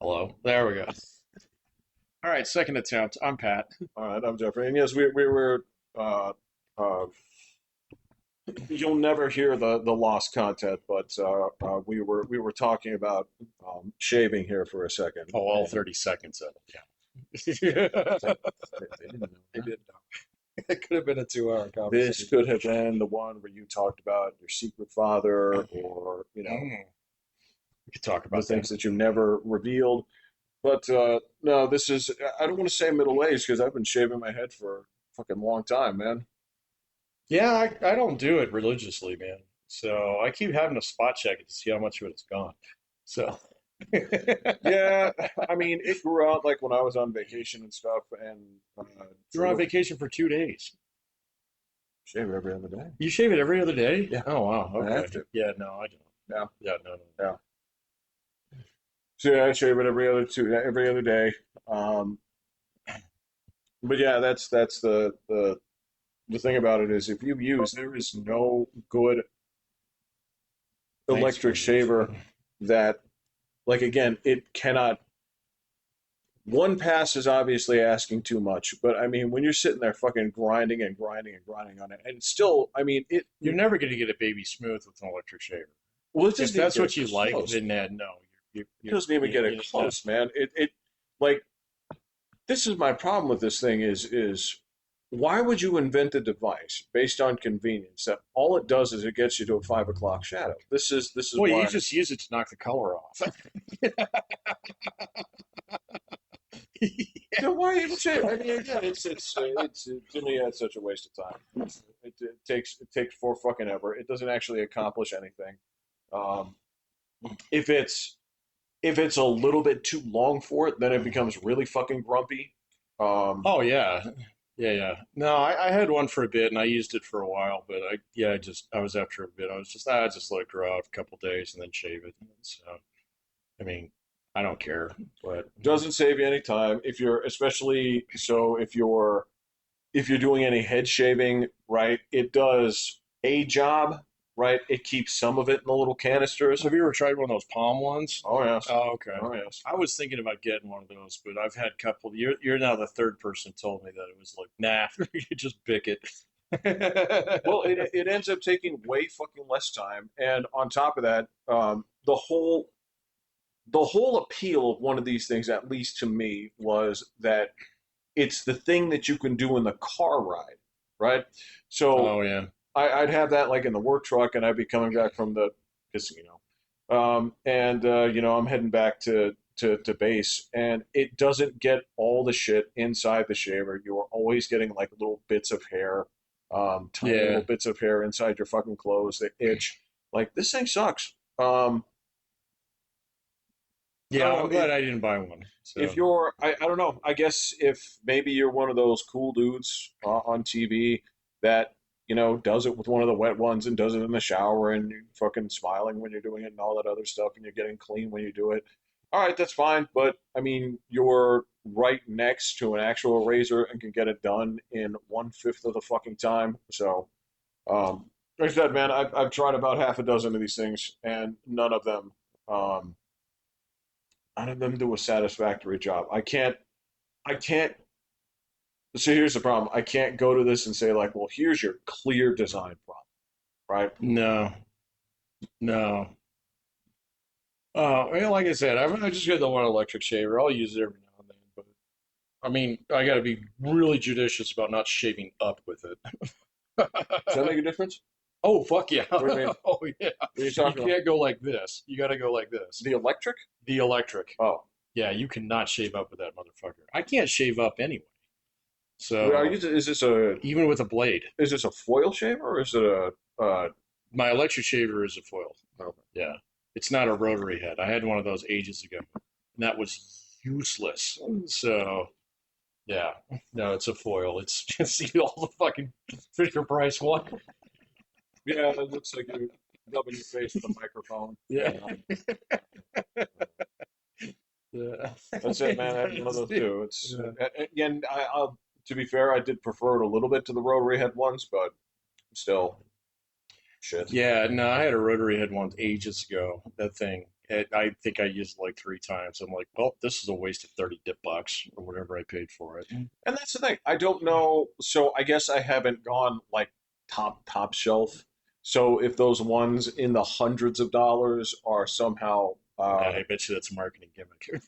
Hello. There we go. All right, second attempt. I'm Pat. All right, I'm Jeffrey, and yes, we were. Uh, uh, you'll never hear the lost content, but we were talking about shaving here for a second, Oh, all and 30 seconds of it. Yeah. they didn't know I that. didn't know. It could have been a 2 hour This conversation. could have been the one where you talked about your secret father, or We could talk the about that. things that you never revealed. But no, this is. I don't want to say middle aged because I've been shaving my head for a fucking long time, man. Yeah, I don't do it religiously, man. So I keep having to spot check it to see how much of it is gone. So Yeah, I mean, it grew out like when I was on vacation and stuff, and you're on for vacation for 2 days. shave every other day. You shave it every other day? Yeah, Oh, wow. I Okay. have to. Yeah, no, I don't. Yeah, Yeah, no, no. yeah. So yeah, I shave it every other day. Um, but yeah, that's the thing about it is if you use there is no good Thanks for electric shaver using. that like again it cannot. One pass is obviously asking too much, but I mean when you're sitting there fucking grinding and grinding and grinding on it, and still, I mean it. You're never going to get a baby smooth with an electric shaver. Well, it If doesn't even that's get it what you like, close. then no, It doesn't even get it no. close, man. It like this is my problem with this thing is why would you invent a device based on convenience that all it does is it gets you to a 5 o'clock shadow? This is Well, you why. just use it to knock the color off. So why even say it? I mean, again, it's to me it's such a waste of time. It takes for fucking ever. It doesn't actually accomplish anything. Um, if it's a little bit too long for it, then it becomes really fucking grumpy. Um, Oh yeah, yeah, yeah. No, I had one for a bit and I used it for a while, but I was after a bit. I just let it grow out a couple days and then shave it. So I mean, I don't care, but doesn't save you any time if you're especially so if you're doing any head shaving, right? It does a job, right? It keeps some of it in the little canisters. have you ever tried one of those palm ones? Oh yes, Oh, okay. oh yes. I was thinking about getting one of those, but I've had a couple. You're now the third person told me that it was like, nah, you just bick it. Well, it ends up taking way fucking less time, and on top of that, the whole appeal of one of these things, at least to me, was that it's the thing that you can do in the car ride, right? So Oh yeah. I'd have that like in the work truck, and I'd be coming back from the casino, and I'm heading back to base, and it doesn't get all the shit inside the shaver. You're always getting like little bits of hair, tiny little Yeah. bits of hair inside your fucking clothes that itch. Like this thing sucks. I Yeah, don't I'm know glad I didn't buy one. if So, you're. I don't know. I guess if maybe you're one of those cool dudes on TV that does it with one of the wet ones and does it in the shower and you're fucking smiling when you're doing it and all that other stuff and you're getting clean when you do it. All right, that's fine. But I mean, you're right next to an actual razor and can get it done in 1/5 of the fucking time. So, like I said, man, I've tried about half a dozen of these things and um, none of them do a satisfactory job. I can't. So here's the problem. I can't go to this and say like, well, here's your clear design problem, right? no, no. Well, like I said, I just got the one electric shaver. I'll use it every now and then, but I mean, I got to be really judicious about not shaving up with it. Does that make a difference? Oh, fuck yeah. What do you mean? Oh, yeah. What are you You talking about? can't go like this. You got to go like this. The electric? The electric. Oh, Yeah, you cannot shave up with that motherfucker. I can't shave up anyway. are So, you? Is this a even with a blade, foil shaver or is it a? my electric shaver is a foil. Okay. Yeah. It's not a rotary head. I had one of those ages ago, and that was useless. So, yeah. No, it's a foil. It's just all the fucking Fisher Price one. Yeah, it looks like you're rubbing your face with a microphone. Yeah. Yeah. Yeah. That's it, man. I had one of those too. It's Yeah. and I'll to be fair, I did prefer it a little bit to the rotary head ones, but still. shit. Yeah, no, I had a rotary head one ages ago. That thing, I think I used it like 3 times. I'm like, well, this is a waste of 30 dip bucks or whatever I paid for it. And that's the thing. I don't know. So I guess I haven't gone like top shelf. So if those ones in the hundreds of dollars are somehow, I bet you that's a marketing gimmick.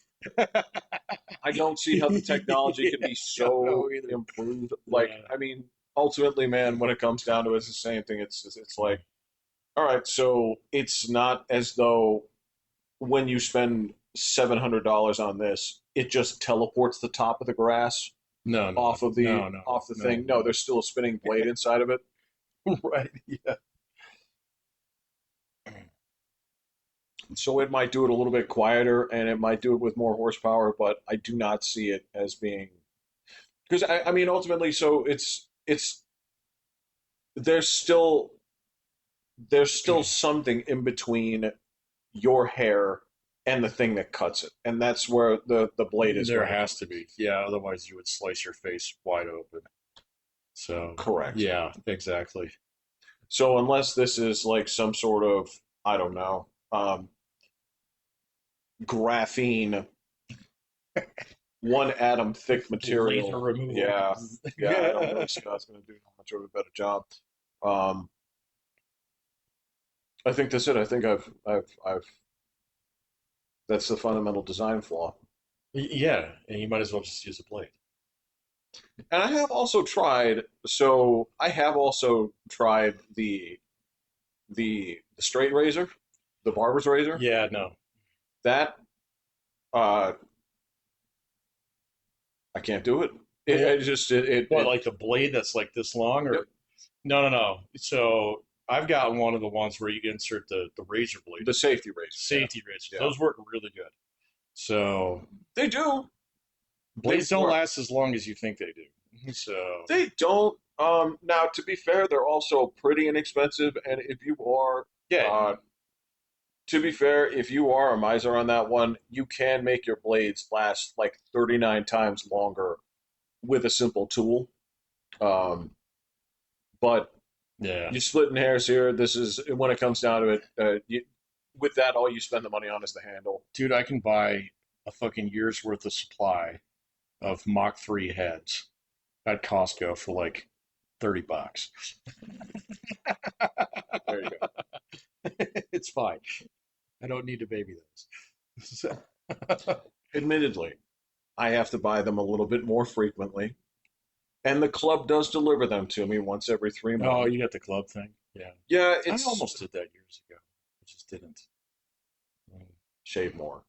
I don't see how the technology can Yeah, be I don't so know either. improved. Like, Yeah. I mean, ultimately, man, when it comes down to it, it's the same thing. It's like, all right, so it's not as though when you spend $700 on this, it just teleports the top of the grass No, no, no, no, off the no, thing. No, there's still a spinning blade inside of it. no. Right. Yeah. So it might do it a little bit quieter and it might do it with more horsepower, but I do not see it as being because I mean ultimately so it's there's still there's still something in between your hair and the thing that cuts it. And that's where the blade is There going to come has to be. Yeah, otherwise you would slice your face wide open. in. So, Correct. yeah, exactly. So unless this is like some sort of I don't know, graphene one atom thick Laser material. removal. Yeah, I don't really see how it's going to do much of a better job. Um, I think that's it. I think I've. That's the fundamental design flaw. Yeah, and you might as well just use a blade. And I have also tried. So I have also tried the straight razor, the barber's razor. Yeah, no. That uh, I can't do it. Well, It just it like the blade that's like this long, yep, or no, no, no. So I've got one of the ones where you can insert the razor blade, the safety razor. Yeah, safety razors. yeah. Those work really good. So They do. They blades don't work. last as long as you think they do. So They don't. Now, to be fair, they're also pretty inexpensive. And if you are, yeah, uh, to be fair, if you are a miser on that one, you can make your blades last like 39 times longer with a simple tool. Um, but yeah, you're splitting hairs here. This is when it comes down to it. With that, all you spend the money on is the handle. dude, I can buy a fucking year's worth of supply of Mach 3 heads at Costco for like $30. There you go. It's fine. I don't need to baby those. Admittedly, I have to buy them a little bit more frequently, and the club does deliver them to me once every 3 months. Oh, you got the club thing? Yeah. Yeah, I it's almost did that years ago. I just didn't. Mm. shave more.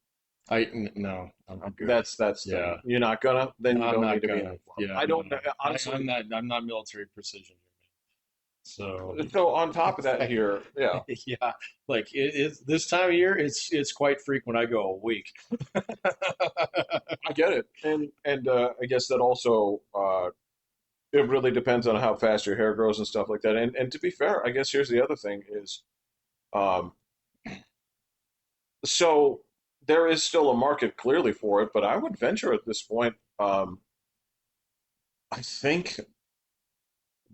No, I'm good. That's the thing. Yeah. You're not gonna, then No, you I'm don't need not to be in gonna. the club. Yeah, I no. don't know, I'm honestly. not. I'm not military precision here, man. So on top of that, here, yeah, So, yeah, like it is this time of year. It's quite frequent. I go a week. I get it, and I guess that also it really depends on how fast your hair grows and stuff like that. And to be fair, I guess here's the other thing is, um, so there is still a market clearly for it, but I would venture at this point, I think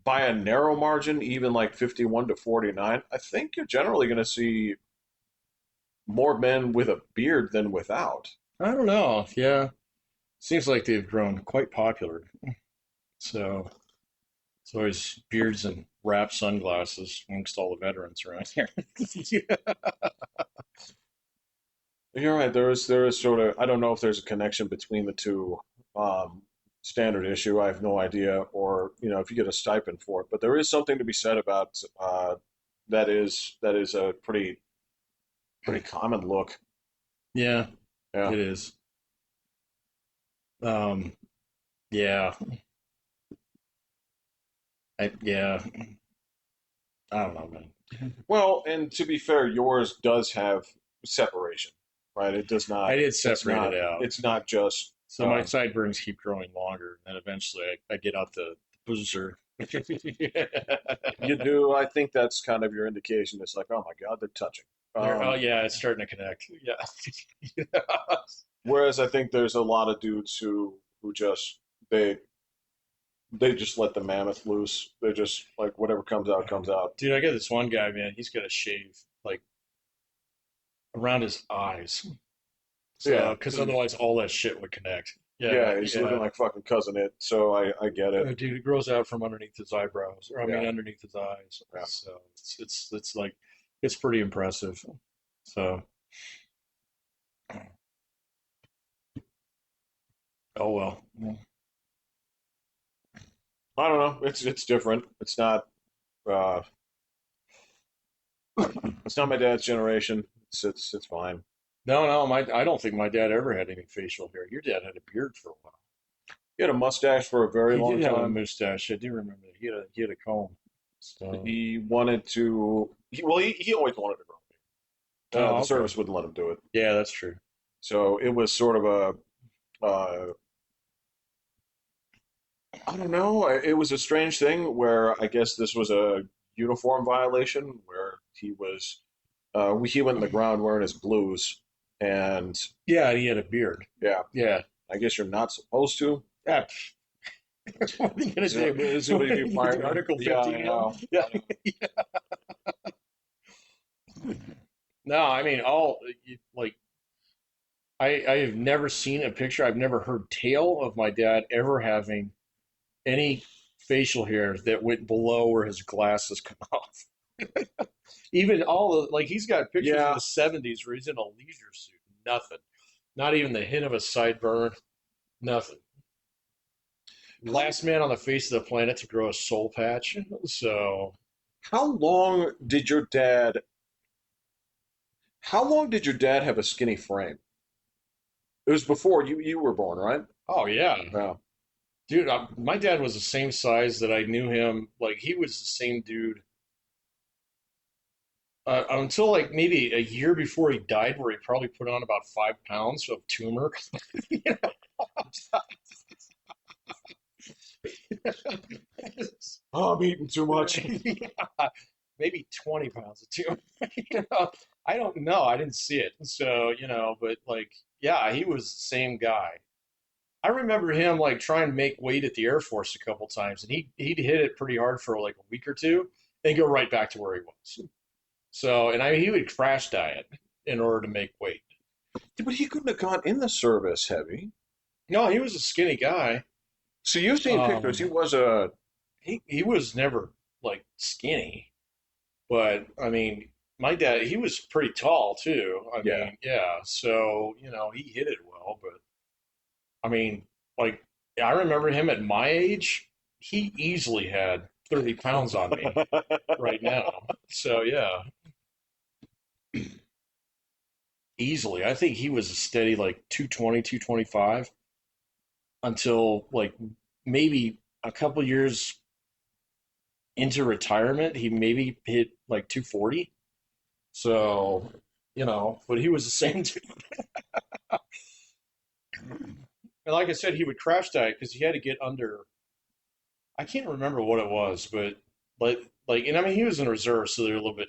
by a narrow margin, even like 51 to 49, I think you're generally going to see more men with a beard than without. I don't know. Yeah, seems like they've grown quite popular. So it's always beards and wrap sunglasses amongst all the veterans around here. You're right. There is sort of I don't know if there's a connection between the two. Um, Standard issue, I have no idea, or if you get a stipend for it, but there is something to be said about that is a pretty common look. Yeah, Yeah. it is. Um, yeah, yeah. I don't know, man. Well, and to be fair, yours does have separation, right? It does I not. did It's separate it not. out. It's not just. So my sideburns keep growing longer, and eventually I get out the boozer. You do. I think that's kind of your indication. It's like, oh my God, they're touching. Oh Um, yeah, it's starting to connect. Yeah. Whereas I think there's a lot of dudes who just they they just let the mammoth loose. They're just like whatever comes out comes out. Dude, I got this one guy, man. He's got to shave like around his eyes. So, Yeah, because otherwise all that shit would connect. Yeah, yeah, he's looking yeah. like fucking cousin it. So I get it. Dude, it grows out from underneath his eyebrows, or I mean, Yeah, underneath his eyes. yeah. So it's like it's pretty impressive. So, oh well. I don't know. It's different. Uh, it's not my dad's generation. It's fine. No, no, my I don't think my dad ever had any facial hair. Your dad had a beard for a while. He had a mustache for a very He long did have a time. mustache. I do remember that. He had a comb. So, He wanted to. He always wanted to grow a beard. oh, The okay. service wouldn't let him do it. Yeah, that's true. So it was sort of I don't know. It was a strange thing where I guess this was a uniform violation where he went in the ground wearing his blues, and Yeah, he had a beard. yeah, Yeah. I guess you're not supposed to. Yeah. What are you gonna do? Is it what you be fired? Article Yeah, 50 I him? know. Yeah. I know. No, I mean all like I have never seen a picture. I've never heard tale of my dad ever having any facial hair that went below where his glasses come off. Even all the like he's got pictures in Yeah, the 70s where he's in a leisure suit. Nothing. Not even the hint of a sideburn. Nothing. how Last man on the face of the planet to grow a soul patch. So how long did your dad? How long did your dad have a skinny frame? It was before you were born, right? oh yeah. Yeah. Dude, my dad was the same size that I knew him. Like he was the same dude until like maybe a year before he died, where he probably put on about 5 pounds of tumor. Oh, I'm eating too much. Yeah, maybe 20 pounds of tumor. You know, I don't know. I didn't see it. So, but like, yeah, he was the same guy. I remember him like trying to make weight at the Air Force a couple times, and he'd hit it pretty hard for like a week or two, and go right back to where he was. So, and he would crash diet in order to make weight. But he couldn't have gone in the service heavy. No, he was a skinny guy. So you've seen pictures. He Um, was a he was never like skinny, but I mean, my dad he was pretty tall too. I yeah. mean, yeah. So he hit it well, but I mean, like I remember him at my age. He easily had 30 pounds on me right now. So yeah, easily. I think he was a steady like 220, 225 until like maybe a couple years into retirement. He maybe hit like 240. So, but he was the same dude. And like I said, he would crash diet because he had to get under, I can't remember what it was, but and I mean, he was in reserve, so they're a little bit,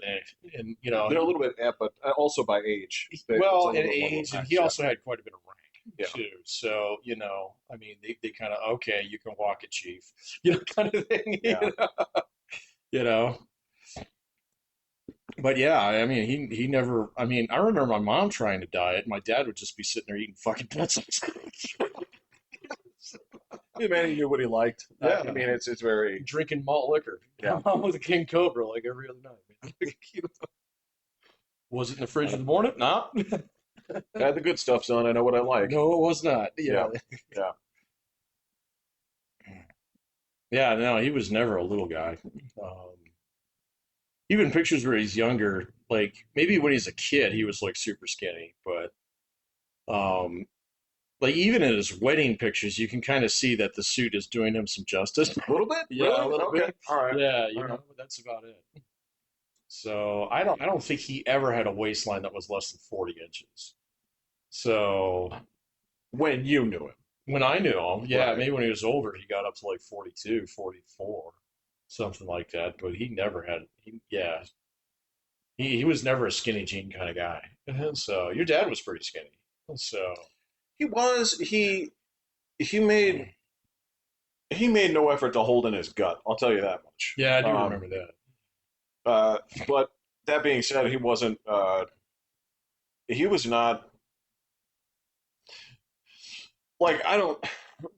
and They're a little bit, but also by age. It's a well, little in bit more age, and he relaxed. Yeah. also had quite a bit of rank Yeah. too. So, I mean, they kind of, okay, you can walk it, chief, kind of thing, Yeah. you know. But yeah, I mean, he never. I mean, I remember my mom trying to diet. My dad would just be sitting there eating fucking pretzels. Yeah, man, he knew what he liked. Yeah, I mean, it's very drinking malt liquor. yeah. My mom was a King Cobra like every other night. Man. Was it in the fridge in the morning? No. Had the good stuff, son. I know what I like. No, it was not. Yeah. Yeah. Yeah. Yeah, no, he was never a little guy. Um, Even pictures where he's younger, like maybe when he's a kid, he was like super skinny, but um, like even in his wedding pictures, you can kind of see that the suit is doing him some justice. A little bit. Yeah, a Really? little Okay. bit. All right. Yeah, All right. but that's about it. So I don't think he ever had a waistline that was less than 40 inches. So When you knew him. when I knew him, yeah, Right. maybe when he was older, he got up to like 42, 44, something like that. But he never had, yeah, he was never a skinny jean kind of guy. So your dad was pretty skinny. So He was. He made he made no effort to hold in his gut. I'll tell you that much. Yeah, I do remember that. But that being said, he wasn't. He was not like I don't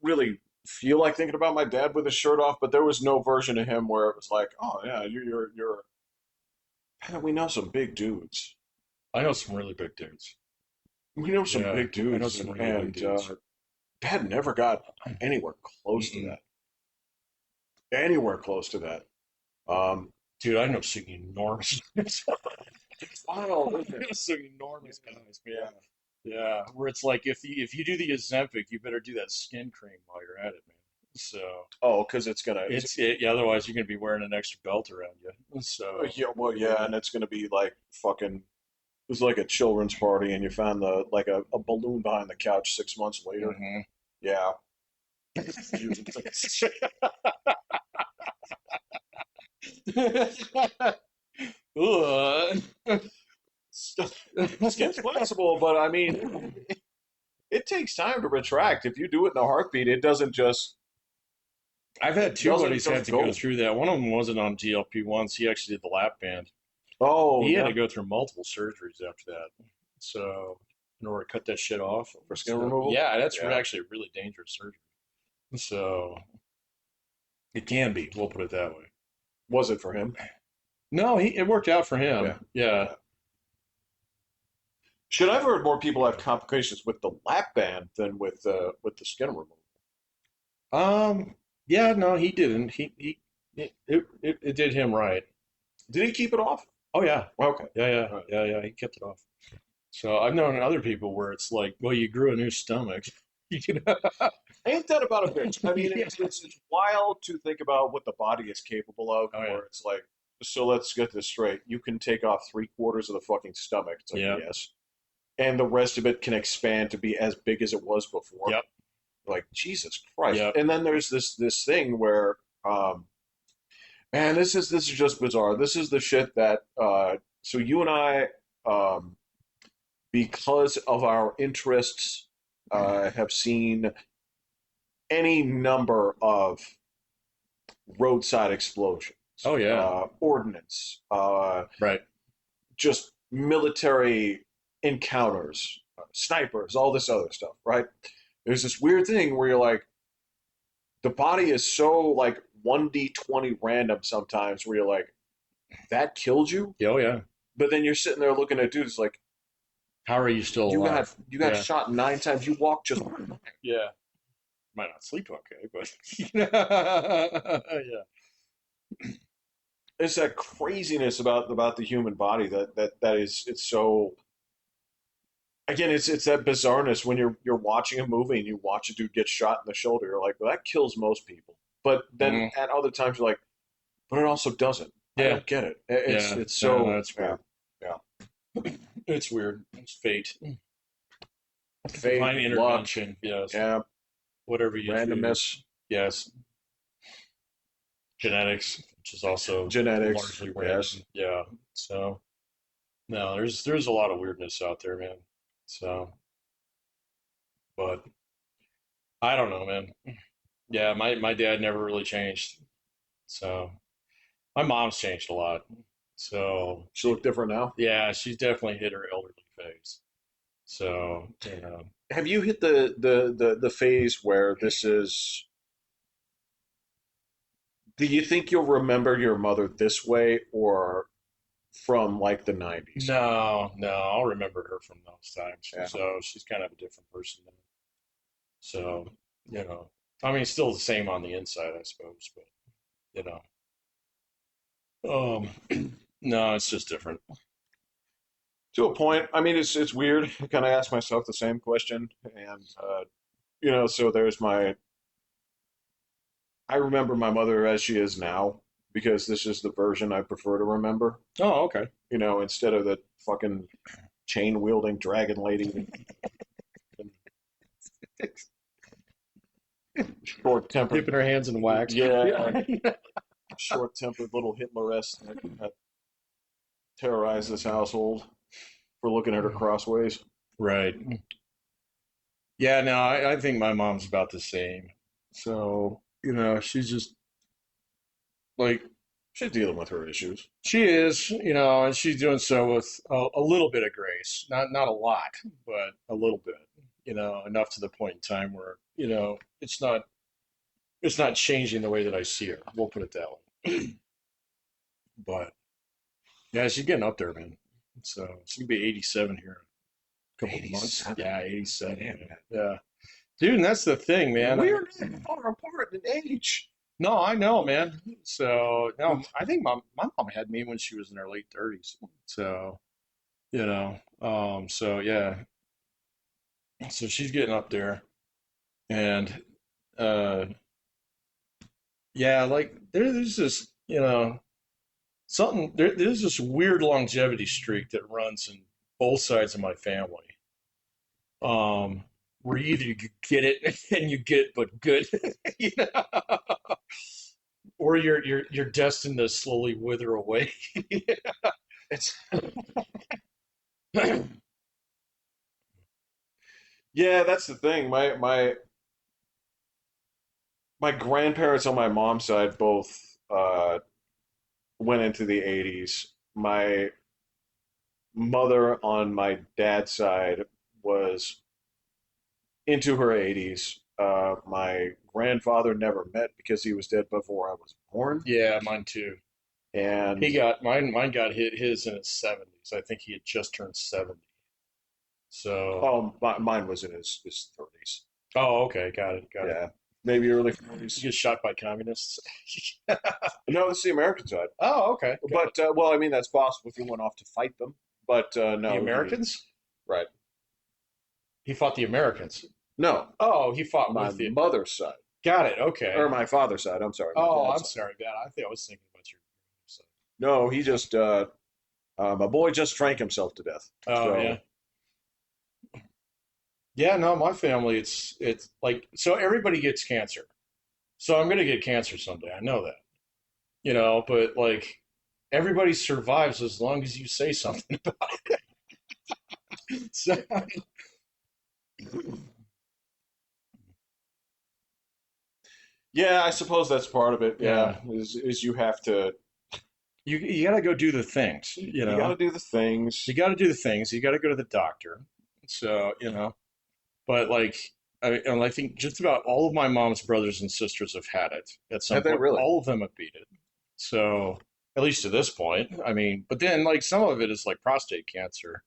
really feel like thinking about my dad with his shirt off, but there was no version of him where it was like, oh yeah, you're. Man, we know some big dudes. I know some really big dudes. We know some Yeah, big I know dudes, some really big and dudes. Dad never got anywhere close to Mm-mm. that. Anywhere close to that. Um, Dude, I know some enormous. wow, I know some enormous guys, man. yeah. Yeah, where it's like if you do the Ozempic, you better do that skin cream while you're at it, man. So Oh, because it's gonna. yeah, otherwise you're gonna be wearing an extra belt around you. So Yeah, well, yeah, and it's gonna be like fucking. It was like a children's party, and you found the like a balloon behind the couch 6 months later. mhm. Yeah, Ugh. skin's flexible, but I mean, it takes time to retract. If you do it in a heartbeat, it doesn't just I've had two doesn't buddies had just to go go. through that. One of them wasn't on GLP-1s. He actually did the lap band. Oh He had yeah, to go through multiple surgeries after that. So in order to cut that shit off. for skin So removal. yeah, that's Yeah, actually a really dangerous surgery. So it can be. We'll put it that way. was it for him? No, it worked out for him. Yeah. Yeah. Yeah. Should I've heard more people have complications with the lap band than with the skin removal. Um. Yeah. No, he didn't. It did him right. Did he keep it off? Oh yeah. Okay. Yeah. Yeah. All right. Yeah. Yeah. He kept it off. So I've known other people where it's like, well, you grew a new stomach. You know? Ain't that about a bitch? I mean, Yeah. it's wild to think about what the body is capable of, Oh yeah. where it's like, so let's get this straight. You can take off 3/4 of the fucking stomach. It's like, Yeah. yes. And the rest of it can expand to be as big as it was before. Yep. Like, Jesus Christ. Yep. And then there's this thing where, man, this is just bizarre. This is the shit that, so you and I, because of our interests, have seen any number of roadside explosions, Oh yeah. ordnance, Right. just military encounters, snipers, all this other stuff, right? There's this weird thing where you're like, the body is so like 1d20 random sometimes where you're like, that killed you? Yeah, oh yeah. But then you're sitting there looking at dudes like, How are you still you got alive? you got Yeah. shot 9 times, you walked just Yeah. Might not sleep okay, but yeah. it's that craziness about the human body that is it's so again it's that bizarreness when you're watching a movie and you watch a dude get shot in the shoulder. You're like, well, that kills most people, but then Mhm. at other times you're like, but it also doesn't. I Yeah. don't get it. It's Yeah. it's No, so that's yeah, weird. yeah. It's weird. It's fate. Fate, Divine luck, intervention. Yes. yeah, Whatever you do. randomness, Yes. Genetics, which is also genetics, largely yes. random. Yeah. So no, there's a lot of weirdness out there, man. So, but I don't know, man. Yeah, my dad never really changed. So my mom's changed a lot. So She look different now. yeah, she's definitely hit her elderly phase. So, Have you hit the phase where this is? Do you think you'll remember your mother this way or from like the 90s? no, I'll remember her from those times. Yeah. So she's kind of a different person now. So, I mean, still the same on the inside, I suppose, but you no, it's just different. To a point. I mean, it's weird. I kind of ask myself the same question, and so there's my. I remember my mother as she is now because this is the version I prefer to remember. Oh, okay. Instead of the fucking chain wielding dragon lady, short tempered, Dipping her hands in wax. yeah, short tempered little Hitleress that terrorized this household for looking at her crossways. Right. Yeah, no, I think my mom's about the same. So, she's just like She's dealing with her issues. she is, and she's doing so with a little bit of grace, not a lot, but a little bit, enough to the point in time where, it's not changing the way that I see her. We'll put it that way. But yeah, she's getting up there, man. So she's gonna be 87 here in a couple of months. 87. Yeah, 87. Damn, Man. Yeah, dude, and that's the thing, man. We're not far apart in age. No, I know, man. So no, I think my mom had me when she was in her late 30s. So so yeah, so she's getting up there, and uh, yeah, like there's this, there's this weird longevity streak that runs in both sides of my family. Where either you get it and you get it, but good, you know, or you're destined to slowly wither away. It's yeah, that's the thing. My grandparents on my mom's side both went into the 80s. My mother on my dad's side was into her 80s. My grandfather never met because he was dead before I was born. Yeah, mine too. And He got mine got his in his 70s. I think he had just turned 70. So, mine was in his 30s. oh, okay, got it. Yeah, maybe early He 40s. gets shot by communists. No, it's the American side. Oh, okay. Got it. But well, I mean that's possible if he went off to fight them. But no, The Americans? right? He fought the Americans. No, Oh, he fought my with the. mother's side Got it. Okay. or my father's side. I'm sorry, my Oh, dad's I'm side. sorry, man. I think I was thinking about your side. No, he just my boy just drank himself to death. Oh, So yeah. Yeah, no, my family, it's like so everybody gets cancer. So I'm gonna get cancer someday. I know that. But like everybody survives as long as you say something about it. So yeah, I suppose that's part of it. yeah. Yeah, is you have to You gotta go do the things, you got to do the things. You gotta do the things. You gotta go to the doctor. So, but like and I think just about all of my mom's brothers and sisters have had it at some Have they point. really? All of them have beat it. So at least to this point. I mean, but then like some of it is like prostate cancer,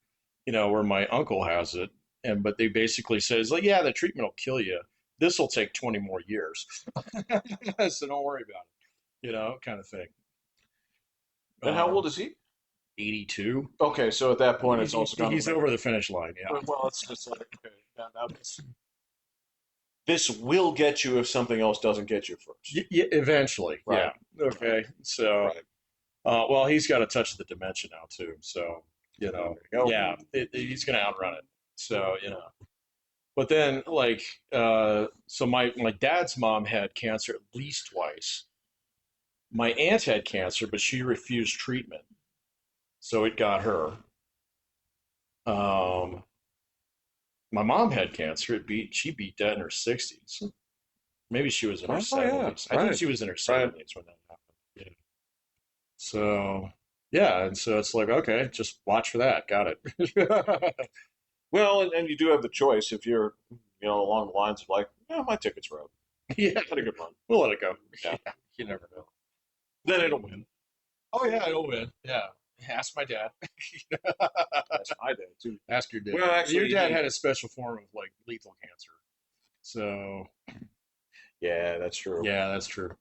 where my uncle has it. And but they basically says like, yeah, the treatment will kill you. This will take 20 more years. So don't worry about it, kind of thing. And how Um, old is he? 82. Okay, so at that point, it's also kind He's of like, over the finish line. Yeah. well, it's just like okay, now this will get you if something else doesn't get you first. Eventually. Right. Yeah. Okay. So, Right. well, he's got a touch of the dementia now too. So, There you go. yeah, he's going to outrun it. So, but then like, so my dad's mom had cancer at least twice. My aunt had cancer, but she refused treatment. So it got her. Um, my mom had cancer. She beat that in her 60s. Maybe she was in her Oh, yeah, 70s. I think right. she was in her Right. 70s when that happened. Yeah. So, yeah, and so it's like, okay, just watch for that. Got it. Well, and you do have the choice if you're, along the lines of like, yeah, my ticket's were out. Yeah, Had a good run. we'll let it go. Yeah. Yeah, you never know. Then it'll win. Oh yeah, it'll win. Yeah. Ask my dad. That's my dad too. Ask your dad. Well, actually, Your dad had a special form of like lethal cancer. So, yeah, that's true. yeah, that's true.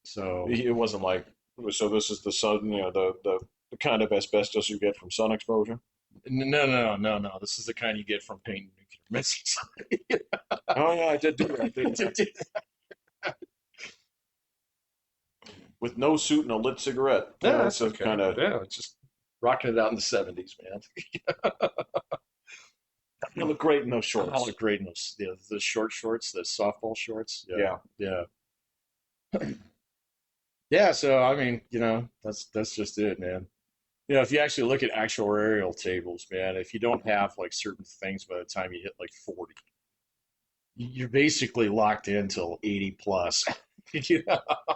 So, It wasn't like so. This is the sun, the kind of asbestos you get from sun exposure. no. This is the kind you get from painting nuclear missiles. Oh yeah, I did do that. I did that. With no suit and a lit cigarette. Yeah, That's that's okay. kind of. Yeah, it's just rocking it out in the 70s, man. You look great in those I shorts. look great in the short shorts, the softball shorts. Yeah. Yeah. Yeah, so I mean, that's just it, man. If you actually look at actuarial tables, man, if you don't have like certain things by the time you hit like 40, you're basically locked in till 80 plus. You know? You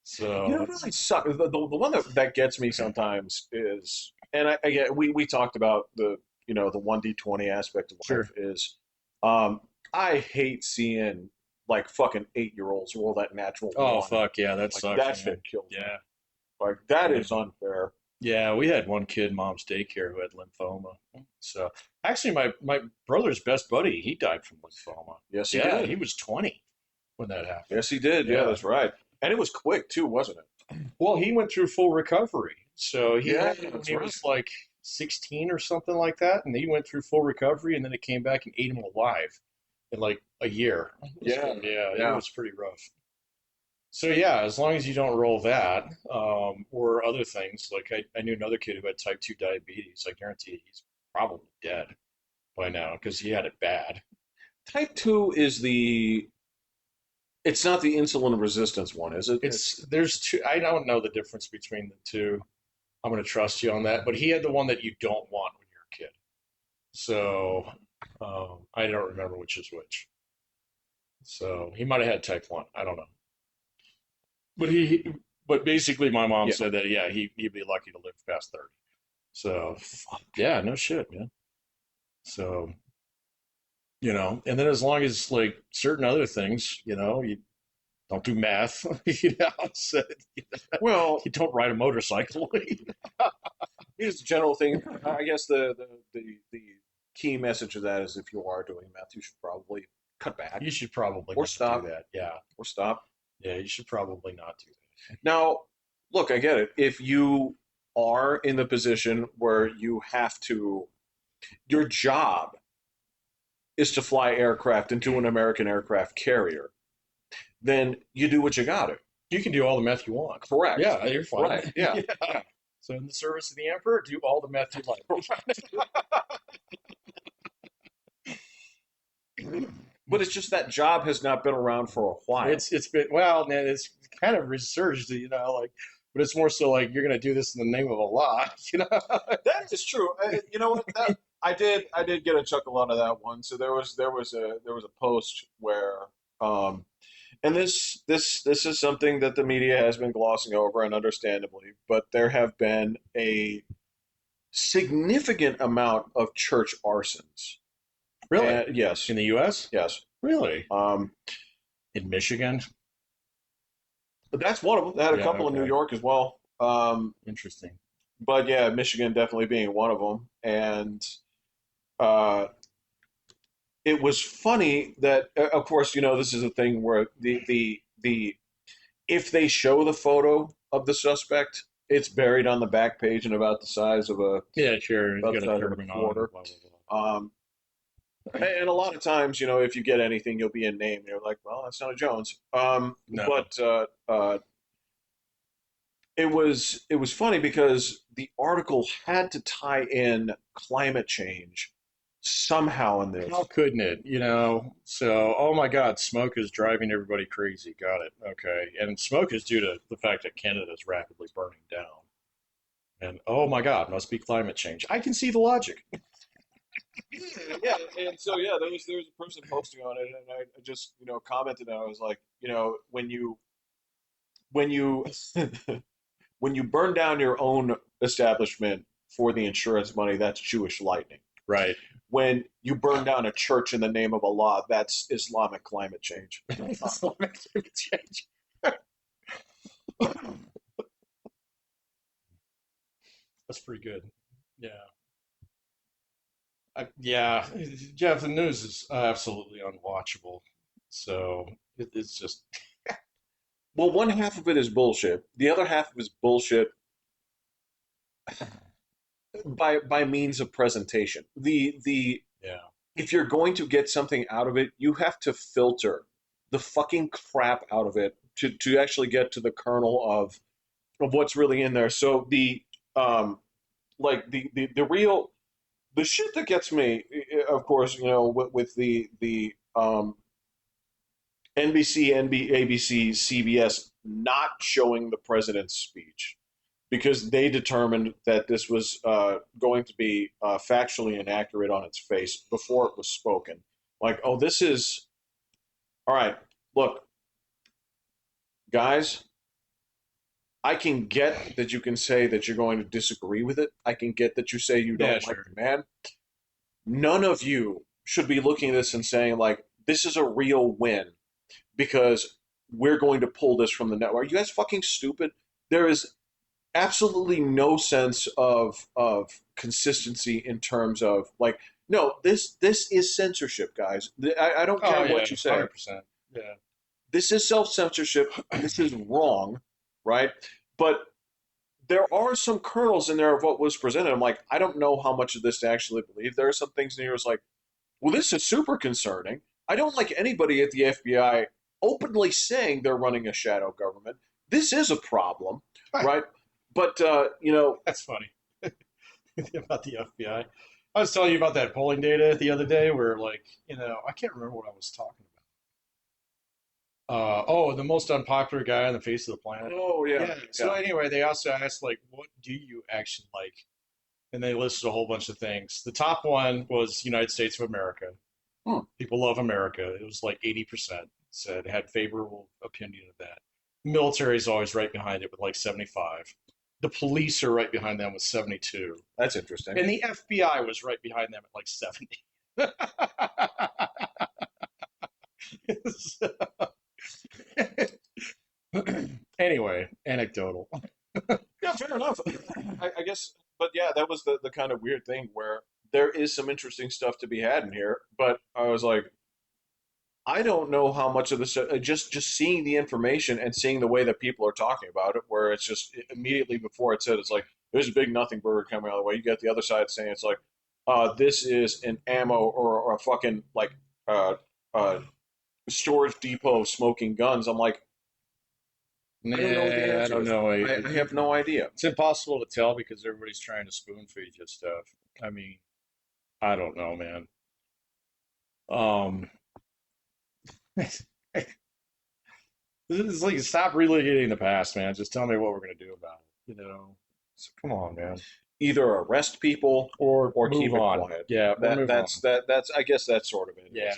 So know, it's really suck. The one that gets me sometimes is, and I get we talked about the 1D20 aspect of life sure. is, I hate seeing like fucking 8-year-olds roll that natural Oh one. fuck yeah, that Like sucks, that shit man. kills me. Yeah. Like that Yeah. is unfair. Yeah, we had one kid, mom's daycare, who had lymphoma. So actually, my brother's best buddy, he died from lymphoma. Yes, he Yeah, did. he was 20 when that happened. Yes, he did. Yeah, Yeah. that's right. And it was quick too, wasn't it? Well, he went through full recovery. So he Yeah, had it when that's he right. was like 16 or something like that, and he went through full recovery, and then it came back and ate him alive in like a year. Yeah, So yeah, it yeah. was pretty rough. So yeah, as long as you don't roll that, or other things, like I knew another kid who had type 2 diabetes. I guarantee he's probably dead by now because he had it bad. Type 2 is it's not the insulin resistance one, is it? There's two. I don't know the difference between the two. I'm going to trust you on that. But he had the one that you don't want when you're a kid. So I don't remember which is which. So he might have had type 1. I don't know. But but basically, my mom Yeah. said that yeah, he'd be lucky to live past 30. So yeah, no shit, man. So and then as long as like certain other things, you don't do meth, so, Well, you don't ride a motorcycle. here's the general thing. I guess the key message of that is if you are doing meth, you should probably cut back You should probably or not do stop that. Yeah, or stop. yeah, you should probably not do Now, look, I get it. If you are in the position where you have to, your job is to fly aircraft into an American aircraft carrier, then you do what you got to. that. You can do all the meth you want. Correct. Yeah, you're fine. Right. Yeah. Yeah. Yeah. So in the service of the emperor, do all the meth you like. But it's just that job has not been around for a while. It's been well, man. It's kind of resurged, like, but it's more so like you're gonna do this in the name of Allah, you know. That is true. You know what? I did get a chuckle out of that one. So there was a post where, um, and this is something that the media has been glossing over, and understandably, but there have been a significant amount of church arsons. Really, And yes, in the U.S. yes. Really, Um, in Michigan. but that's one of them. They had a Yeah. couple in New Okay. York as well. Interesting. But yeah, Michigan definitely being one of them. And uh, it was funny that, of course, this is a thing where the if they show the photo of the suspect, it's buried on the back page and about the size of a Yeah, sure. He's about got the a size of a turban on. quarter. Blah blah Um, and a lot of times, if you get anything, you'll be in name. You're like, well, that's not a Jones. blah. No. But it was funny because the article had to tie in climate change somehow in How this. couldn't it? So, oh my God, smoke is driving everybody crazy. Got it. Okay. And smoke is due to the fact that Canada is rapidly burning down. And oh my God, must be climate change. I can see the logic. Yeah, and so yeah, there was a person posting on it, and I just commented, and I was like, when you when you burn down your own establishment for the insurance money, that's Jewish lightning. Right. When you burn down a church in the name of Allah, that's Islamic climate change. Islamic climate change. That's pretty good. Yeah. Yeah. Jeff, the news is absolutely unwatchable. So it's just, Well, one half of it is bullshit. The other half is bullshit by means of presentation. The yeah. if you're going to get something out of it, you have to filter the fucking crap out of it to actually get to the kernel of what's really in there. So um like the real the shit that gets me, of course, with the NBC, ABC, CBS not showing the president's speech because they determined that this was going to be factually inaccurate on its face before it was spoken. Like, oh, this is All right, look, guys, I can get that you can say that you're going to disagree with it. I can get that you say you Yeah, don't like sure. the man. None of you should be looking at this and saying, like, this is a real win because we're going to pull this from the network. Are you guys fucking stupid? There is absolutely no sense of consistency in terms of like, no, this is censorship, guys. I don't Oh care yeah, what you say. 100%. Yeah. This is self censorship. This is wrong, right? But there are some kernels in there of what was presented. I'm like, I don't know how much of this to actually believe. There are some things in here was like, well, this is super concerning. I don't like anybody at the FBI openly saying they're running a shadow government. This is a problem, right? But That's funny. About the FBI. I was telling you about that polling data the other day where, like, I can't remember what I was talking about. Oh, the most unpopular guy on the face of the planet. oh yeah, Yeah. So yeah. anyway, they also asked, like, what do you actually like? And they listed a whole bunch of things. The top one was United States of America. Hmm. People love America. It was like 80% said had favorable opinion of that. The military is always right behind it with like 75. The police are right behind them with 72. That's interesting. And the FBI was right behind them at like 70. Anyway, anecdotal. Yeah, fair enough. I guess, but yeah, that was the kind of weird thing where there is some interesting stuff to be had in here. But I was like, I don't know how much of this. Just seeing the information and seeing the way that people are talking about it, where it's just immediately before it said it's like there's a big nothing burger coming out of the way. You get the other side saying it's like, this is an ammo or a fucking like uh, uh, storage depot of smoking guns. I'm like, I don't know what the Nah, I answer don't is. know. I have no idea. It's impossible to tell because everybody's trying to spoon feed you stuff. I mean, I don't know, man. Um, it's like stop relitigating the past, man. Just tell me what we're gonna do about it. So come on, man. Either arrest people Or or keep move it on. quiet. Yeah, or That move on. that's I guess that's sort of it. Yeah.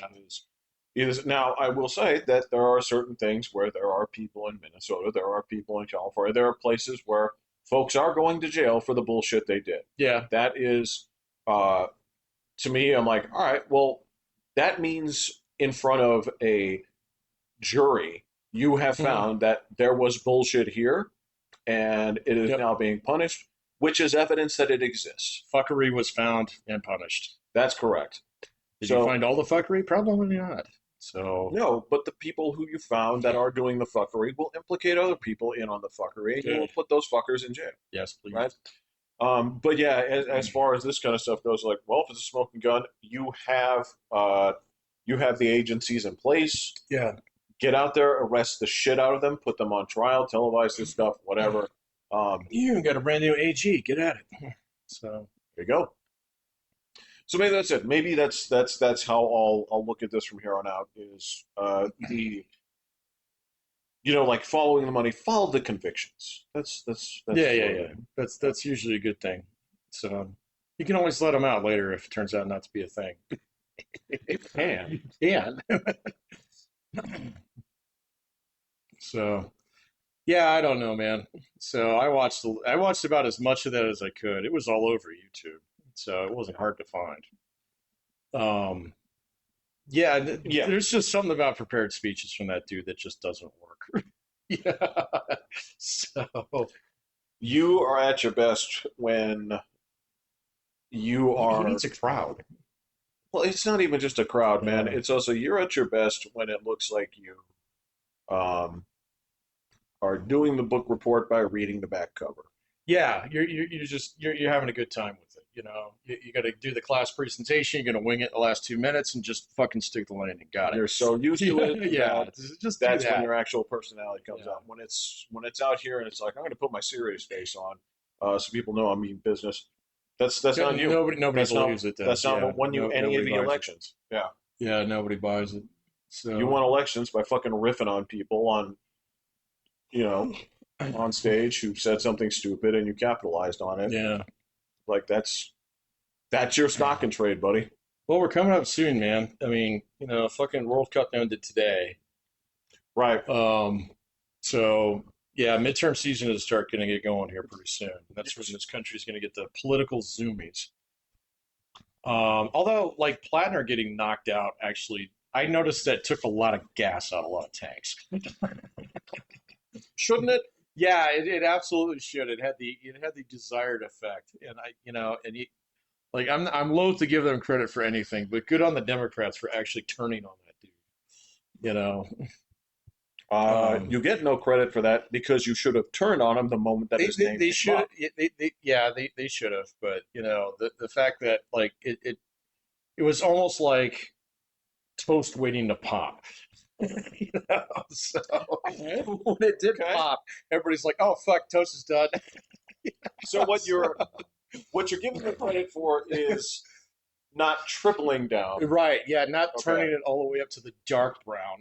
Now I will say that there are certain things where there are people in Minnesota, there are people in California, there are places where folks are going to jail for the bullshit they did. Yeah. That is, uh, to me, I'm like, all right, well, that means in front of a jury, you have Mhm. found that there was bullshit here, and it is Yep. now being punished, which is evidence that it exists. Fuckery was found and punished. That's correct. Did you So find all the fuckery? Probably not. So no, but the people who you found that are doing the fuckery will implicate other people in on the fuckery, and you will good. put those fuckers in jail, Yes, please. right? But yeah, as far as this kind of stuff goes, like, well, if it's a smoking gun, you have the agencies in place. Yeah. Get out there, arrest the shit out of them, put them on trial, televise this stuff, whatever. You got a brand new AG. Get at it. So There you go. So maybe that's it. Maybe that's how I'll look at this from here on out. Is the like following the money, follow the convictions. That's yeah, yeah, sort of yeah. it. That's usually a good thing. So you can always let them out later if it turns out not to be a thing. You can. You can. So yeah, I don't know, man. So I watched about as much of that as I could. It was all over YouTube, so it wasn't hard to find. Um, yeah, Yeah, there's just something about prepared speeches from that dude that just doesn't work. Yeah. So you are at your best when you he are. needs a crowd. Well, it's not even just a crowd, man. Yeah. It's also you're at your best when it looks like you um, are doing the book report by reading the back cover. Yeah, you're just you're having a good time with it. You got to do the class presentation. You're gonna wing it the last 2 minutes and just fucking stick the landing. Got it. You're so used to it Yeah, that just do that's when that. your actual personality comes Yeah. out. When it's out here and it's like I'm going to put my serious face on, so people know I'm mean business. That's not you. Nobody That's not believes it. Then that's not yeah, what won you no, any of nobody the buys it. elections. Yeah, Yeah, nobody buys it. you So won elections by fucking riffing on people you know on stage who said something stupid and you capitalized on it. yeah. Like that's your stock and trade, buddy. Well, we're coming up soon, man. I mean, fucking World Cup ended today. Right. So yeah, midterm season is start going to get going here pretty soon. That's when this country is going to get the political zoomies. Although like Plattner getting knocked out, actually, I noticed that took a lot of gas out of a lot of tanks. Shouldn't it? Yeah, it absolutely should. It had the desired effect, and like I'm loath to give them credit for anything, but good on the Democrats for actually turning on that dude. You know, You get no credit for that because you should have turned on him the moment that his name they came should up. yeah they should have, but the fact that like it was almost like toast waiting to pop. So Okay. when it did Okay. pop, everybody's like, "Oh fuck, toast is done." So what you're giving him credit for is not tripling down. Right, yeah, not Okay. turning it all the way up to the dark brown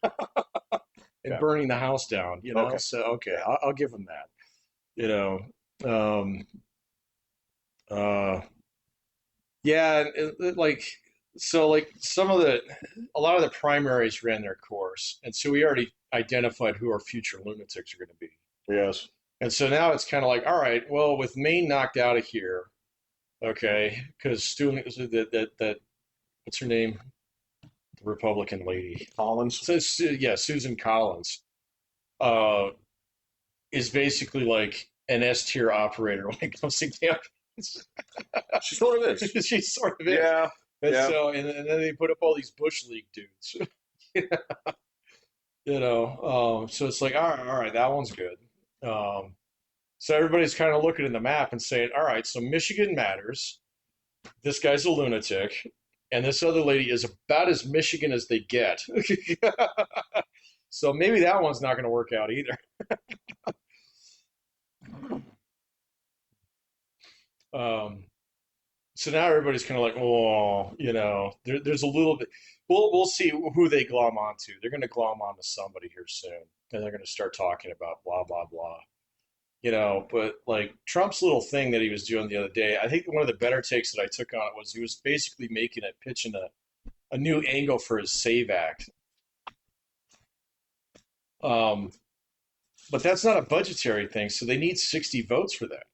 and Yeah. burning the house down. Okay. So okay, Yeah. I'll give him that. You know, um, uh, yeah, like so, like a lot of the primaries ran their course, and so we already identified who our future lunatics are going to be. Yes. And so now it's kind of like, all right, well, with Maine knocked out of here, okay, because that what's her name, the Republican lady, Collins. so yeah, Susan Collins, uh, is basically like an S tier operator when it comes to campaigns. She sort of is. She sort of is. Yeah. And Yeah. so, and then they put up all these Bush League dudes, so it's like, all right, that one's good. Um, so everybody's kind of looking at the map and saying, all right, so Michigan matters. This guy's a lunatic, and this other lady is about as Michigan as they get. So maybe that one's not going to work out either. Um, so now everybody's kind of like, oh, there's a little bit. We'll see who they glom onto. They're going to glom onto somebody here soon, and they're going to start talking about blah blah blah. But like Trump's little thing that he was doing the other day, I think one of the better takes that I took on it was he was basically making it pitching a new angle for his Save Act. Um, but that's not a budgetary thing, so they need 60 votes for that.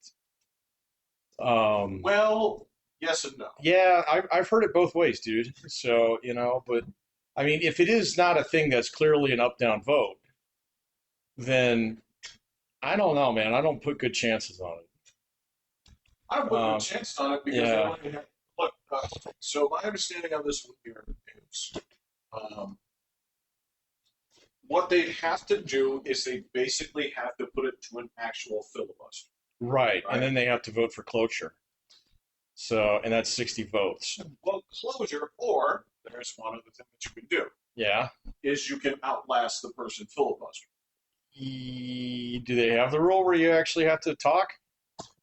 Well, yes and no. Yeah, I've heard it both ways, dude. So, but I mean, if it is not a thing that's clearly an up down vote, then I don't know, man. I don't put good chances on it. I don't put good chances on it because they Yeah, only have, look. So my understanding of this one here is, um, what they have to do is they basically have to put it to an actual filibuster, right. And right? then they have to vote for cloture. So, and that's 60 votes. Well, closure, or there's one other thing that you can do Yeah. is you can outlast the person filibuster. Do they have the rule where you actually have to talk?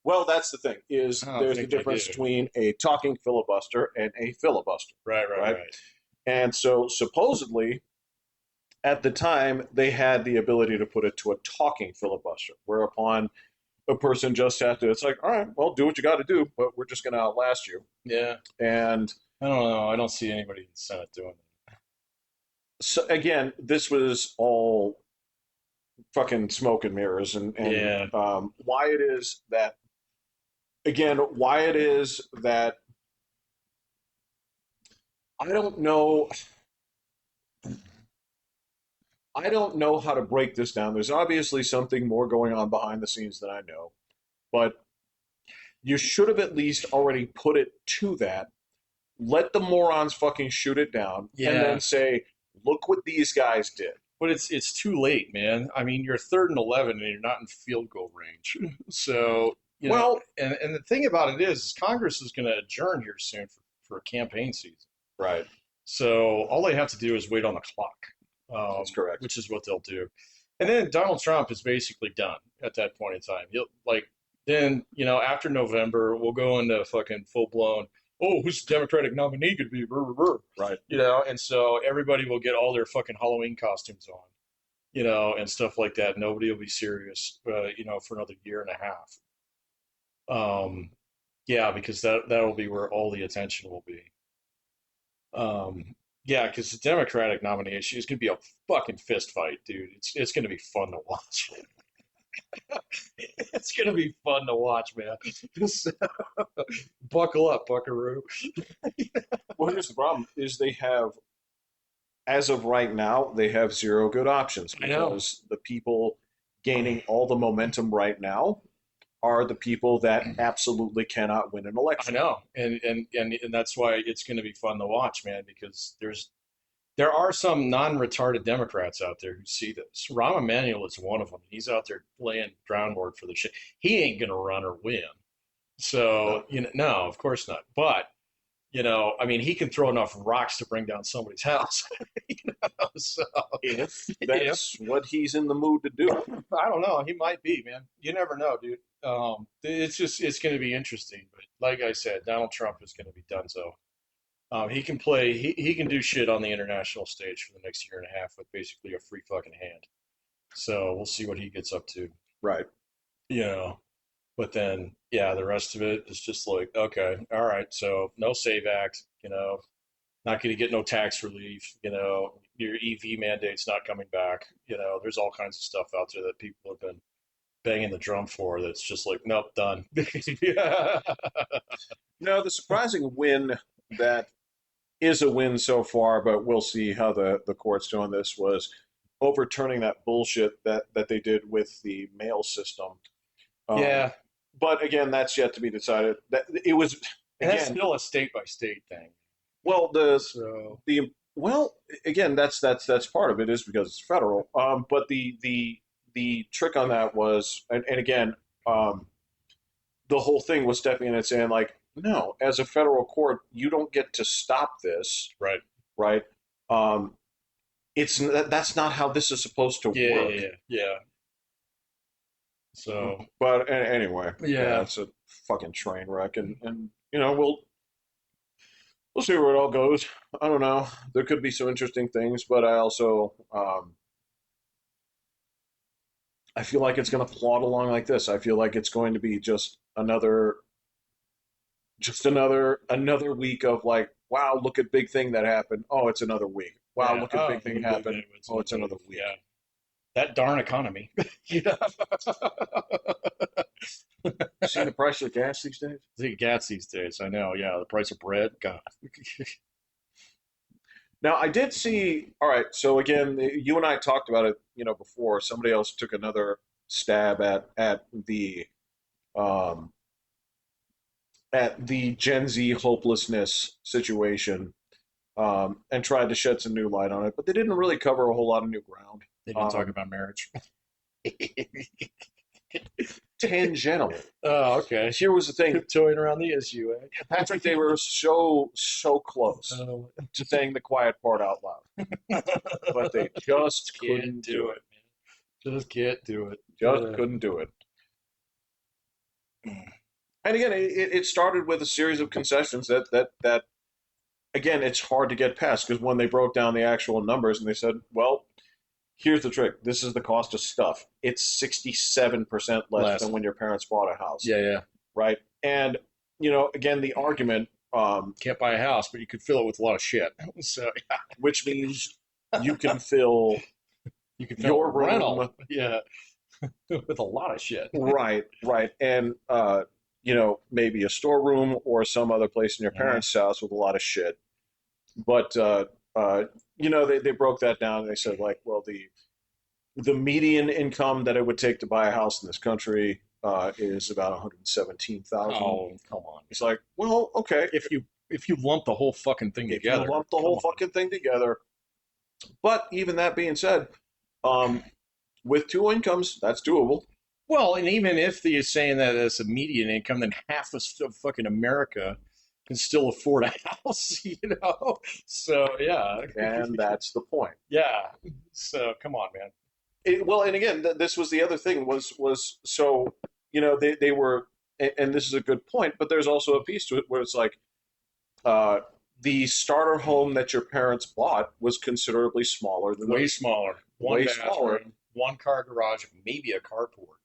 Well, that's the thing is I don't there's the think they difference do. between a talking filibuster and a filibuster, Right, right, right? right. And so supposedly at the time they had the ability to put it to a talking filibuster, whereupon a person just had to. It's like, all right, well, do what you got to do, but we're just going to outlast you. Yeah. And I don't know. I don't see anybody in the Senate doing so again, this was all fucking smoke and mirrors, that. and Yeah. why it is that again, why it is that I don't know. I don't know how to break this down. There's obviously something more going on behind the scenes than I know, but you should have at least already put it to that. Let the morons fucking shoot it down, and Yeah. then say, "Look what these guys did." But it's too late, man. I mean, you're third and 11, and you're not in field goal range. So Well, and the thing about it is Congress is going to adjourn here soon for campaign season. right. So all they have to do is wait on the clock, That's correct. which is what they'll do. And then Donald Trump is basically done at that point in time. He'll like then after November we'll go into fucking full blown. Oh, who's the Democratic nominee going to be? Brr, brr, brr. Right. And so everybody will get all their fucking Halloween costumes on, and stuff like that. Nobody will be serious, for another year and a half. Yeah, because that'll be where all the attention will be. Um, Yeah, because the Democratic nomination is going to be a fucking fist fight, dude. It's going to be fun to watch. It's going to be fun to watch, man. So, buckle up, Buckaroo. Well, here's the problem: is they have, as of right now, they have zero good options I know. because the people gaining all the momentum right now are the people that absolutely cannot win an I election. know, and that's why it's going to be fun to watch, man. Because there are some non-retarded Democrats out there who see this. Rahm Emanuel is one of them. He's out there laying groundwork for the shit. He ain't going to run or win. So No. no, of course not. But I mean, he can throw enough rocks to bring down somebody's house. So If if that's what he's in the mood to do. I don't know, he might be, man. You never know, dude. It's going to be interesting. But like I said, Donald Trump is going to be done. So he can play. He can do shit on the international stage for the next year and a half with basically a free fucking hand. So we'll see what he gets up to. Right. You know. But then, yeah, the rest of it is just like, okay, all right, so no save act, not going to get no tax relief, your EV mandate's not coming back, there's all kinds of stuff out there that people have been banging the drum for that's just like, nope, done. Yeah. No, the surprising win that is a win so far, but we'll see how the courts do on this, was overturning that bullshit that they did with the mail system. Um, Yeah, but again, that's yet to be decided. That it was and that's again. still a state by state thing. Well, the So, the well again, that's part of it is because it's federal. But the trick on that was, and again, um, the whole thing was stepping in and saying like, no, as a federal court, you don't get to stop this, right. right? Um, that's not how this is supposed to Yeah, yeah, work. yeah, yeah. So, But anyway, yeah, yeah. it's a fucking train wreck, and we'll see where it all goes. I don't know. There could be some interesting things, but I also I feel like it's going to plod along like this. I feel like it's going to be just another week of like, wow, look at big thing that happened. Oh, it's another week. Wow, Yeah. look at Oh, big thing happened. Oh, it's another week. yeah. That darn economy. Yeah. You see the price of gas these days? The gas these days, I know. Yeah, the price of bread. God. Now, I did see. All right, so again, you and I talked about it, before. Somebody else took another stab um, at the Gen Z hopelessness situation, and tried to shed some new light on it, but they didn't really cover a whole lot of new ground. They didn't talk Um, about marriage. Tangentially, Oh, okay. here was the thing, Tiptoeing around the issue, Patrick. They were so close eh? to saying the quiet part out loud, but they just Can't couldn't do do it, it. man. Just can't do it. Just couldn't do it. And again, it started with a series of concessions that again, it's hard to get past because when they broke down the actual numbers and they said, well, here's the trick. This is the cost of stuff. It's 67% less Less. than when your parents bought a house, Yeah, yeah. right? And again, the argument, Can't buy a house, but you could fill it with a lot of shit. So yeah, which means you can fill you can fill your a rental. room, Yeah, with a lot of shit. right, and maybe a storeroom or some other place in your Mhm. parents' house with a lot of shit. But uh, they broke that down and they said like, well, the median income that it would take to buy a house in this country is about 117,000. Oh, come on. It's like, well, okay, If you lump the whole fucking thing if you together, lump the come whole on. fucking thing together. But even that being said, um, with two incomes, that's doable. Well, and even if you're saying that as a median income, then half of fucking America can still afford a house. So yeah, And that's the point. yeah. So come on, man. Well, and again, this was the other thing was so they were, and this is a good point, but there's also a piece to it where it's like uh, the starter home that your parents bought was considerably smaller than Way smaller. One way smaller, bathroom, one car garage, maybe a carport.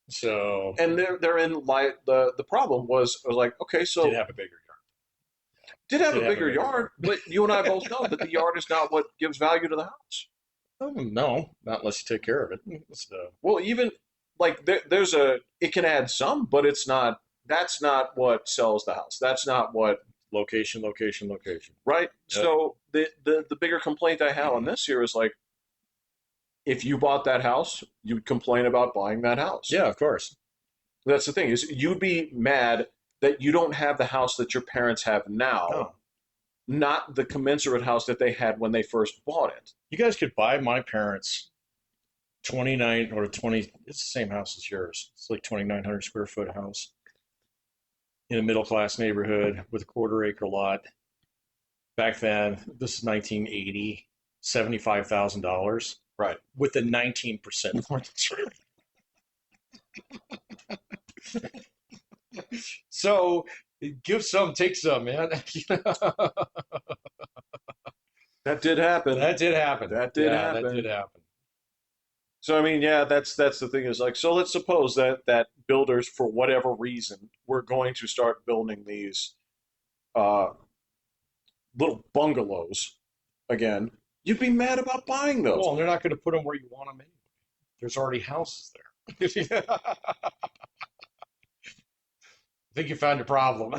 So and they're in like the problem was like, okay, did so have a bigger yard. Did have a Did have a bigger bigger yard, but you and I both know that the yard is not what gives value to the house. No, not unless you take care of it. So, Well, even like there's a it can add some, but it's not. That's not what sells the house. That's not what location, location, location. right. Yep. So the bigger complaint I have on this here is like if you bought that house, you'd complain about buying that house. Yeah, of course. That's the thing is you'd be mad that you don't have the house that your parents have now, No, not the commensurate house that they had when they first bought it. you guys could buy my parents 29 or 20. It's the same house as yours. It's like 2,900 square foot house in a middle class neighborhood with a quarter-acre lot. Back then, this is 1980, $75,000 Right. with a 19% mortgage rate. So give some, take some, man. That did happen. That did happen. That did Yeah, that happen. did happen. So I mean, yeah, that's the thing is like so let's suppose that builders for whatever reason were going to start building these uh little bungalows again. You'd be mad about buying those. Well, they're not going to put them where you want them anyway. There's already houses there. I think you found your problem.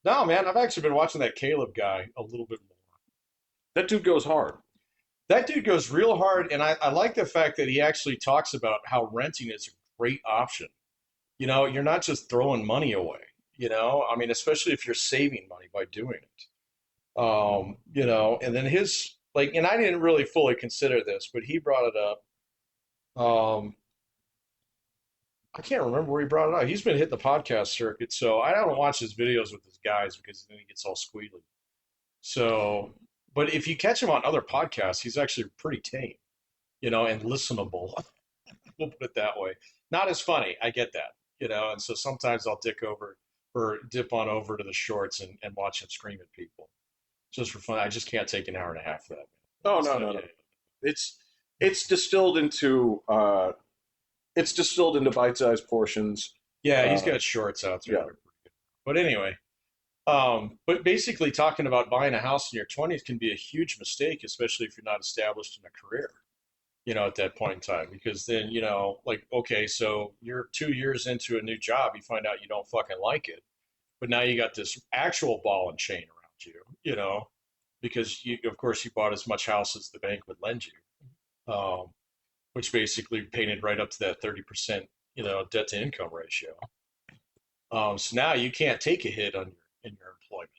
No, man, I've actually been watching that Caleb guy a little bit more. That dude goes hard. That dude goes real hard, and I like the fact that he actually talks about how renting is a great option. You know, you're not just throwing money away, you know, I mean, especially if you're saving money by doing it. You know, and then his, like, and I didn't really fully consider this, but he brought it up. I can't remember where he brought it up. He's been hitting the podcast circuit, so I don't watch his videos with his guys because then he gets all squealy. So, but if you catch him on other podcasts, he's actually pretty tame, you know, and listenable. We'll put it that way. Not as funny. I get that, you know, and so sometimes I'll dip on over to the shorts and watch him scream at people just for fun. I just can't take an hour and a half of that, man. Oh no So, no yeah. no. It's it's distilled into bite-sized portions. Yeah, he's Uh, got shorts out there. yeah. That are pretty good. But anyway, but basically talking about buying a house in your 20s can be a huge mistake, especially if you're not established in a career, you know, at that point in time. Because then, you know, like, okay, so you're 2 years into a new job, you find out you don't fucking like it. But now you got this actual ball and chain around you, you know, because you, of course, you bought as much house as the bank would lend you, which basically painted right up to that 30%, you know, debt to income ratio. So now you can't take a hit on your in your employment.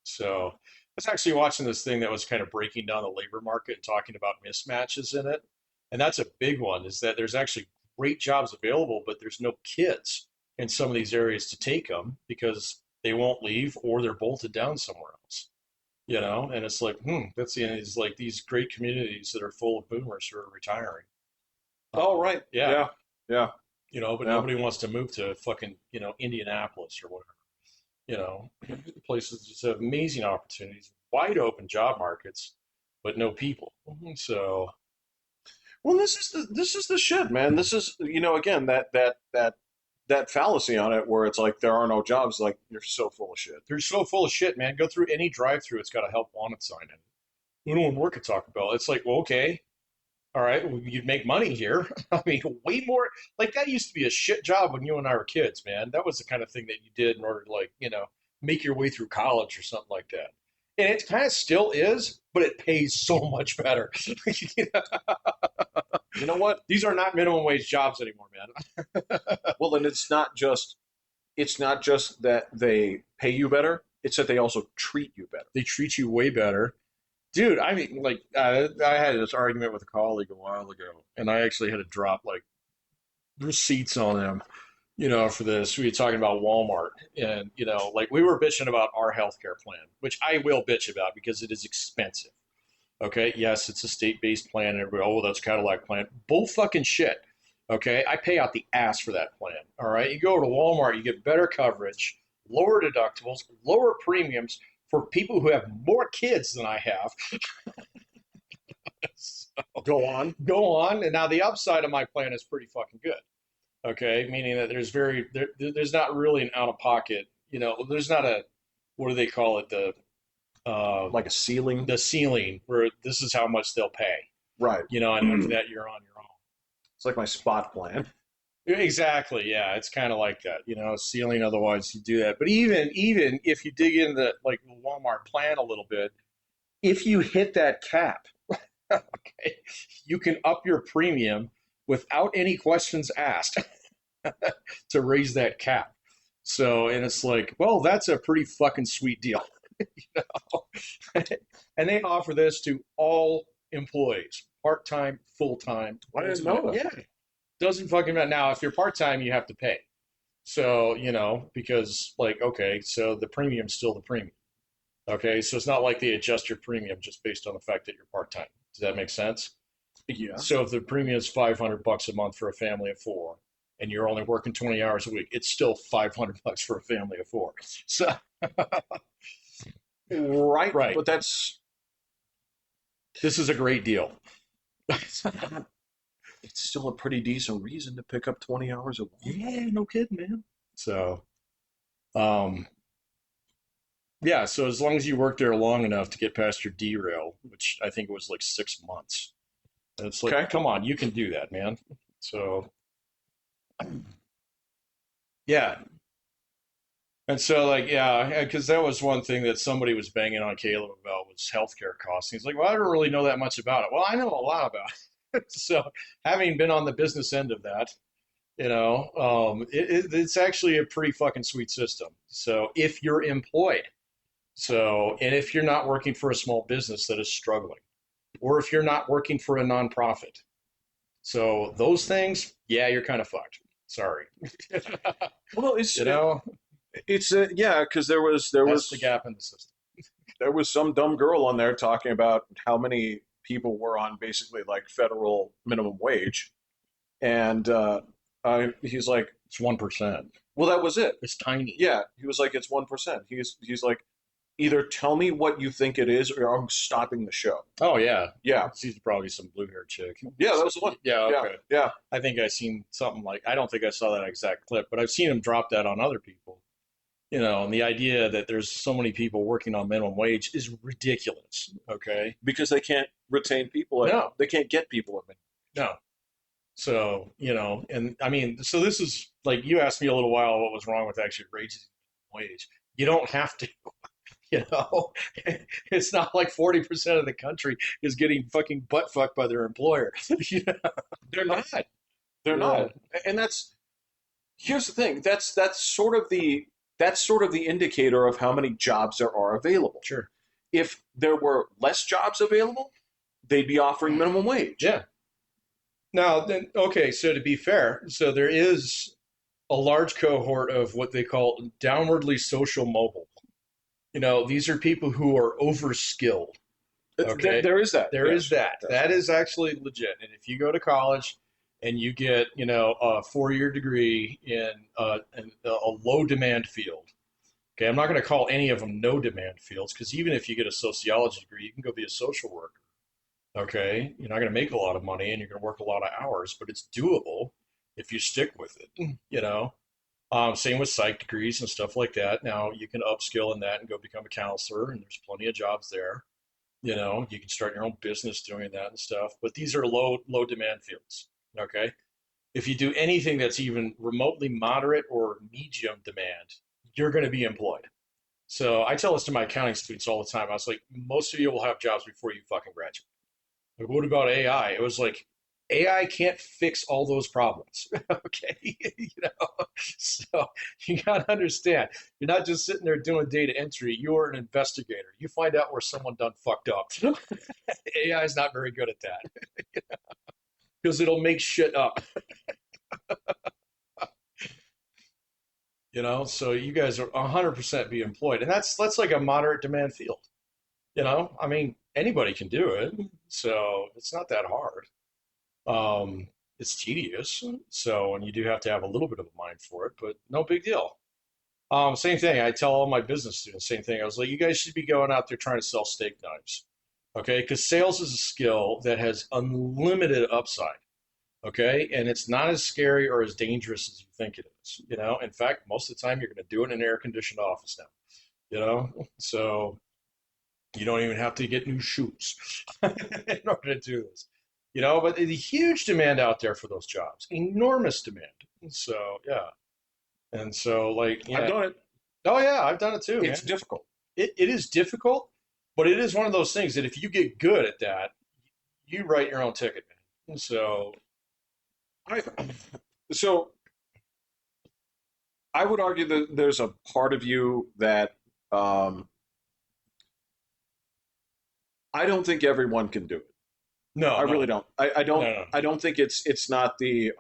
So I was actually watching this thing that was kind of breaking down the labor market and talking about mismatches in it. And that's a big one, is that there's actually great jobs available, but there's no kids in some of these areas to take them because they won't leave or they're bolted down somewhere else. You know, and it's like, that's the end. It's like these great communities that are full of boomers who are retiring. Oh right. Yeah, Yeah. Yeah. you know, but Yeah. nobody wants to move to fucking, you know, Indianapolis or whatever. You know, places just have amazing opportunities, wide open job markets, but no people. So, Well, this is the shit, man. This is again that fallacy on it where it's like there are no jobs. Like you're so full of shit. they're so full of shit, man. Go through any drive-through, it's got a help wanted sign in it. We don't want to work at Taco Bell. It's like, well, okay, all right, well, you'd make money here. I mean, way more. Like that used to be a shit job when you and I were kids, man. That was the kind of thing that you did in order to, like, you know, make your way through college or something like that. And it kind of still is, but it pays so much better. You know, You know what? these are not minimum wage jobs anymore, man. Well, then it's not just that they pay you better. It's that they also treat you better. They treat you way better. Dude, I mean, like, I had this argument with a colleague a while ago, and I actually had to drop, like, receipts on them, you know, for this. We were talking about Walmart, and, you know, like, we were bitching about our healthcare plan, which I will bitch about because it is expensive. Okay, yes, it's a state-based plan, and everybody, oh, that's Cadillac plan. Bull fucking shit. Okay, I pay out the ass for that plan. All right, you go to Walmart, you get better coverage, lower deductibles, lower premiums for people who have more kids than I have. So, Go on. go on, and now the upside of my plan is pretty fucking good. Okay, meaning that there's not really an out of pocket, there's not a, what do they call it? Like a ceiling. The ceiling where this is how much they'll pay, Right. and after that you're on your own. It's like my spot plan. Exactly. Yeah, it's kind of like that, ceiling. Otherwise, you do that. But even if you dig into like the Walmart plan a little bit, if you hit that cap, okay, you can up your premium without any questions asked to raise that cap. So, and it's like, well, that's a pretty fucking sweet deal, you know. And they offer this to all employees, part time, full time. I didn't know that. Yeah, doesn't fucking matter. Now, if you're part time, you have to pay. So, because like, okay, so the premium's still the premium. Okay, so it's not like they adjust your premium just based on the fact that you're part time. Does that make sense? Yeah. So if the premium is $500 a month for a family of four, and you're only working 20 hours a week, it's still $500 for a family of four. So, Right. right, But this is a great deal. it's still a pretty decent reason to pick up 20 hours a week. Yeah, no kidding, man. So, um, yeah, so as long as you work there long enough to get past your derail, which I think it was like 6 months, and it's like, Okay. come on, you can do that, man. So, yeah. And so, like, yeah, because that was one thing that somebody was banging on Caleb about was healthcare costs. He's like, well, I don't really know that much about it. Well, I know a lot about it. So, having been on the business end of that, it's actually a pretty fucking sweet system. So, if you're employed, and if you're not working for a small business that is struggling, or if you're not working for a nonprofit, so those things, yeah, you're kind of fucked. Sorry. Well, You know, yeah, because that's the gap in the system. there was some dumb girl on there talking about how many people were on basically like federal minimum wage, and he's like, It's 1%. well, that was it. It's tiny. Yeah, he was like, it's 1%. He's like, either tell me what you think it is, or I'm stopping the show. Oh yeah. Yeah, She's probably some blue haired chick. yeah, that was the one. Yeah, Yeah, okay. yeah. I think I seen something like, I don't think I saw that exact clip, but I've seen him drop that on other people. And the idea that there's so many people working on minimum wage is ridiculous. Okay. Because they can't retain people. No. They can't get people. No. So, and I mean, so this is like you asked me a little while what was wrong with actually raising minimum wage. You don't have to. You know, it's not like 40% of the country is getting fucking butt fucked by their employer. You know? They're not. They're Yeah. not. And here's the thing. That's sort of the indicator of how many jobs there are available. Sure. If there were less jobs available, they'd be offering minimum wage. Yeah. Now, then, okay, so to be fair, so there is a large cohort of what they call downwardly social mobile. These are people who are overskilled. Okay. There is that. There Yes. is that. That is actually legit. And if you go to college and you get, a 4-year degree in a low demand field, okay, I'm not going to call any of them no demand fields because even if you get a sociology degree, you can go be a social worker. Okay. You're not going to make a lot of money and you're going to work a lot of hours, but it's doable if you stick with it. Same with psych degrees and stuff like that. Now you can upskill in that and go become a counselor, and there's plenty of jobs there. You can start your own business doing that and stuff. But these are low demand fields. Okay. If you do anything that's even remotely moderate or medium demand, you're going to be employed. So I tell this to my accounting students all the time. I was like, most of you will have jobs before you fucking graduate. Like, what about AI? It was like, AI can't fix all those problems. Okay. So you got to understand, you're not just sitting there doing data entry. You're an investigator. You find out where someone done fucked up. AI is not very good at that because it'll make shit up. So you guys are 100% be employed. And that's like a moderate demand field. I mean, anybody can do it. So it's not that hard. It's tedious, and you do have to have a little bit of a mind for it, but no big deal. Same thing. I tell all my business students, same thing. I was like, you guys should be going out there trying to sell steak knives, okay? Because sales is a skill that has unlimited upside. Okay, and it's not as scary or as dangerous as you think it is. In fact, most of the time you're going to do it in an air-conditioned office now. So you don't even have to get new shoes in order to do this. But the huge demand out there for those jobs, enormous demand. So yeah, and so like I've yeah, done it. oh yeah, I've done it too, It's man. difficult. It is difficult, but it is one of those things that if you get good at that, you write your own ticket, man. So I so I would argue that there's a part of you that um, I don't think everyone can do it. no, I no, really don't. I no, don't. no. I don't think it's not the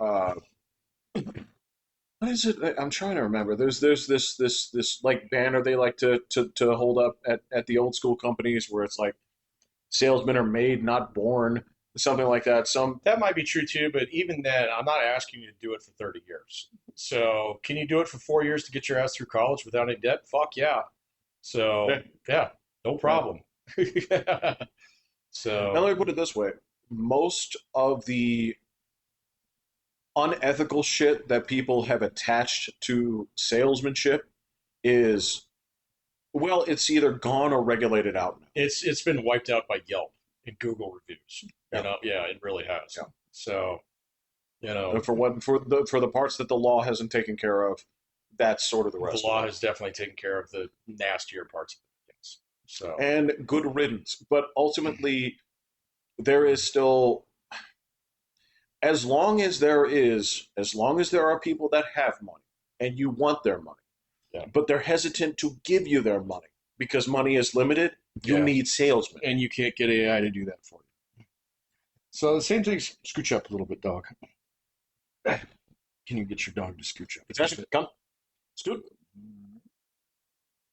what is it? I'm trying to remember. There's this like banner they like to hold up at the old school companies where it's like salesmen are made, not born, something like that. Some That might be true too, but even then, I'm not asking you to do it for 30 years. So, can you do it for 4 years to get your ass through college without any debt? Fuck yeah. yeah, So, yeah, no yeah. problem. Now So, let me put it this way: most of the unethical shit that people have attached to salesmanship is well, it's either gone or regulated out now. it's been wiped out by Yelp and Google reviews. Yeah, Yeah, it really has. yeah. So, For what for the parts that the law hasn't taken care of, that's sort of the the rest of law it. has definitely taken care of the nastier parts of it. Yes. So, And good riddance. But ultimately, there is still as long as there are people that have money and you want their money, yeah, but they're hesitant to give you their money because money is limited, you yeah. need salesmen. And you can't get AI to do that for you. So, the same thing, scooch up a little bit, dog. Can you get your dog to scooch up a little Possession, bit? come, scoot,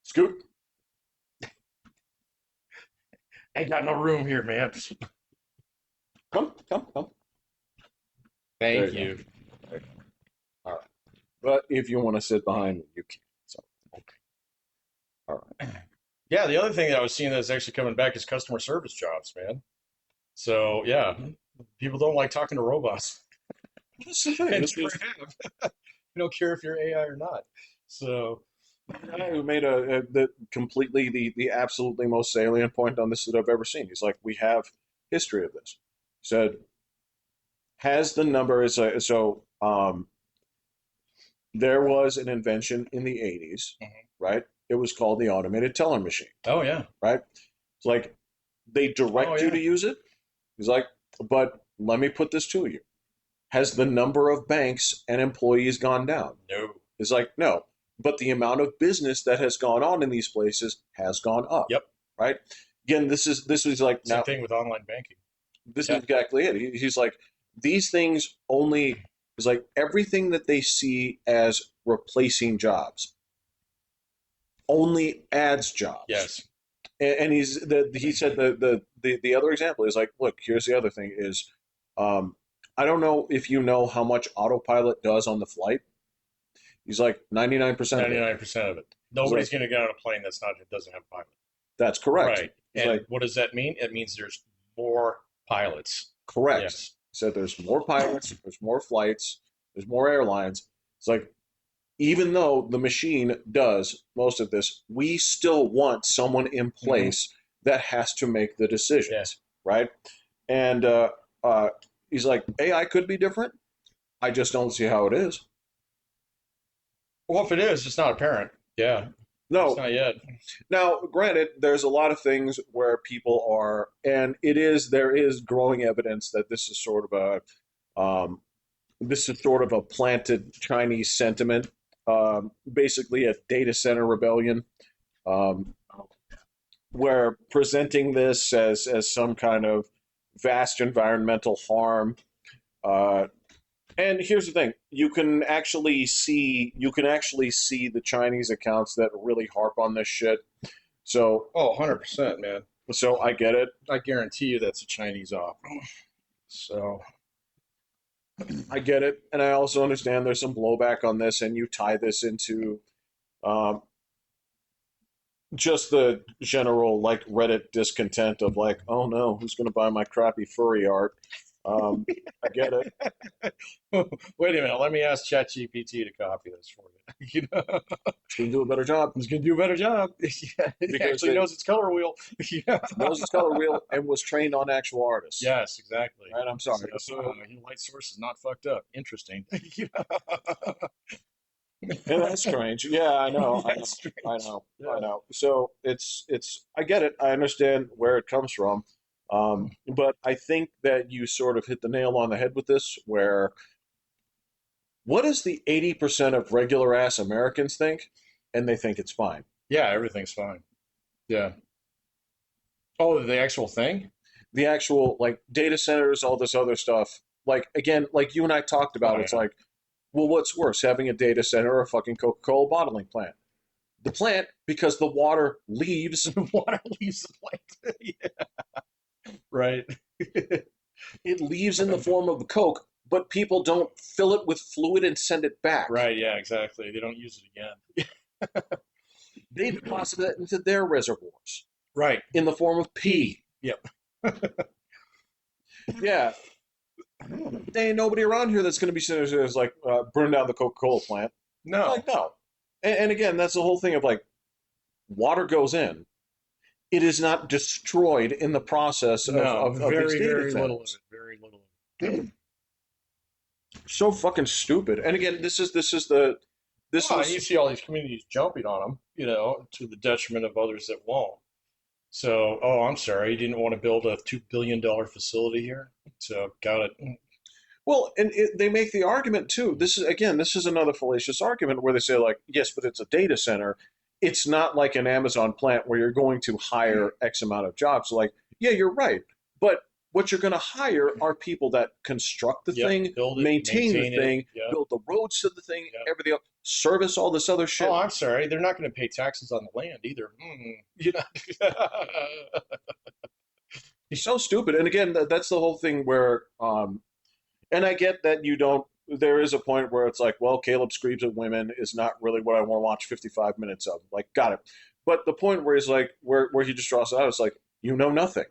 scoot, Ain't got no room here, man. come. There Thank you go. you. There you go. All right. But if you want to sit behind me, you can. So, all right. Yeah, the other thing that I was seeing that's actually coming back is customer service jobs, man. So yeah, people don't like talking to robots, This is the thing. and This never was have. You don't care if you're AI or not. So the guy who made the completely the absolutely most salient point on this that I've ever seen. He's like, we have history of this. He said, has the number is so there was an invention in the 80s, mhm. right? It was called the automated teller machine, Oh yeah, right? It's like they oh direct you yeah. to use it. He's like, but let me put this to you. Has the number of banks and employees gone down? No. It's like, no. But the amount of business that has gone on in these places has gone up, Yep. right? Again, this is like Same now thing with online banking. this is Yeah. exactly it. He's like, these things only is like everything that they see as replacing jobs only adds jobs. Yes. And he said the other example is like, look, here's the other thing is, um, I don't know if you know how much autopilot does on the flight. He's like 99% of it. 99% of it. He's Nobody's like, going to get on a plane that doesn't have a pilot. that's correct. Right. He's And like, what does that mean? It means there's more pilots. correct. Yes. He said there's more pilots, there's more flights, there's more airlines. It's like even though the machine does most of this, we still want someone in Hmm. place that has to make the Yeah. decisions, right? And uh, he's like, AI could be different. I just don't see how it is. Well, if it is, it's not apparent. Yeah. It's No, not yet. now granted, there's a lot of things where people are, and there is growing evidence that this is sort of a planted Chinese sentiment, basically a data center rebellion. Um, where presenting this as some kind of vast environmental harm. Uh, and here's the thing: you can actually see the Chinese accounts that really harp on this shit. So Oh, 100%, man. so I get it. I guarantee you that's a Chinese off. So, I get it, and I also understand there's some blowback on this, and you tie this into um, just the general like Reddit discontent of like, oh no, who's going to buy my crappy furry art? I get it. Wait a minute, let me ask ChatGPT to copy this for you. You know, It's going to do a better job it's gonna do a better job. Yeah, it because actually it knows its color wheel. Yeah. knows its color wheel and was trained on actual artists. Yes, exactly. Right? I'm So, sorry. So, light source is not fucked up. Interesting. and that's strange. Yeah, I know. I know. That's I strange. know. I Yeah. know. So I get it. I understand where it comes from. But I think that you sort of hit the nail on the head with this, where what does the 80% of regular ass Americans think? And they think it's fine. Yeah, everything's fine. Yeah. Oh, the actual thing? The actual like data centers, all this other stuff. Like again, like you and I talked Oh about, it's yeah. like, well, what's worse, having a data center or a fucking Coca-Cola bottling plant? The plant, because the water leaves, Water leaves the plant. Yeah. Right. it leaves in the form of the Coke, but people don't fill it with fluid and send it back. Right, yeah, exactly. They don't use it again. They deposit it into their reservoirs Right. in the form of pee. Yep. Yeah, there ain't nobody around here that's going to be sitting there like burn down the Coca-Cola plant. No. Like no. And again, that's the whole thing of like water goes in. It is not destroyed in the process No. of these Very, data very little of centers. it. Very little of it. So fucking stupid. And again, this Well, and you was see all these communities jumping on them, to the detriment of others that won't. So, oh, I'm sorry, you didn't want to build a $2 billion facility here? So, got it. well, and they make the argument too. This is another fallacious argument where they say like, yes, but it's a data center. It's not like an Amazon plant where you're going to hire X amount of jobs. Like, yeah, you're right, but what you're going to hire are people that construct the Yep. thing, Build it, maintain the maintain it. thing, Yep. build the roads to the thing, Yep. everything else, service all this other shit. Oh, I'm sorry. They're not going to pay taxes on the land either. You know. So stupid. And again, that's the whole thing where, and I get that you don't. There is a point where it's like, well, Caleb screams at women is not really what I want to watch 55 minutes of. Like, got it. But the point where he's like, where he just draws it out, it's like, you know nothing.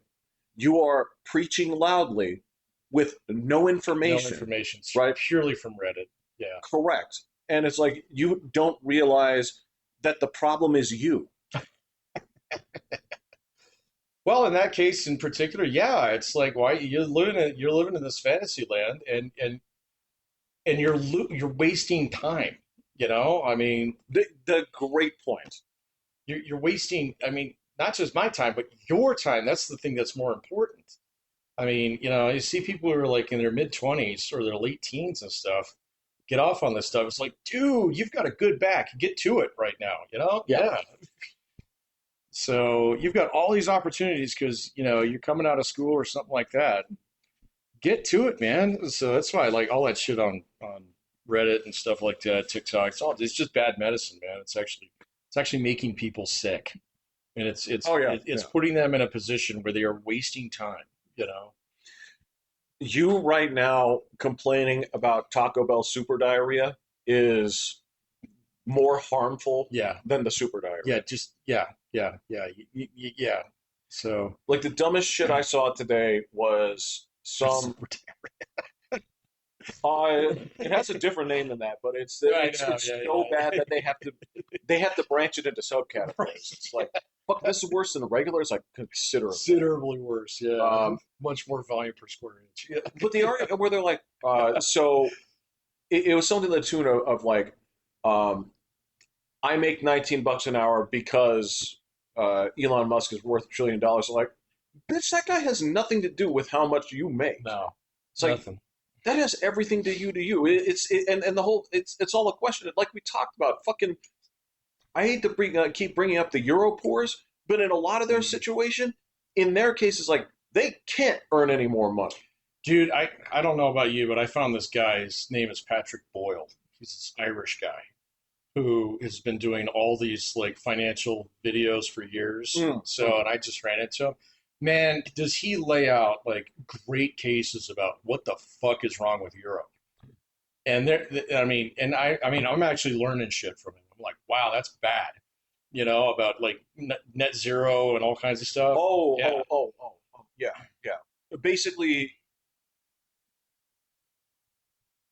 You are preaching loudly with no No information, information, right? purely from Reddit. Yeah. Correct. And it's like, you don't realize that the problem is you. Well, in that case in particular, yeah, it's like why you're living in this fantasy land, and you're wasting time. I mean, The great point. you're wasting. I mean, not just my time, but your time. That's the thing that's more important. I mean, you see people who are like in their mid 20s or their late teens and stuff get off on this stuff. It's like, dude, you've got a good back. Get to it right now. Yeah. Yeah. So you've got all these opportunities because you're coming out of school or something like that. Get to it, man. So that's why I like all that shit on Reddit and stuff like that, TikTok. It's just bad medicine, man. It's actually making people sick, and Oh yeah. it's Yeah. putting them in a position where they are wasting time. You right now complaining about Taco Bell super diarrhea is more harmful Yeah, than the super diarrhea. yeah, just yeah. Yeah. So Like the dumbest shit I saw today was some. It has a different name than that, but it's I it's, know, it's yeah, so yeah. bad that they have to branch it into subcategories. Right. It's like, fuck, this is worse than the regular. It's like considerably. Considerably worse. Yeah, Um, much more volume per square inch. Yeah. but the argument where they're like, so it was something to the tune of like, um, I make $19 an hour because Elon Musk is worth $1 trillion. I'm like, bitch, that guy has nothing to do with how much you make. No, It's like nothing. that has everything to you. And the whole it's all a question. Like we talked about, fucking. I hate to keep bringing up the Euro poors, but in a lot of their situation, in their cases, like they can't earn any more money. Dude, I don't know about you, but I found this guy. His name is Patrick Boyle. He's this Irish guy who has been doing all these like financial videos for years. So, and I just ran into him. Man, does he lay out like great cases about what the fuck is wrong with Europe? And I mean, I'm actually learning shit from him. I'm like, wow, that's bad. About like net zero and all kinds of stuff. Oh, Yeah. yeah, yeah. Basically,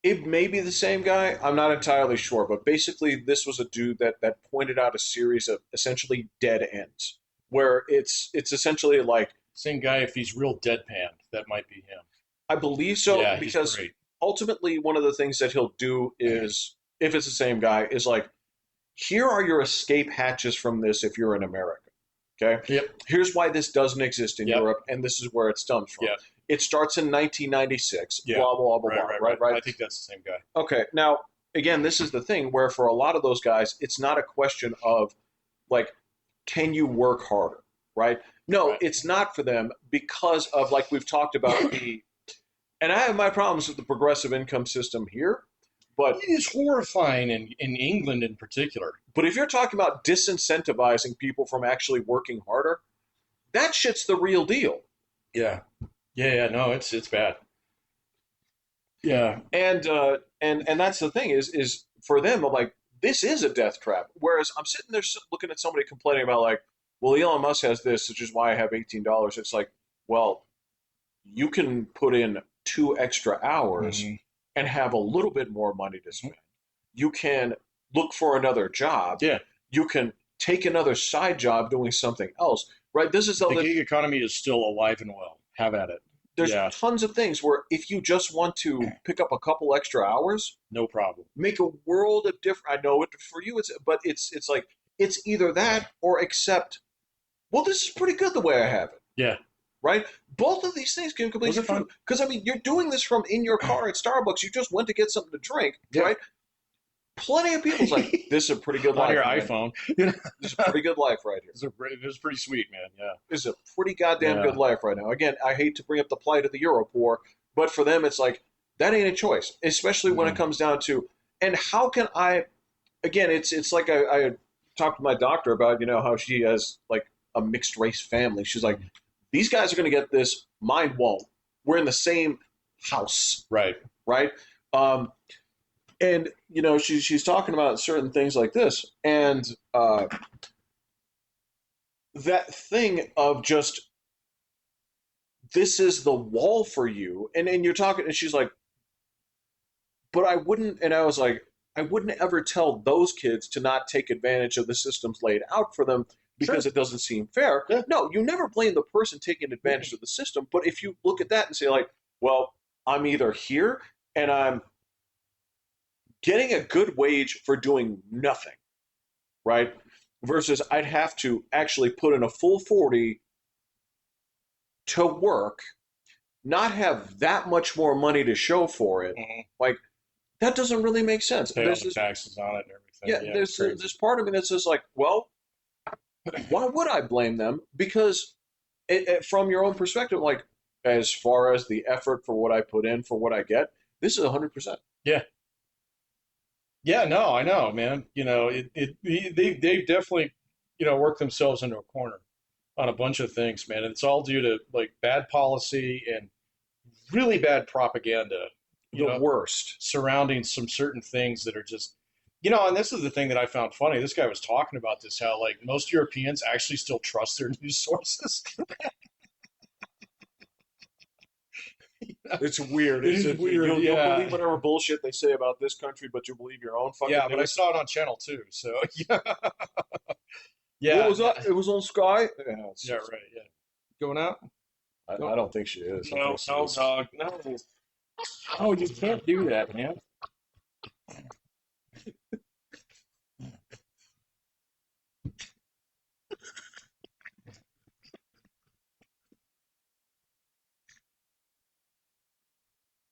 It may be the same guy. I'm not entirely sure, but basically, this was a dude that pointed out a series of essentially dead ends, where it's essentially like Same guy. If he's real deadpan, that might be him. I believe so Yeah, he's because great. ultimately one of the things that he'll do is if it's the same guy is like here are your escape hatches from this if you're in America. Okay? Yep. Here's why this doesn't exist in Yep. Europe and this is where it stems from. Yep. It starts in 1996, Yeah. blah blah blah Right. blah, Right. right Right. right. I think that's the same guy. Okay, now again, this is the thing where for a lot of those guys, it's not a question of like, can you work harder, right? No, Right. it's not for them because of like we've talked about and I have my problems with the progressive income system here, but It is horrifying in England in particular. if you're talking about disincentivizing people from actually working harder, that shit's the real deal. Yeah. Yeah. Yeah. No, it's bad. Yeah. And that's the thing is for them, I'm like, this is a death trap. Whereas I'm sitting there looking at somebody complaining about like, well, Elon Musk has this, which is why I have $18. It's like, well, you can put in 2 extra hours Hmm. and have a little bit more money to spend. You can look for another job. Yeah. You can take another side job doing something else. Right? This is The the gig economy is still alive and well. Have at it. there's Yeah. tons of things where if you just want to pick up a couple extra hours, No problem. make a world of difference. I know it for you, but it's like it's either that or accept. Well, this is pretty good the way I have it, Yeah. right? Both of these things can Those completely are be fun. true because I mean you're doing this from in your car at Starbucks. You just went to get something to drink, Yeah. right? Plenty of people's like this is a pretty good On life. your Man. iPhone. This is a pretty good life right here. It was pretty sweet, man. Yeah. This is a pretty goddamn good Yeah. life right now. Again, I hate to bring up the plight of the Euro poor, but for them it's like that ain't a choice, especially when it Mm. comes down to and how can I again, it's like I talked to my doctor about how she has like a mixed race family. She's like, these guys are going to get this, mine won't. We're in the same house, Right. right? Um, and she's talking about certain things like this, and that thing of just this is the wall for you, and you're talking, and she's like, but I wouldn't, and I was like, I wouldn't ever tell those kids to not take advantage of the systems laid out for them because Sure. it doesn't seem fair. Yeah. No, you never blame the person taking advantage of the system. But if you look at that and say, like, well, I'm either here and I'm getting a good wage for doing nothing, right? Versus I'd have to actually put in a full 40 to work, not have that much more money to show for it. Mhm. Like, that doesn't really make sense. Pay all There's the this taxes on it and everything. Yeah, Yeah. there's Crazy. this part of me that's just like, well, why would I blame them? Because from your own perspective, like as far as the effort for what I put in for what I get, this is 100%. Yeah. Yeah. No, I know, man. They definitely, work themselves into a corner on a bunch of things, man. And it's all due to like bad policy and really bad propaganda, The worst. surrounding some certain things that are just, and this is the thing that I found funny. This guy was talking about this, how like most Europeans actually still trust their news sources. It's weird. It is weird, You'll yeah. believe whatever bullshit they say about this country, but you believe your own fucking Yeah, but I news. saw it on Channel 2, so yeah. What Yeah. was that? It was on Sky. Yeah, Yeah, right, yeah. Going out? I don't think she is. I No, think she no, is. dog. No. Oh, you can't do that, man.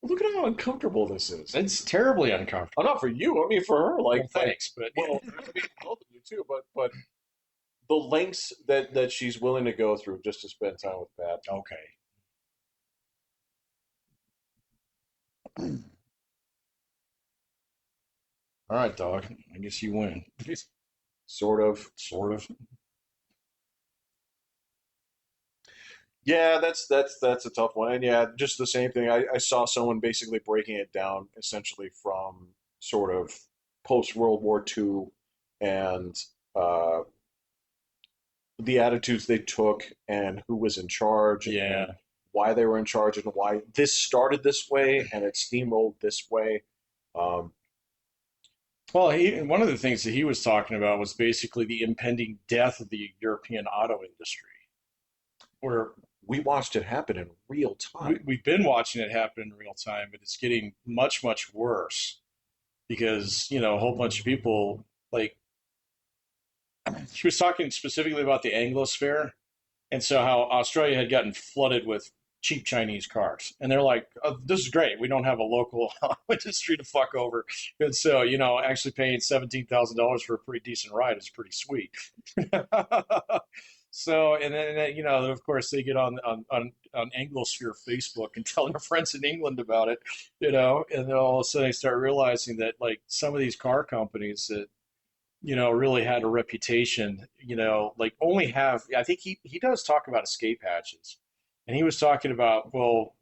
Look at how uncomfortable this is. It's terribly uncomfortable. Not for you. I mean, for her. Well, thanks, but well, I mean, both of you too. But the lengths that she's willing to go through just to spend time with Pat. okay. All right, dog. I guess you win. Sort of. Sort of. Yeah, that's a tough one. And yeah, just the same thing. I saw someone basically breaking it down essentially from sort of post World War II and uh, the attitudes they took and who was in charge Yeah. and why they were in charge and why this started this way and it steamrolled this way. Um, Well, one of the things that he was talking about was basically the impending death of the European auto industry, where we watched it happen in real time. we've been watching it happen in real time, but it's getting much, much worse because, a whole bunch of people, like, he was talking specifically about the Anglosphere, and so how Australia had gotten flooded with cheap Chinese cars, and they're like, oh, "This is great. We don't have a local industry to fuck over," and so actually paying $17,000 for a pretty decent ride is pretty sweet. So, and then, of course, they get on Anglosphere Facebook and tell their friends in England about it, and then all of a sudden they start realizing that like some of these car companies that really had a reputation, like only have, I think he does talk about escape hatches. And he was talking about, well,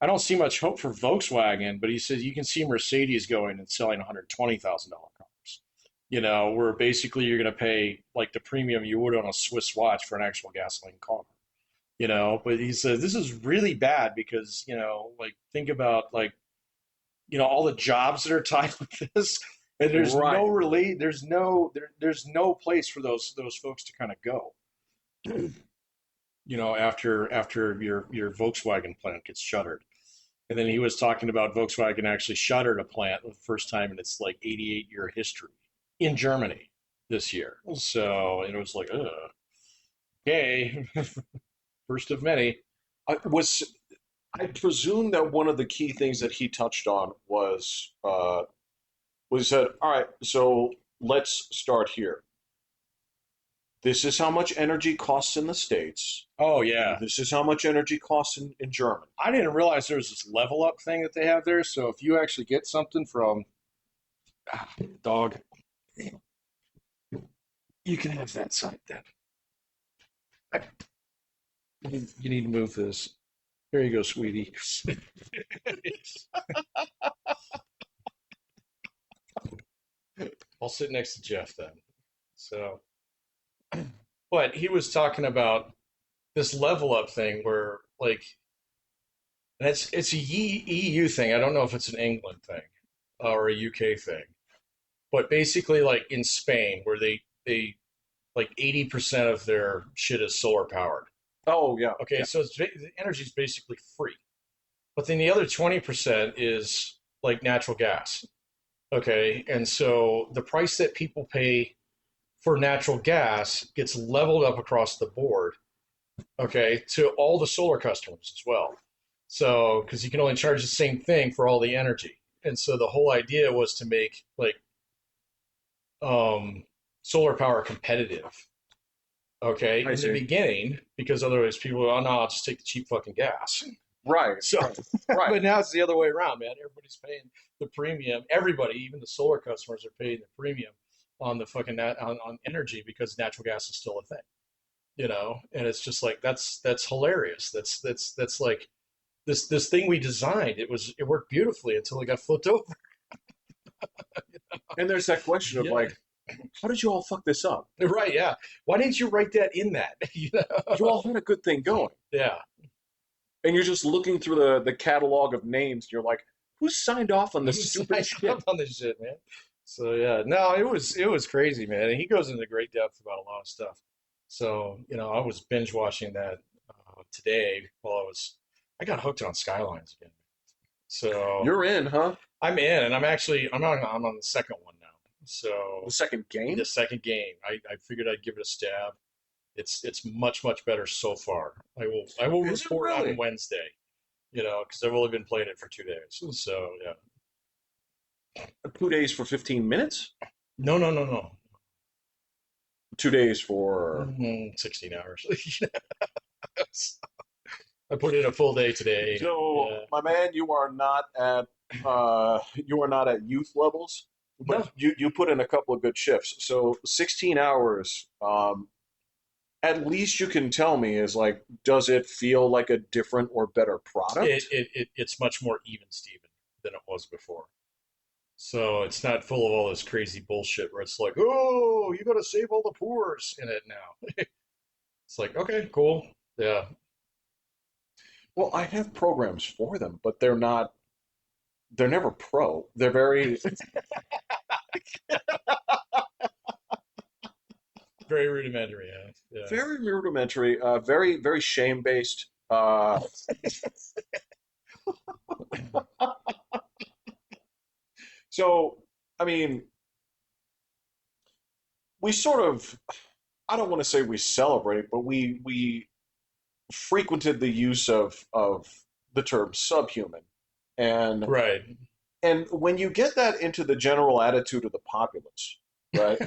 I don't see much hope for Volkswagen, but he says you can see Mercedes going and selling $120,000 cars, where basically you're going to pay like the premium you would on a Swiss watch for an actual gasoline car. But he says this is really bad because, like think about like all the jobs that are tied with this, and Right. there's no place for those folks to kind of go, after your Volkswagen plant gets shuttered. And then he was talking about Volkswagen actually shuttered a plant for the first time in its like 88-year history in Germany this year. So it was like, okay, first of many. Was I presume that one of the key things that he touched on was he said, all right, so let's start here. This is how much energy costs in the States. Oh yeah, This is how much energy costs in Germany. I didn't realize there was this level up thing that they have there. So if you actually get something from dog, you can have that side then. You need to move this. There you go, sweetie. I'll sit next to Jeff then. So, but he was talking about this level up thing where like, and it's a EU thing. I don't know if it's an England thing or a UK thing, but basically like in Spain where they like 80% of their shit is solar powered. Oh yeah, Okay, yeah. so the energy is basically free, but then the other 20% is like natural gas. Okay, and so the price that people pay for natural gas gets leveled up across the board, okay, to all the solar customers as well. So, because you can only charge the same thing for all the energy. And so the whole idea was to make like um, solar power competitive, okay, I in the see. beginning, because otherwise people, oh no, I'll just take the cheap fucking gas. Right, So, right, right. but now it's the other way around, man. Everybody's paying the premium. Everybody, even the solar customers, are paying the premium on the fucking on energy because natural gas is still a thing, And it's just like that's hilarious. That's like this thing we designed. It worked beautifully until it got flipped over. And there's that question of Yeah, like, how did you all fuck this up? right. Yeah. Why didn't you write that in that? You all had a good thing going, Yeah. and you're just looking through the catalog of names. And you're like, who signed off on this Who stupid signed shit? up on this shit, man? So yeah, no, it was crazy, man. And he goes into great depth about a lot of stuff. So I was binge watching that today while I got hooked on Skylines again. So You're in, huh? I'm in, and I'm on the second one now. The So second game? the second game, I figured I'd give it a stab. It's much much better so far. I will Is it report on really? Wednesday. Because I've only been playing it for 2 days. So yeah. 2 days for 15 minutes? No, no, no, no. 2 days for. 16 hours. I put in a full day today. So, Yeah. my man, you are not at youth levels, but No, you put in a couple of good shifts. So 16 hours, at least you can tell me is like, does it feel like a different or better it, product? it, it it's much more even Steven than it was before. So it's not full of all this crazy bullshit where it's like, oh, you got to save all the poors in it now. It's like, okay, cool. Yeah. Well, I have programs for them, but they're not. they're never pro. They're very Very rudimentary, yeah. very rudimentary, very very shame based. So I mean, we sort of, I don't want to say we celebrate, but we frequented the use of the term subhuman, and Right. when you get that into the general attitude of the populace, right?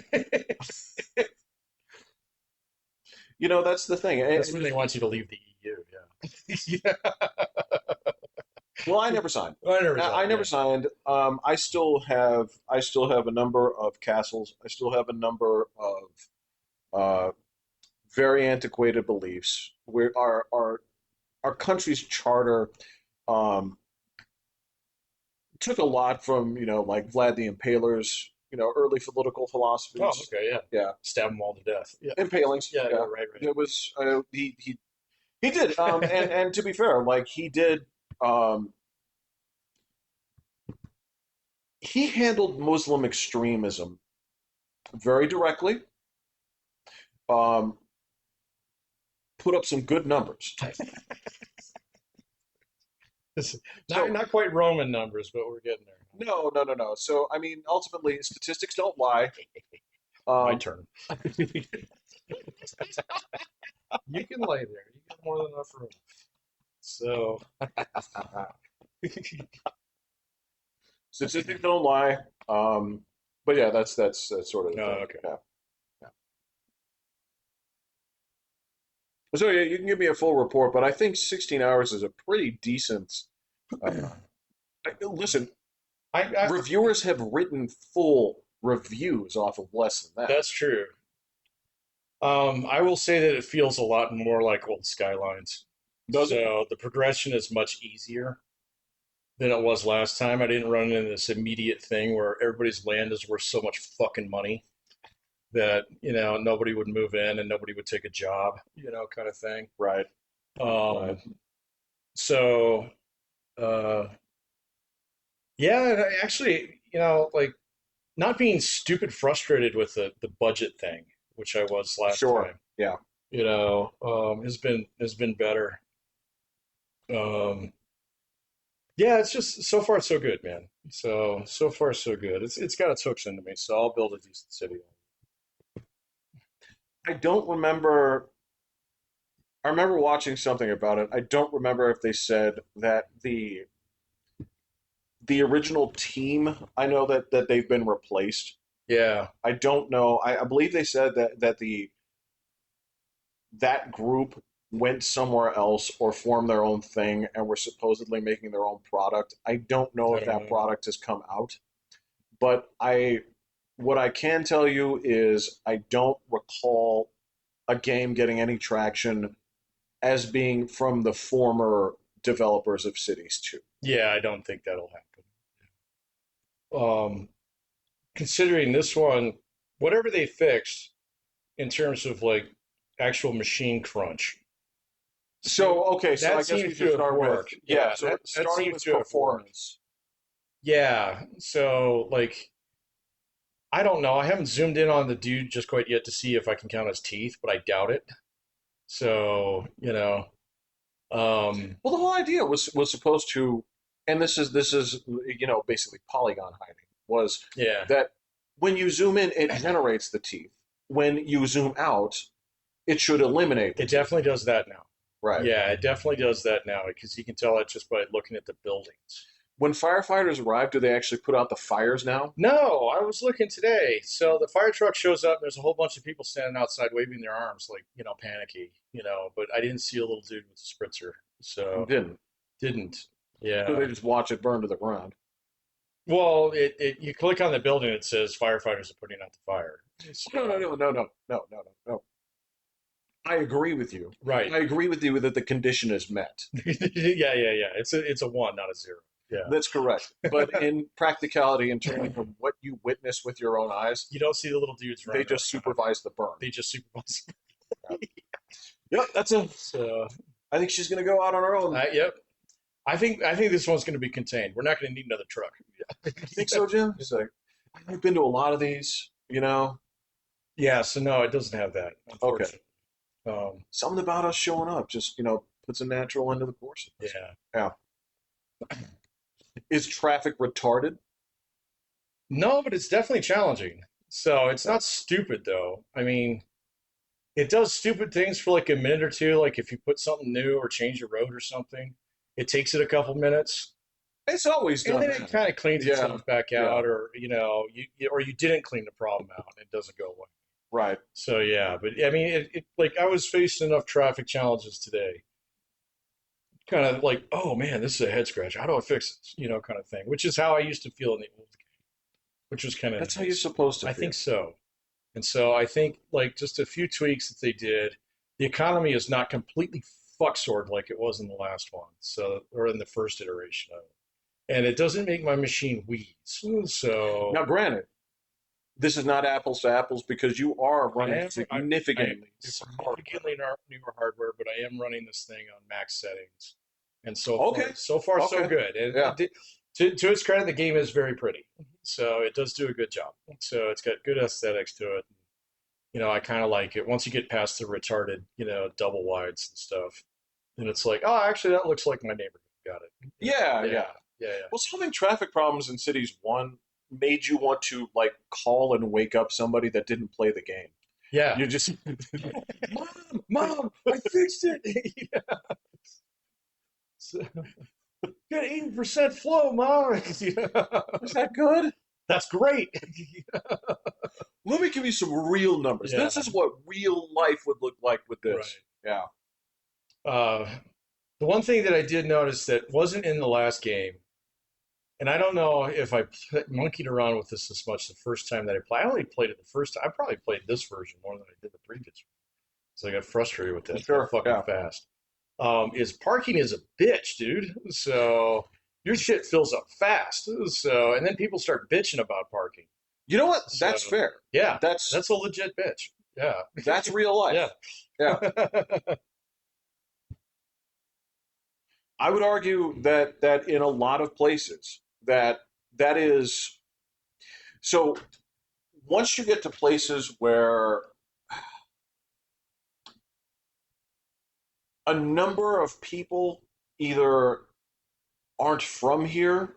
You know, that's the thing. That's when they want you to leave the EU, yeah. Yeah. Well, I never signed. I never I signed, never yeah. signed. I still have a number of castles. I still have a number of uh, very antiquated beliefs. Where our country's charter um, took a lot from, like Vlad the Impaler's, early political Oh, philosophies. okay, yeah. Yeah, Stab them all to death. Yeah. impalings. Yeah, Yeah, right, right. it was he did. And to be fair, like he did. Um, he handled Muslim extremism very directly. Um, put up some good numbers. Not So not quite Roman numbers, but we're getting there. no, no, no, no. So I mean, ultimately, statistics don't lie. My Um, turn. You can lay there. You got more than enough room. So, statistics don't lie. But yeah, that's sort of the no, thing. okay. Yeah, yeah. So yeah, you can give me a full report, but I think 16 hours is a pretty decent. Uh, listen, I reviewers have written full reviews off of less than that. that's true. I will say that it feels a lot more like old Skylines. Does it? So the progression is much easier than it was last time. I didn't run into this immediate thing where everybody's land is worth so much fucking money that, nobody would move in and nobody would take a job, kind of thing. Right, Um, right. so, uh, yeah, actually, like not being stupid frustrated with the budget thing, which I was last Sure. time, Yeah. has been better. Um, yeah, it's just so far so good, man. So far so good. It's got its hooks into me, so I'll build a decent city. I don't remember. I remember watching something about it. I don't remember if they said that the original team. I know that they've been replaced. Yeah, I don't know. I believe they said that that group went somewhere else or formed their own thing and were supposedly making their own product. I don't know I if don't that know. product has come out, but what I can tell you is I don't recall a game getting any traction as being from the former developers of Cities 2. Yeah, I don't think that'll happen. Considering this one, whatever they fixed in terms of like actual machine crunch, So, okay, so I that guess we seems should to have start with, worked. yeah, Yeah, so that starting seems with to have worked. performance. Yeah, so like I don't know. I haven't zoomed in on the dude just quite yet to see if I can count his teeth, but I doubt it. So, Well, the whole idea was supposed to, and this is basically polygon hiding, was yeah, that when you zoom in, it generates the teeth. When you zoom out, it should eliminate the it teeth. definitely does that now. Right. Yeah, it definitely does that now because you can tell it just by looking at the buildings. When firefighters arrive, do they actually put out the fires now? No, I was looking today. So the fire truck shows up and there's a whole bunch of people standing outside waving their arms like, panicky, but I didn't see a little dude with a spritzer. So Didn't. didn't. So Yeah. they just watch it burn to the ground. Well, you click on the building, it says firefighters are putting out the fire. No, no, So, no, no, no, no, no, no, no. I agree with you. right. I agree with you that the condition is met. Yeah, yeah, yeah. It's a one, not a zero. Yeah. That's correct. But in practicality, in terms of what you witness with your own eyes, You don't see the little dudes they running just around. supervise the burn. They just supervise. Yep, that's a. So, I think she's going to go out on her own. yep. I think this one's going to be contained. We're not going to need another truck. You think so, Jim? It's like I've been to a lot of these. Yeah, so no, it doesn't have that, Okay. unfortunately. Um, Something about us showing up just puts a natural end to the course. yeah. Yeah. Is traffic retarded? No, but it's definitely challenging. So it's Yeah. not stupid though. I mean, it does stupid things for like a minute or two. Like if you put something new or change a road or something, it takes it a couple minutes, It's always and done then it that. kind of cleans Yeah. itself back Yeah. out, or or you didn't clean the problem out, and it doesn't go away. Right. So yeah, but I mean, it like I was facing enough traffic challenges today, kind of like, oh man, this is a head scratch. How do I fix this? Kind of thing. Which is how I used to feel in the old game, which was kind of That's how you're nice. supposed to I feel. think so. And so I think like just a few tweaks that they did, the economy is not completely fucksorted like it was in the last one. So or in the first iteration of it. And it doesn't make my machine wheeze. So Now, granted, this is not apples to apples because you are running I am significantly hardware. significantly newer hardware, but I am running this thing on max settings. And so far Okay. so far so Okay. good. And Yeah. to its credit, the game is very pretty. So it does do a good job. So it's got good aesthetics to it. I kind of like it once you get past the retarded, double wides and stuff. And it's like, oh, actually, that looks like my neighborhood. Got it. Yeah. Yeah, Yeah. yeah, Well, solving traffic problems in cities one made you want to like call and wake up somebody that didn't play the game. yeah, You just yeah. Mom, I fixed it. Yeah. So, got 80% flow, Mom. is that good? That's great. Let me give you some real numbers. Yeah, This is what real life would look like with right. this. Yeah. Uh, the one thing that I did notice that wasn't in the last game, and I don't know if I monkeyed around with this as much the first time that I played. I only played it the first time. I probably played this version more than I did the previous. So I got frustrated with that Sure. fucking Yeah. fast. Is parking is a bitch, dude. So your shit fills up fast. So and then people start bitching about parking. You know what? So That's fair. yeah, That's that's a legit bitch. Yeah, that's real life. yeah, Yeah. I would argue that in a lot of places that is so once you get to places where a number of people either aren't from here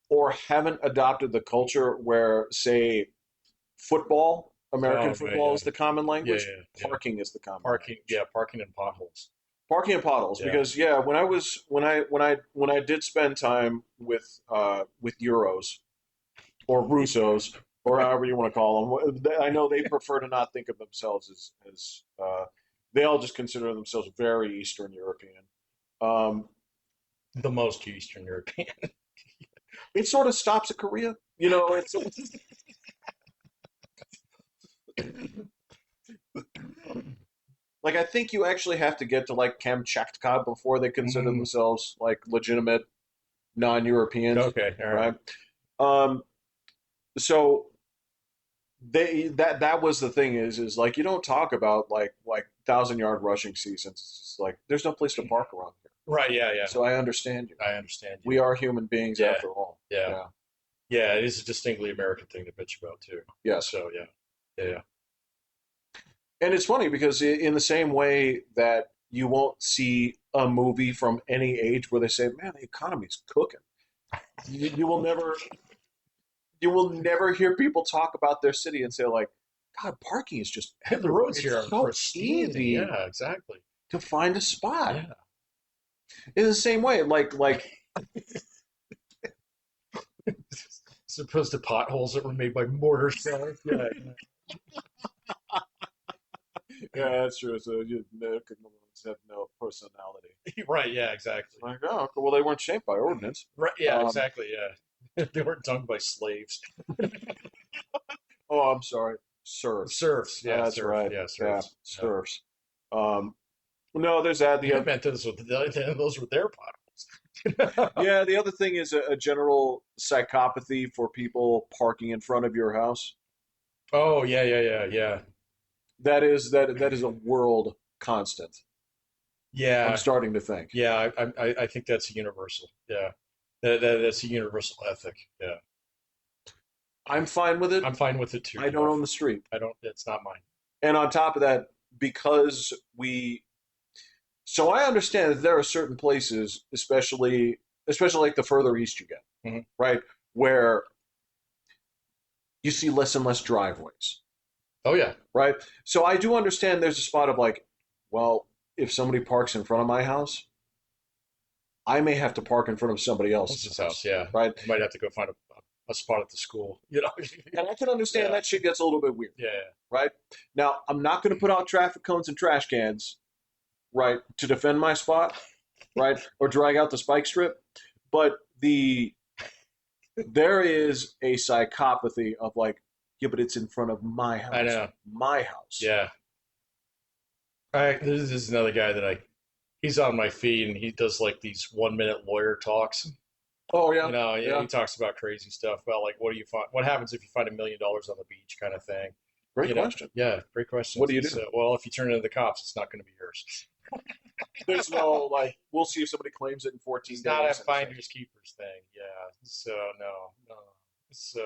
or haven't adopted the culture where, say, football, American oh man, football yeah, is the common yeah, language, yeah, yeah. parking is the common Parking, language. yeah, parking and potholes. Parking and potholes, Yeah, because yeah, when I did spend time with Euros or Russos or however you want to call them, I know they prefer to not think of themselves as they all just consider themselves very Eastern European. Um, the most Eastern European. it sort of stops at Korea. It's like I think you actually have to get to like Kamchatka before they consider Mm, themselves like legitimate non-Europeans, okay, all right. right? Um, so that was the thing is like you don't talk about like 1,000 yard rushing seasons. It's just like there's no place to park around here. Right, yeah, yeah. So I understand you. I understand you. We are human beings Yeah, after all. yeah, Yeah. yeah. It is a distinctly American thing to bitch about too. Yes. So yeah, yeah, yeah. And it's funny because in the same way that you won't see a movie from any age where they say, "Man, the economy's cooking," you will never hear people talk about their city and say like, "God, parking is just The everywhere. roads here It's are so pristine. easy Yeah, exactly. to find a spot." Yeah. In the same way, like As opposed to potholes that were made by mortar shells. Yeah, yeah, that's true. So American ones have no personality. yeah. Right. Yeah, exactly. Like, oh, well, they weren't shaped by ordinance. Right. Yeah, Um, exactly. Yeah. They weren't done by slaves. oh, I'm sorry, serfs. Serfs. Yeah, That's serfs. right. Yeah, Yeah, serfs. Yeah. serfs. Um, no, there's that. I meant those were their potholes. Yeah, the other thing is a general psychopathy for people parking in front of your house. Oh yeah, yeah, yeah, yeah. That is a world constant. I'm Yeah, starting to think. yeah. I think that's a universal. Yeah, that's a universal ethic. Yeah, I'm fine with it. I'm fine with it too, I don't Jeff. own the street. I don't. It's not mine. And on top of that, because we so I understand that there are certain places, especially like the further east you get, Hmm. right, where you see less and less driveways, Oh yeah, right? So I do understand there's a spot of like, well, if somebody parks in front of my house, I may have to park in front of somebody else's Elsa's house. house, Yeah, right? you might have to go find a spot at the school. You know. And I can understand Yeah, that shit gets a little bit weird, yeah. right? Now, I'm not going to put out traffic cones and trash cans, right, to defend my spot, right, or drag out the spike strip, but there is a psychopathy of like, yeah, but it's in front of my I house, know. my house. Yeah. All right. This is another guy that he's on my feed and he does like these 1 minute lawyer talks. Oh You yeah, know, yeah, yeah. he talks about crazy stuff about like what do you find, what happens if you find $1 million on the beach, kind of thing. Great You know, question. yeah, great What questions. do you He do? said, well, if you turn it into the cops, it's not going to be yours. There's no like, we'll see if somebody claims it in 14 It's not a days. And it's like, finders keepers thing. Yeah. So no, no. So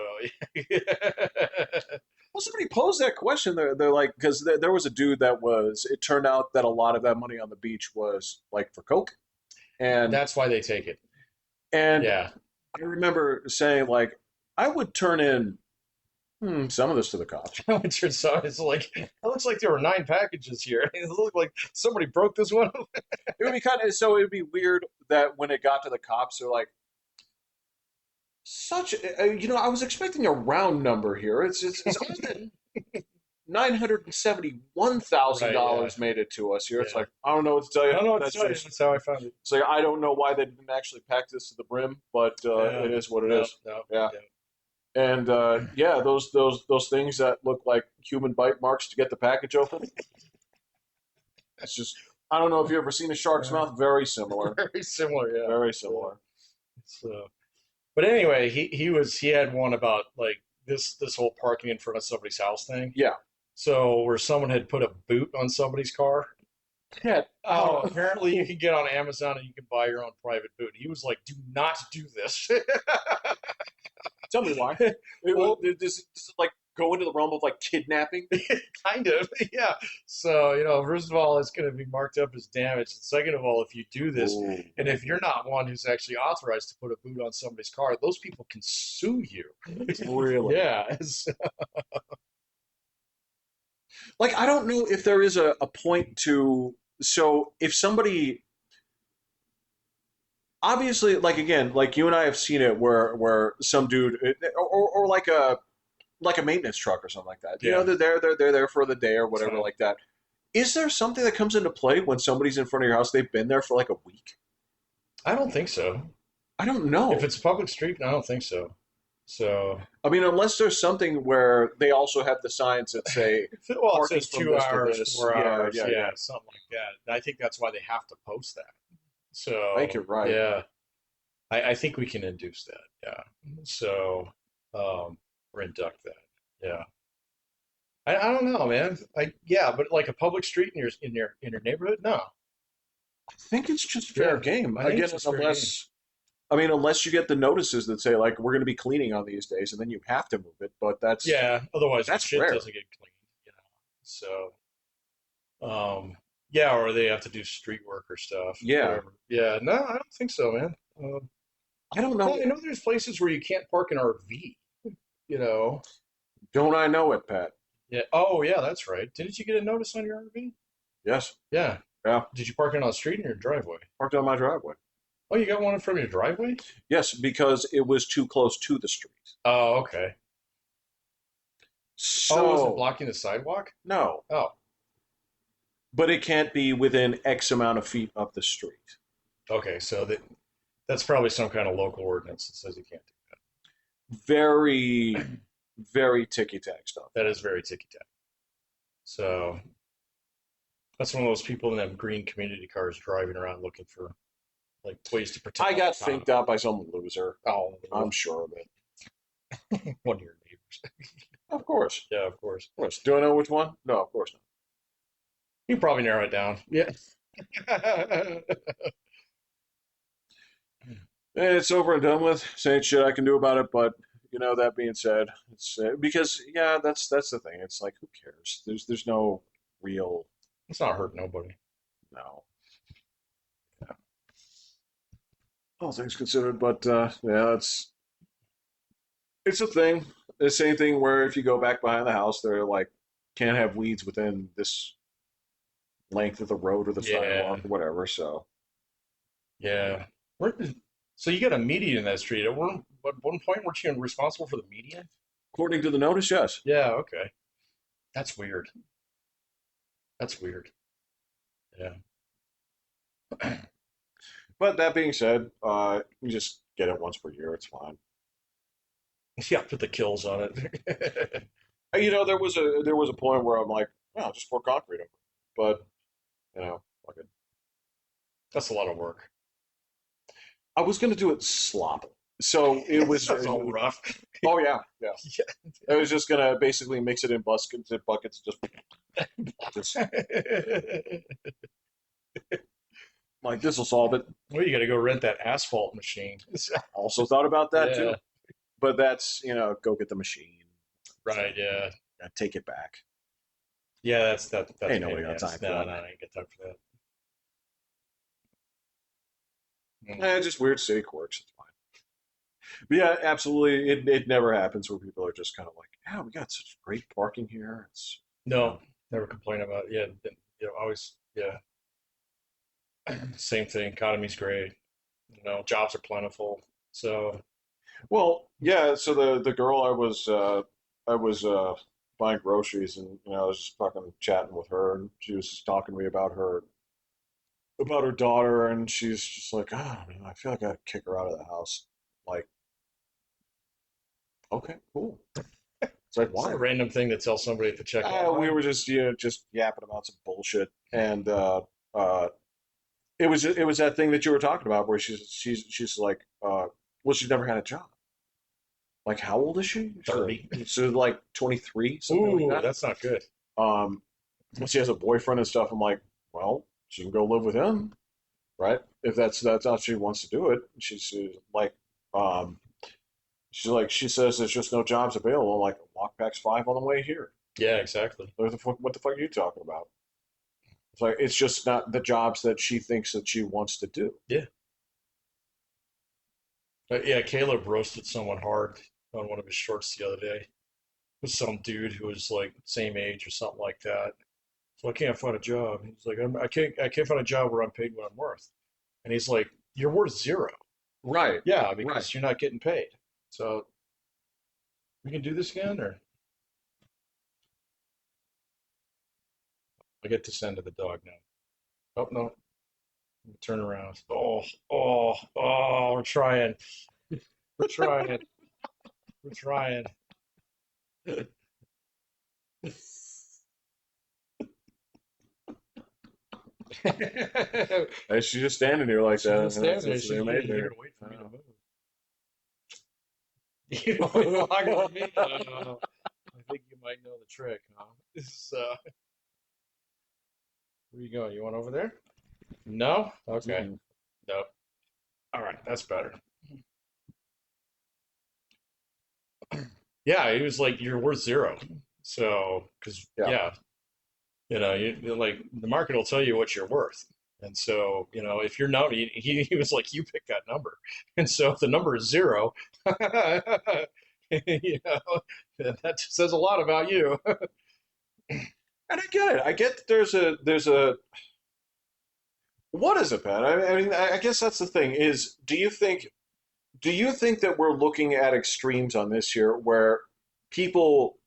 well, somebody posed that question. They're like, because there was a dude that was. It turned out that a lot of that money on the beach was like for coke, and that's why they take it. and Yeah. I remember saying like, I would turn in some of this to the cops. It's like it looks like there were 9 packages here. It looked like somebody broke this one. It would be kind of so. It would be weird that when it got to the cops, they're like, such. I was expecting a round number here. It's odd that Right, yeah. $971,000 made it to us here. It's Yeah. like I don't know what to tell I you. don't know what to That's tell you. just That's how I found it. it's like I don't know why they didn't actually pack this to the brim, but Yeah. it is what it No, is. no, Yeah, yeah. and yeah, those things that look like human bite marks to get the package open. It's just I don't know if you've ever seen a shark's Yeah. mouth. Very similar. Very similar, yeah. Very Yeah. similar. So, but anyway, he had one about like this whole parking in front of somebody's house thing. Yeah. So where someone had put a boot on somebody's car. Yeah. Oh, apparently you can get on Amazon and you can buy your own private boot. He was like, "Do not do this." Tell me why. Well, Does it like go into the realm of like kidnapping? kind of, yeah. So, first of all, it's going to be marked up as damage. And second of all, if you do this, Ooh. and if you're not one who's actually authorized to put a boot on somebody's car, those people can sue you. Really? Yeah. Like I don't know if there is a point to so if somebody obviously like again like you and I have seen it where some dude or like a maintenance truck or something like that. You know, Yeah. they're there for the day or whatever Fine. like that. Is there something that comes into play when somebody's in front of your house? They've been there for like a week. I don't think so. I don't If know. it's a public street, I don't think so. So, I mean, unless there's something where they also have the signs that say well, it parking says from two this to hours, this. 4 hours, Yeah, yeah, yeah. something like that. I think that's why they have to post that. I think So, you're right. yeah, I think we can induce that. Yeah. So, or induct that. Yeah. I don't know, man. Yeah, but like a public street in your neighborhood, no. I think it's just fair Yeah, game. I think Again, it's just fair game. unless I mean, unless you get the notices that say like we're going to be cleaning on these days, and then you have to move it. But Yeah. Otherwise, the that's shit rare. doesn't get cleaned. You know. So, yeah, or they have to do street work or stuff, Yeah, whatever. Yeah. No, I don't think so, man. I don't Well, know. there's places where you can't park an RV. You know. Don't I know it, Pat? Yeah. Oh, yeah, that's right. Didn't you get a notice on your RV? Yes. Yeah. Yeah. Did you park it on the street or your driveway? Parked on my driveway. Oh, you got one from your driveway? Yes, because it was too close to the street. Oh, okay. Oh, was it So blocking the sidewalk? no, Oh, but it can't be within X amount of feet of the street. okay. So that's probably some kind of local ordinance that says you can't do Very, very ticky tack stuff. that. That is very ticky tack. So that's one of those people that have green community cars driving around looking for like ways to protect I the got economy. finked out by some loser. Oh, I'm sure of it. one of your neighbors. Of course. Yeah, of course. Of course. Do I know which one? No, of course not. You probably narrow it down. Yeah. It's over and done with. Saying shit I can do about it, but that being said, it's because yeah, that's the thing. It's like who cares? There's no real It's not hurt nobody. no. Yeah. All things considered, but yeah, it's a thing. The same thing where if you go back behind the house, they're like can't have weeds within this length of the road or the Yeah, sidewalk or whatever. So yeah. Where, so you got a median in that street. At one point, weren't you responsible for the median? according to the notice, yes. Yeah, okay. That's weird. That's weird. Yeah. But that being said, you just get it once per year. It's fine. Yeah, put the kills on it. There was a point where I'm like, oh, just pour concrete over it. But fuck it. That's a lot of work. I was gonna do it sloppily. So That's all rough. oh yeah, yeah. Yeah. I was just gonna basically mix it in buckets, just like this will solve it. Well, you got to go rent that asphalt machine. Also thought about that too, Yeah. but that's go get the machine, Right. Yeah. take it back. Yeah. That's Ain't pain in nobody the got ass. time for No, that. no, I ain't got time for that. Mm. Just weird city quirks. It's fine. But yeah, absolutely. It never happens where people are just kind of like, yeah, we got such great parking here. It's you No, know, never complain about it. Yeah. Always. Yeah. Same thing. Economy's great. Jobs are plentiful. So well, yeah. So the girl I was buying groceries and I was just fucking chatting with her and she was just talking to me about her daughter and she's just like, oh man, I feel like I'd kick her out of the house. Like, okay, cool. It's like it's a why? random thing to tell somebody at the checkout We line. were just yapping about some bullshit and uh it was that thing that you were talking about where she's like well she's never had a job. Like how old is she? 30. So like 23, something like Ooh, that. that's not good. Um she has a boyfriend and stuff. I'm like, well, she can go live with him, right? If that's how she wants to do it. Um she says there's just no jobs available. I'm like, Lockpack's 5 on the way here. Yeah, exactly. What the fuck are you talking about? It's like it's just not the jobs that she thinks that she wants to do. Yeah. Yeah, Caleb roasted someone hard on one of his shorts the other day. It was some dude who was like same age or something like that. So I can't find a job. He's like, I can't find a job where I'm paid what I'm worth. And he's like, you're worth zero. Right, Yeah, right. because you're not getting paid. So we can do this again, or I get to send to the dog now. Oh no, turn around. Oh, we're trying. We're trying. We're trying. And she's just standing here like She's that. just And standing there. that's She's amazing. here to wait for me to move. You know, look at me. I think you might know the trick, huh? Where you going? You want over there? No? Okay. Mm-mm. No. All right, that's better. Yeah, he was like, "You're worth zero." So, because Yeah. yeah, like the market will tell you what you're worth. And so, if you're not, he was like, you pick that number. And so if the number is zero, you know, that says a lot about you. And I get it. I get that there's a what is it, Ben? I mean, I guess that's the thing. Is do you think that we're looking at extremes on this here, where people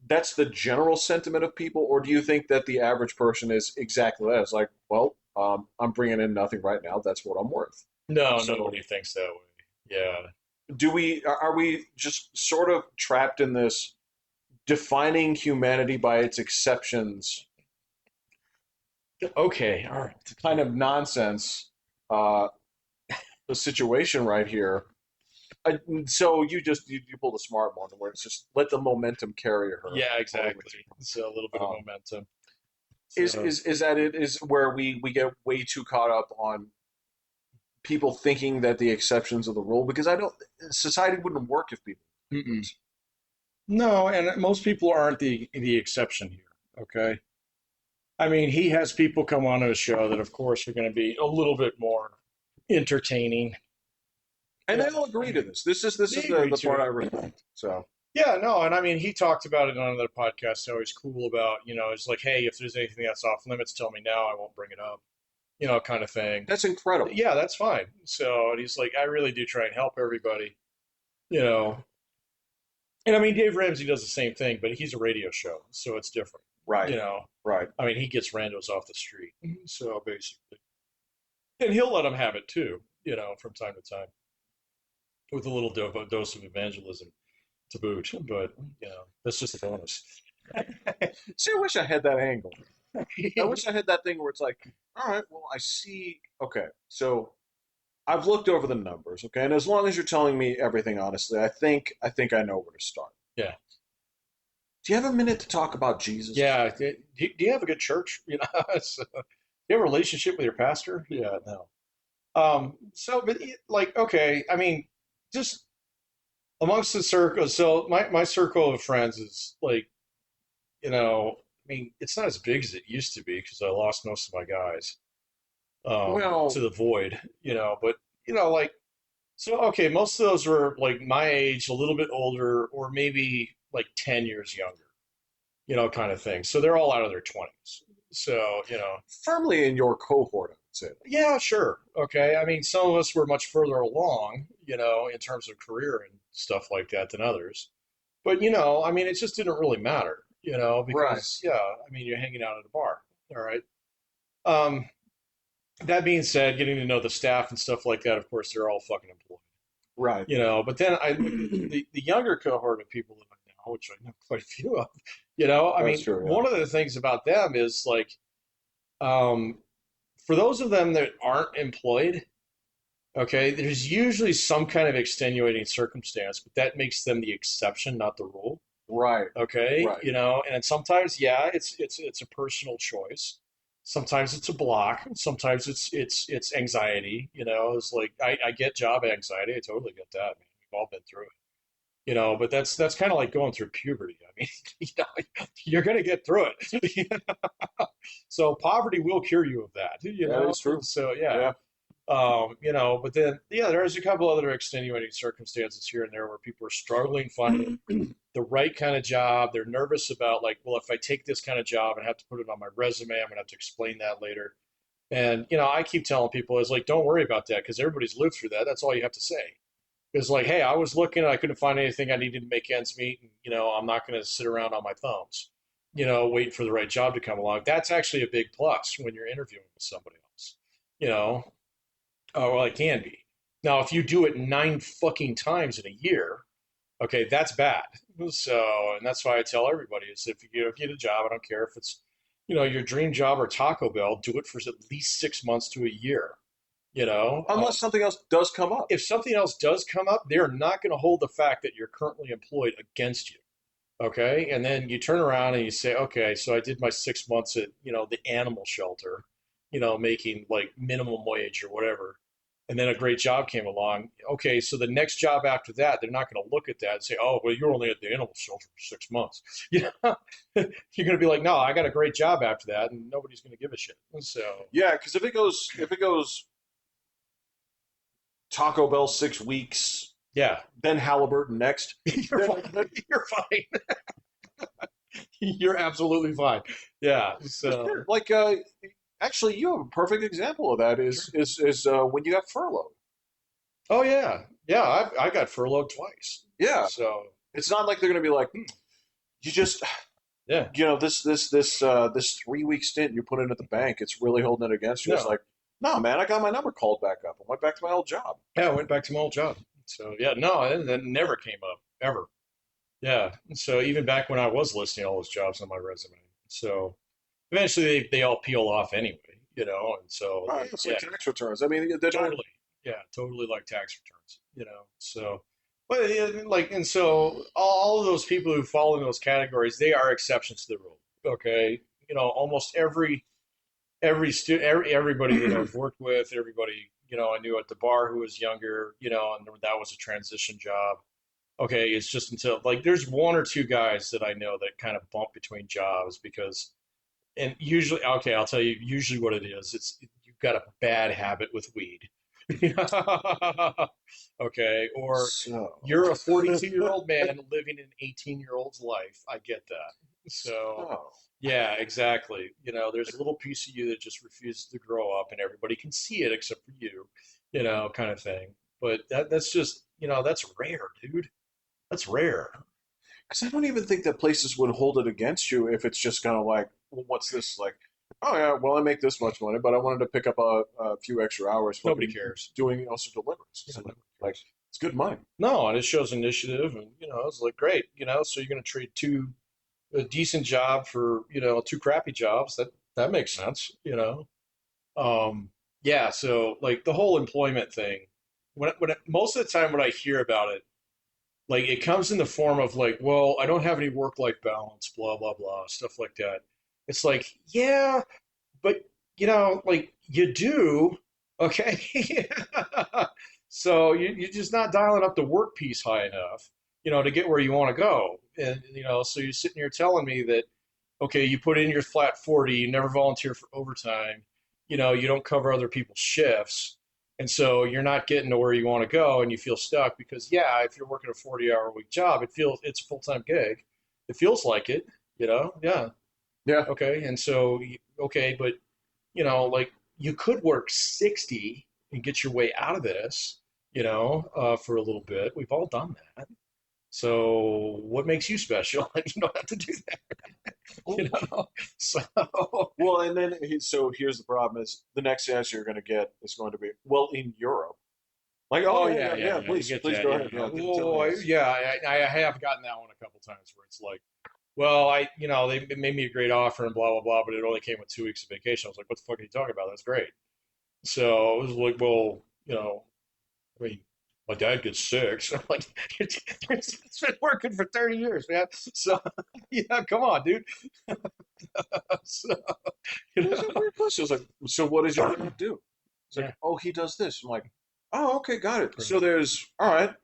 that's the general sentiment of people, or do you think that the average person is exactly that? It's like, well, I'm bringing in nothing right now. That's what I'm worth. No, So nobody thinks that way. Yeah. are we just sort of trapped in this defining humanity by its exceptions Okay. All right. kind of nonsense uh, the situation right here? So you pulled a smart one where it's just let the momentum carry her Yeah, all the way exactly. through. It's a little bit of Um, momentum. So Is that it is where we get way too caught up on people thinking that the exceptions are the rule because I don't society wouldn't work if people. mm-mm. No, and most people aren't the exception here. Okay. I mean, he has people come on to a show that, of course, are going to be a little bit more entertaining. And Yeah, they all agree to this. This is they agree the to part I it. respect. So Yeah, no, and I mean, he talked about it on another podcast. So he's cool about, it's like, hey, if there's anything that's off limits, tell me now. I won't bring it up, kind of thing. that's incredible. Yeah, that's fine. So, and he's like, I really do try and help everybody, you know. And I mean, Dave Ramsey does the same thing, but he's a radio show, so it's different, Right. you know. Right. I mean, he gets randos off the street, so basically, and he'll let them have it too, from time to time, with a little dose of evangelism to boot. But that's just a bonus. See, I wish I had that angle. I wish I had that thing where it's like, all right, well, I see. Okay, so I've looked over the numbers. Okay, and as long as you're telling me everything honestly, I think I know where to start. Yeah. Do you have a minute to talk about Jesus? Yeah. Do you have a good church? So, do you have a relationship with your pastor? Yeah, no. So, but like, okay, I mean, just amongst the circle. So my circle of friends is like, I mean, it's not as big as it used to be because I lost most of my guys to Well, the void, but like, so okay, most of those were like my age, a little bit older, or maybe like 10 years younger, kind of thing. So they're all out of their 20s. So, firmly in your cohort, I would say. yeah, sure. Okay. I mean, some of us were much further along, in terms of career and stuff like that than others. But, I mean, it just didn't really matter, Right. because, yeah, I mean, you're hanging out at a bar. All right. Um, that being said, getting to know the staff and stuff like that, of course, they're all fucking employed, Right. but then I look at the younger cohort of people that I know, which I know quite a few of, I That's mean, true. Yeah. one of the things about them is like, um, for those of them that aren't employed, okay, there's usually some kind of extenuating circumstance, but that makes them the exception, not the rule. Right. Okay, Right. and sometimes, yeah, it's a personal choice. Sometimes it's a block. Sometimes it's anxiety. It's like I get job anxiety. I totally get that, man. We've all been through it. But that's kind of like going through puberty. I mean, you're gonna get through it. So poverty will cure you of that. That is true. So yeah, Yeah. but then, yeah, there's a couple other extenuating circumstances here and there where people are struggling finding the right kind of job. They're nervous about, like, well, if I take this kind of job and have to put it on my resume, I'm going to have to explain that later. And, I keep telling people is like, don't worry about that because everybody's lived through that. That's all you have to say. It's like, hey, I was looking, I couldn't find anything I needed to make ends meet. And, I'm not going to sit around on my thumbs, waiting for the right job to come along. That's actually a big plus when you're interviewing with somebody else, you know, well, it can be. Now, if you do it 9 fucking times in a year, okay, that's bad. So, and that's why I tell everybody is if you get a job, I don't care if it's, your dream job or Taco Bell, do it for at least 6 months to a year. Unless something else does come up. If something else does come up, they're not going to hold the fact that you're currently employed against you. Okay. And then you turn around and you say, okay, so I did my 6 months at, the animal shelter, making like minimum wage or whatever. And then a great job came along. Okay, so the next job after that, they're not going to look at that and say, "Oh, well, you're only at the animal shelter for 6 months." You're going to be like, "No, I got a great job after that," and nobody's going to give a shit. So Yeah, because if it goes Taco Bell 6 weeks, yeah, then Halliburton next. you're fine. You're fine. You're absolutely fine. Yeah. So Like actually, you have a perfect example of that. Is when you got furloughed. oh yeah, yeah. I got furloughed twice. Yeah, So it's not like they're going to be like, you just yeah, this 3 week stint you put in at the bank, it's really holding it against you. It's no, like, no, man, I got my number called back up. I went back to my old job. yeah. I went back to my old job. So yeah, no, that never came up ever. Yeah. So even back when I was listing all those jobs on my resume. So eventually they all peel off anyway, and so Right, it's yeah, like tax returns. I mean, they're not. totally. Yeah, totally like tax returns, So but yeah, like and so all of those people who fall in those categories, they are exceptions to the rule. Okay. almost everybody that I've worked with, everybody, I knew at the bar who was younger, and that was a transition job. Okay, it's just until like there's one or two guys that I know that kind of bump between jobs because, and usually, okay, I'll tell you usually what it is. It's you've got a bad habit with weed. Okay, or So, you're a 42-year-old man living an 18-year-old's life. I get that. So, so, yeah, exactly. There's a little piece of you that just refuses to grow up, and everybody can see it except for you, kind of thing. But that's just, that's rare, dude. That's rare. because I don't even think that places would hold it against you if it's just kind of like, well, what's this like? Oh yeah, well I make this much money, but I wanted to pick up a few extra hours Nobody fucking cares. doing also deliveries. Yeah, So nobody like, cares. it's good money. No, and it shows initiative, and it's like great. So you're going to trade a decent job for two crappy jobs. That makes sense. Um, yeah. So like the whole employment thing, most of the time when I hear about it, like it comes in the form of like, well, I don't have any work-life balance, blah blah blah, stuff like that. It's like, yeah, but like you do, okay? So you're just not dialing up the work piece high enough, to get where you want to go. And so you're sitting here telling me that, okay, you put in your flat 40, you never volunteer for overtime, you don't cover other people's shifts. And so you're not getting to where you want to go and you feel stuck because yeah, if you're working a 40-hour week job, it's a full-time gig. It feels like it, yeah. Yeah. Okay. And so, okay, but like you could work 60 and get your way out of this, for a little bit. We've all done that. So what makes you special? You don't have to do that, you know? So, Well, and then so here's the problem: is the next answer you're going to get is going to be, well, in Europe. Like, oh oh yeah, yeah, yeah, yeah, yeah. yeah. You Please, get please that. go Yeah. ahead. Yeah, tell Oh, me. yeah. I have gotten that one a couple times where it's like, well, they made me a great offer and blah blah blah, but it only came with 2 weeks of vacation. I was like, what the fuck are you talking about? That's great. So it was like, well, I mean, my dad gets sick. So I'm like, it's been working for 30 years, man. So, yeah, come on, dude. So, you It was a know, weird question. It was like, so what does your dad do? It's like, yeah, oh, he does this. I'm like, oh, okay, got it. right. So there's all right.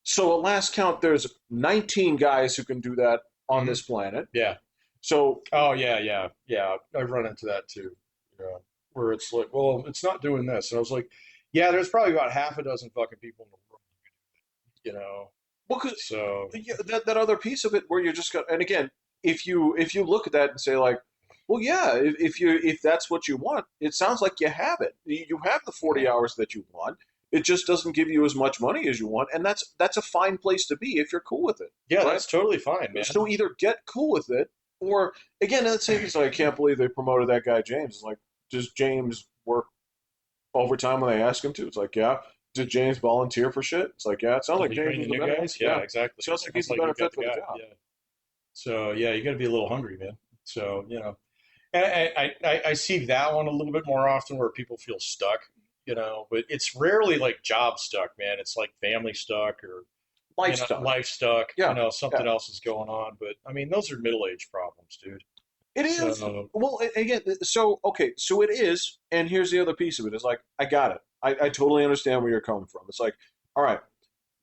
So at last count, there's 19 guys who can do that on Hmm. this planet. Yeah. So Oh, yeah, yeah, yeah. I've run into that too. Yeah. Where it's like, well, it's not doing this. And I was like, yeah, there's probably about half a dozen fucking people in the world, you know. well, cause So, yeah, that other piece of it where you're just got, and again, if you look at that and say like, well, yeah, if that's what you want, it sounds like you have it. You have the 40 hours that you want. It just doesn't give you as much money as you want, and that's a fine place to be if you're cool with it, yeah, right? that's totally fine, man. So either get cool with it, or again, let's say it's like, I can't believe they promoted that guy James. It's like, does James work overtime when they ask him to? It's like, yeah. Did James volunteer for shit? It's like, yeah. It sounds Did like he James train was the the new better. guys? Yeah, Yeah. exactly. It Sounds like he's sounds the like better you got fit the for the guy. job. Yeah. So, yeah, you got to be a little hungry, man. So, and I see that one a little bit more often where people feel stuck, but it's rarely like job stuck, man. It's like family stuck or, Life stuff. life stuck, Yeah. something Yeah. else is going on. But I mean, those are middle-age problems, dude. It is. So, Well, again, so okay, so it is, and here's the other piece of it. It's like, I got it. I totally understand where you're coming from. It's like, all right,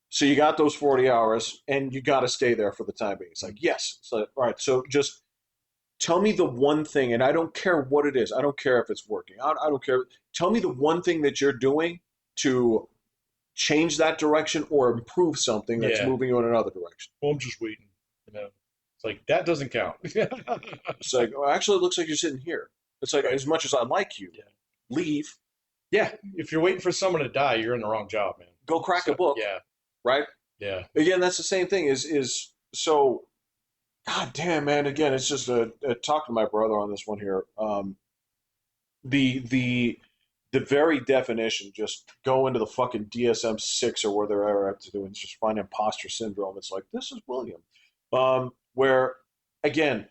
so you got those 40 hours, and you got to stay there for the time being. It's like, yes. So, all right, so just tell me the one thing, and I don't care what it is. I don't care if it's working. I don't care. Tell me the one thing that you're doing to change that direction or improve something that's yeah. moving you in another direction. Well, I'm just waiting, It's like that doesn't count. Yeah. It's like, oh, actually, it looks like you're sitting here. It's like, Right. as much as I like you, Yeah. leave, Yeah. If you're waiting for someone to die, you're in the wrong job, man. go crack a So, book, yeah. right? Yeah. Again, that's the same thing. Is so. God damn, man. Again, it's just a talk to my brother on this one here. The the the very definition, just go into the fucking DSM-6 or where they're ever up to do, and just find imposter syndrome. It's like, this is William, where again,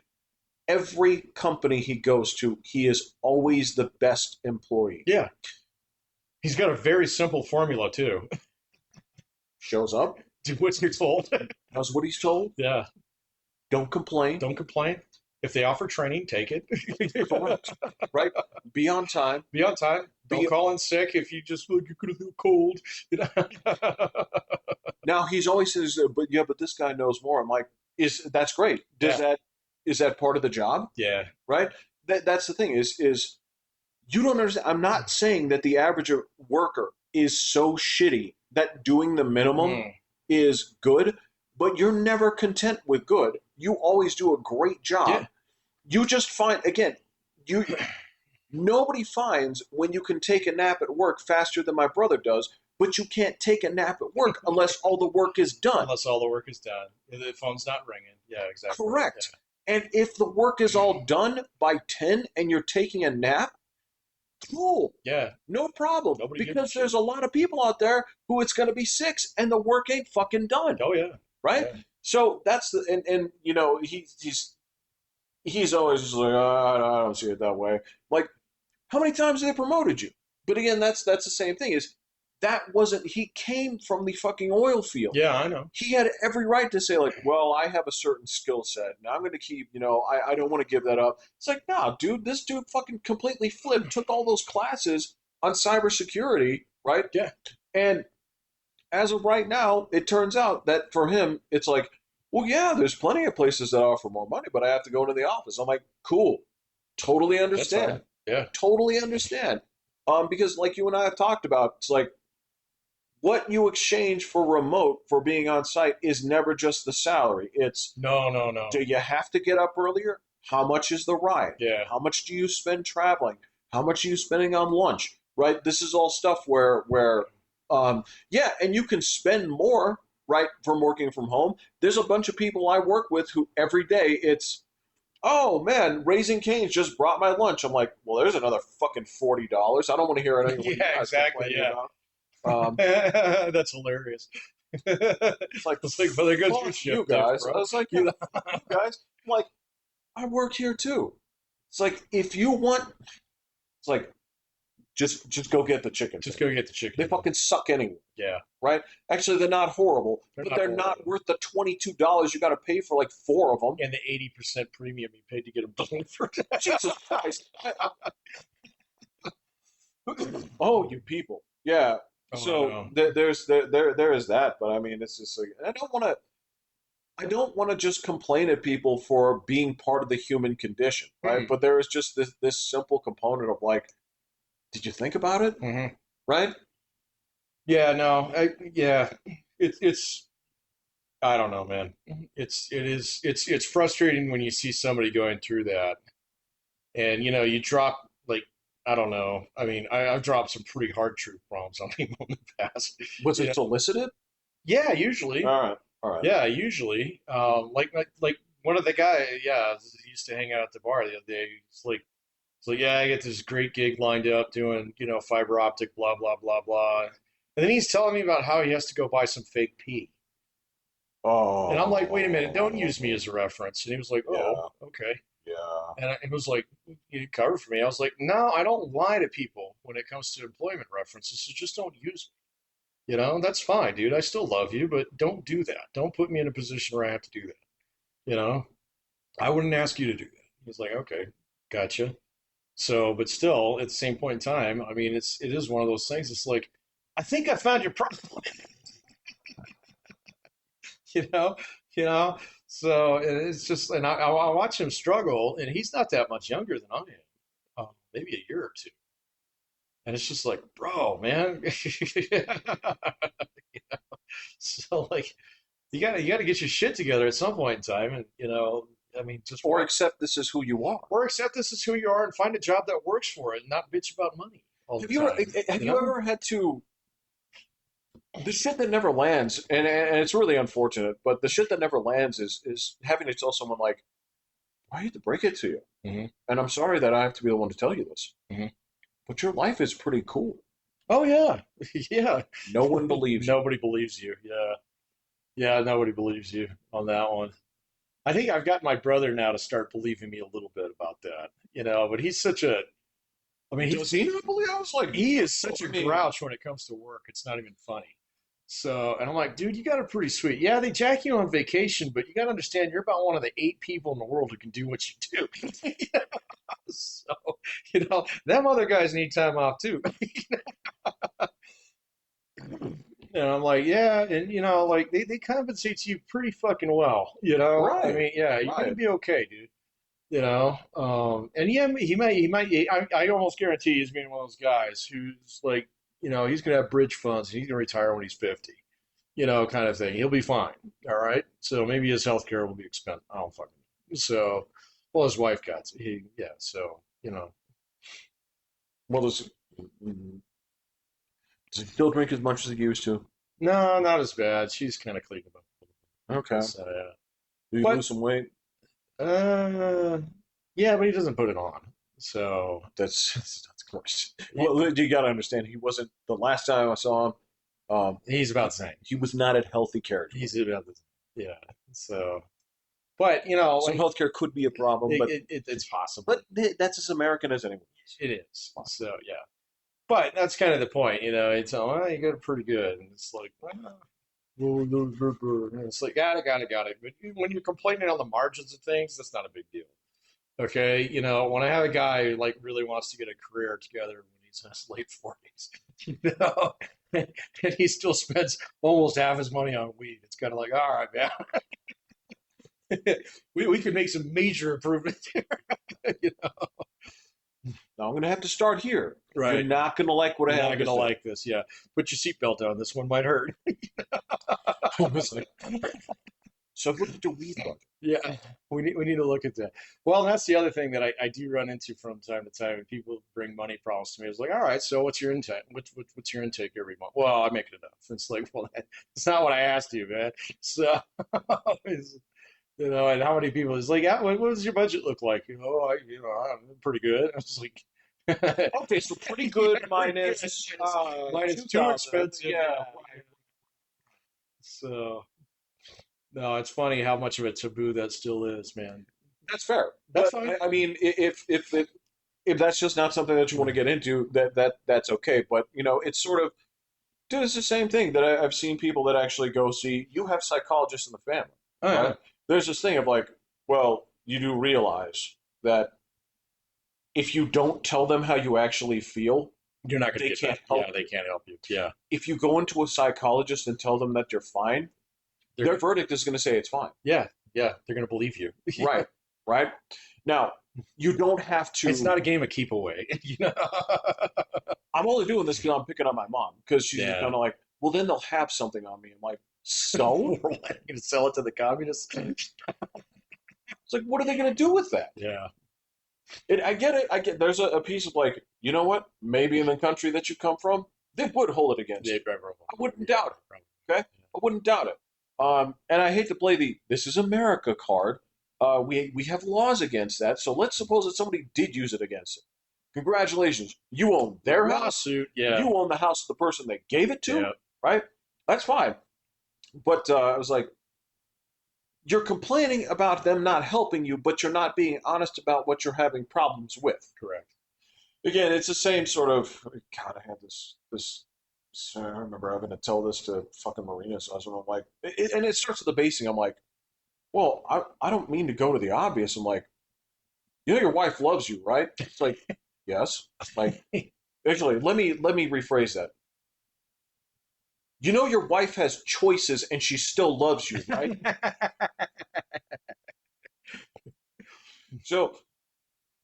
every company he goes to, he is always the best employee. Yeah. He's got a very simple formula too. Shows up, Do what you're told. does what he's told, Yeah. don't complain, Don't complain. If they offer training, take it. Correct. Right? Be on time. Be on time. Don't Be call in sick if you just look, you're gonna feel cold. You know? Now he's always says, but yeah, but this guy knows more. I'm like, is that's great. Does Yeah. that is that part of the job? Yeah. Right? That's the thing is you don't understand. I'm not saying that the average worker is so shitty that doing the minimum Mm. is good, but you're never content with good. You always do a great Yeah. job. You just find again, you nobody finds when you can take a nap at work faster than my brother does, but you can't take a nap at work unless all the work is done. Unless all the work is done. The phone's not ringing. Yeah, exactly. Correct. And if the work is all done by 10 and you're taking a nap, cool. Yeah. No problem. Nobody gives a Because there's shit. a lot of people out there who it's going to be 6 and the work ain't fucking done. Oh yeah. Right? Yeah. So that's the, and you know, he's always just like, I don't see it that way. Like, how many times they promoted you? But again, that's the same thing. Is that wasn't he came from the fucking oil field. Yeah, I know. He had every right to say like, well, I have a certain skill set. Now I'm going to keep, I don't want to give that up. It's like, nah, dude, this dude fucking completely flipped, took all those classes on cybersecurity, right? Yeah. And as of right now, it turns out that for him, it's like, well, yeah, there's plenty of places that offer more money, but I have to go into the office. I'm like, cool, totally That's understand. fine. Yeah. Totally understand. Because like you and I have talked about, it's like what you exchange for remote for being on site is never just the salary. It's No, no, no. do you have to get up earlier? How much is the ride? Yeah. How much do you spend traveling? How much are you spending on lunch? Right? This is all stuff yeah, and you can spend more, right, from working from home. There's a bunch of people I work with who every day it's, oh man, Raising Cane's just brought my lunch. I'm like, well, there's another fucking $40. I don't want to hear anyone you Yeah, guys exactly. complaining Yeah. about. Um, That's hilarious. it's like, It's like, brother, goes your fuck shift you diff, guys. I bro. was like, yeah, fuck you guys. I'm like, I work here too. It's like if you want, it's like just go get the chicken. Just Thing. go get the chicken. They fucking suck anyway, Yeah. right? Actually, they're not horrible, They're but not they're horrible. not worth the $22 you got to pay for like 4 of them. And the 80% premium you paid to get them delivered. Jesus Christ! Oh, you people. Yeah. Oh, So no. there is that, but I mean, it's just like I don't want to just complain at people for being part of the human condition, right? Mhm. But there is just this simple component of like, did you think about it, Mhm. right? Yeah, no. Yeah. It's I don't know, man. It's frustrating when you see somebody going through that, and you drop like I don't know. I mean, I've dropped some pretty hard truth bombs on people in the past. Was You it know? solicited? Yeah, usually. All right, all right. Yeah, usually. Like one of the guy, yeah, he used to hang out at the bar the other day. It's like, yeah, I get this great gig lined up doing, fiber optic, blah blah blah blah. And then he's telling me about how he has to go buy some fake pee. And I'm like, wait a minute, don't use me as a reference. And he was like, oh, Yeah, okay. yeah. And it was like, you covered for me. I was like, no, I don't lie to people when it comes to employment references. So just don't use me. That's fine, dude. I still love you, but don't do that. Don't put me in a position where I have to do that. You know, I wouldn't ask you to do that. He's like, okay, gotcha. So, but still, at the same point in time, I mean, it is one of those things. It's like, I think I found your problem. you know, you know. So it's just, and I watch him struggle, and he's not that much younger than I am, maybe a year or two, and it's just like, bro, man. So like, you gotta get your shit together at some point in time, and I mean, just Or accept this is who you are. or accept this is who you are and find a job that works for it, and not bitch about money all the Have you ever, time. have You you know? ever had to the shit that never lands, and it's really unfortunate, but the shit that never lands is having to tell someone like, I hate to break it to you, Hmm. and I'm sorry that I have to be the one to tell you this, Hmm. but your life is pretty cool. Oh yeah, yeah. No one believes you. Nobody believes you. Yeah, yeah. Nobody believes you on that one. I think I've got my brother now to start believing me a little bit about that. But he's such a. I mean, Does he not believe? I was like, he is such I a mean, grouch when it comes to work. It's not even funny. So, and I'm like, dude, you got it pretty sweet. Yeah, they jack you on vacation, but you got to understand you're about one of the 8 people in the world who can do what you do. So, them other guys need time off too. And I'm like, yeah, and like they compensate you pretty fucking well. I Right, mean, yeah, you're gonna right. be okay, dude. And yeah, I almost guarantee he's being one of those guys who's like, he's gonna have bridge funds and he's gonna retire when he's 50, kind of thing. He'll be fine. All right. So maybe his health care will be expensive. I don't fucking know. So, well, his wife got it. Yeah. So, Well, does he still drink as much as he used to? no, not as bad. She's kind of cleaned him up a little bit. Okay. So, yeah. Did he But, lose some weight? uh, yeah, but he doesn't put it on. So, That's gross. Well, you got to understand, he wasn't the last time I saw him. he's about the same. He was not at healthy character. He's about the same. Yeah. So, but, Some healthcare could be a problem, but it's possible. that's as American as anyone. It is. So, yeah. But that's kind of the point, It's you got it pretty good, and it's like, and it's like, got it. But when you're complaining on the margins of things, that's not a big deal. Okay, when I have a guy who like really wants to get a career together when he's in his late 40s, and he still spends almost half his money on weed, it's kind of like, all right, man, we could make some major improvements here. Now I'm going to have to start here. Right. You're not going to like what I You're have not to gonna say. like this, yeah. Put your seatbelt on. This one might hurt. It's like, So look at the weed budget. yeah, we need to look at that. Well, that's the other thing that I do run into from time to time. When people bring money problems to me. It's like, all right, so what's your intake? What's your intake every month? Well, I make it enough. It's like, well, that's not what I asked you, man. So, and how many people? It's like, yeah, what does your budget look like? I'm pretty good. I was like, Okay, so pretty good minus minus too 2,000. expensive. Yeah, Right. So. No, it's funny how much of a taboo that still is, man. that's fair. That's But fine. I mean, if that's just not something that you want to get into, that's okay. But it's sort of, dude, it's the same thing that I've seen people that actually go see. You have psychologists in the family, Oh, yeah. right? There's this thing of like, well, you do realize that if you don't tell them how you actually feel, You're not going to they get can't that. help Yeah, they you. can't help you. Yeah. If you go into a psychologist and tell them that you're fine, their They're, verdict is going to say it's fine. yeah, yeah, they're going to believe you. Right, right. Now, you don't have to. It's not a game of keep away. I'm only doing this because I'm picking on my mom because she's just Yeah. kind of like, well, then they'll have something on me. I'm like, so? We're going to sell it to the communists. It's like, what are they going to do with that? Yeah. I get it. I get. There's a piece of like, you know what? Maybe in the country that you come from, they would hold it against you. I wouldn't doubt it. Okay, I wouldn't doubt it. And I hate to play the "this is America" card. We have laws against that. So let's suppose that somebody did use it against it. Congratulations, you own their house. Lawsuit. Yeah. You own the house of the person they gave it to. Yeah. Right? That's fine. But I was like, you're complaining about them not helping you, but you're not being honest about what you're having problems with. Correct. Again, it's the same sort of. God, I had this. I remember having to tell this to fucking Marina's husband. I'm like, and it starts with the basing. I'm like, well, I don't mean to go to the obvious. I'm like, your wife loves you, right? It's like, yes. Like, actually, let me rephrase that. Your wife has choices and she still loves you, right? So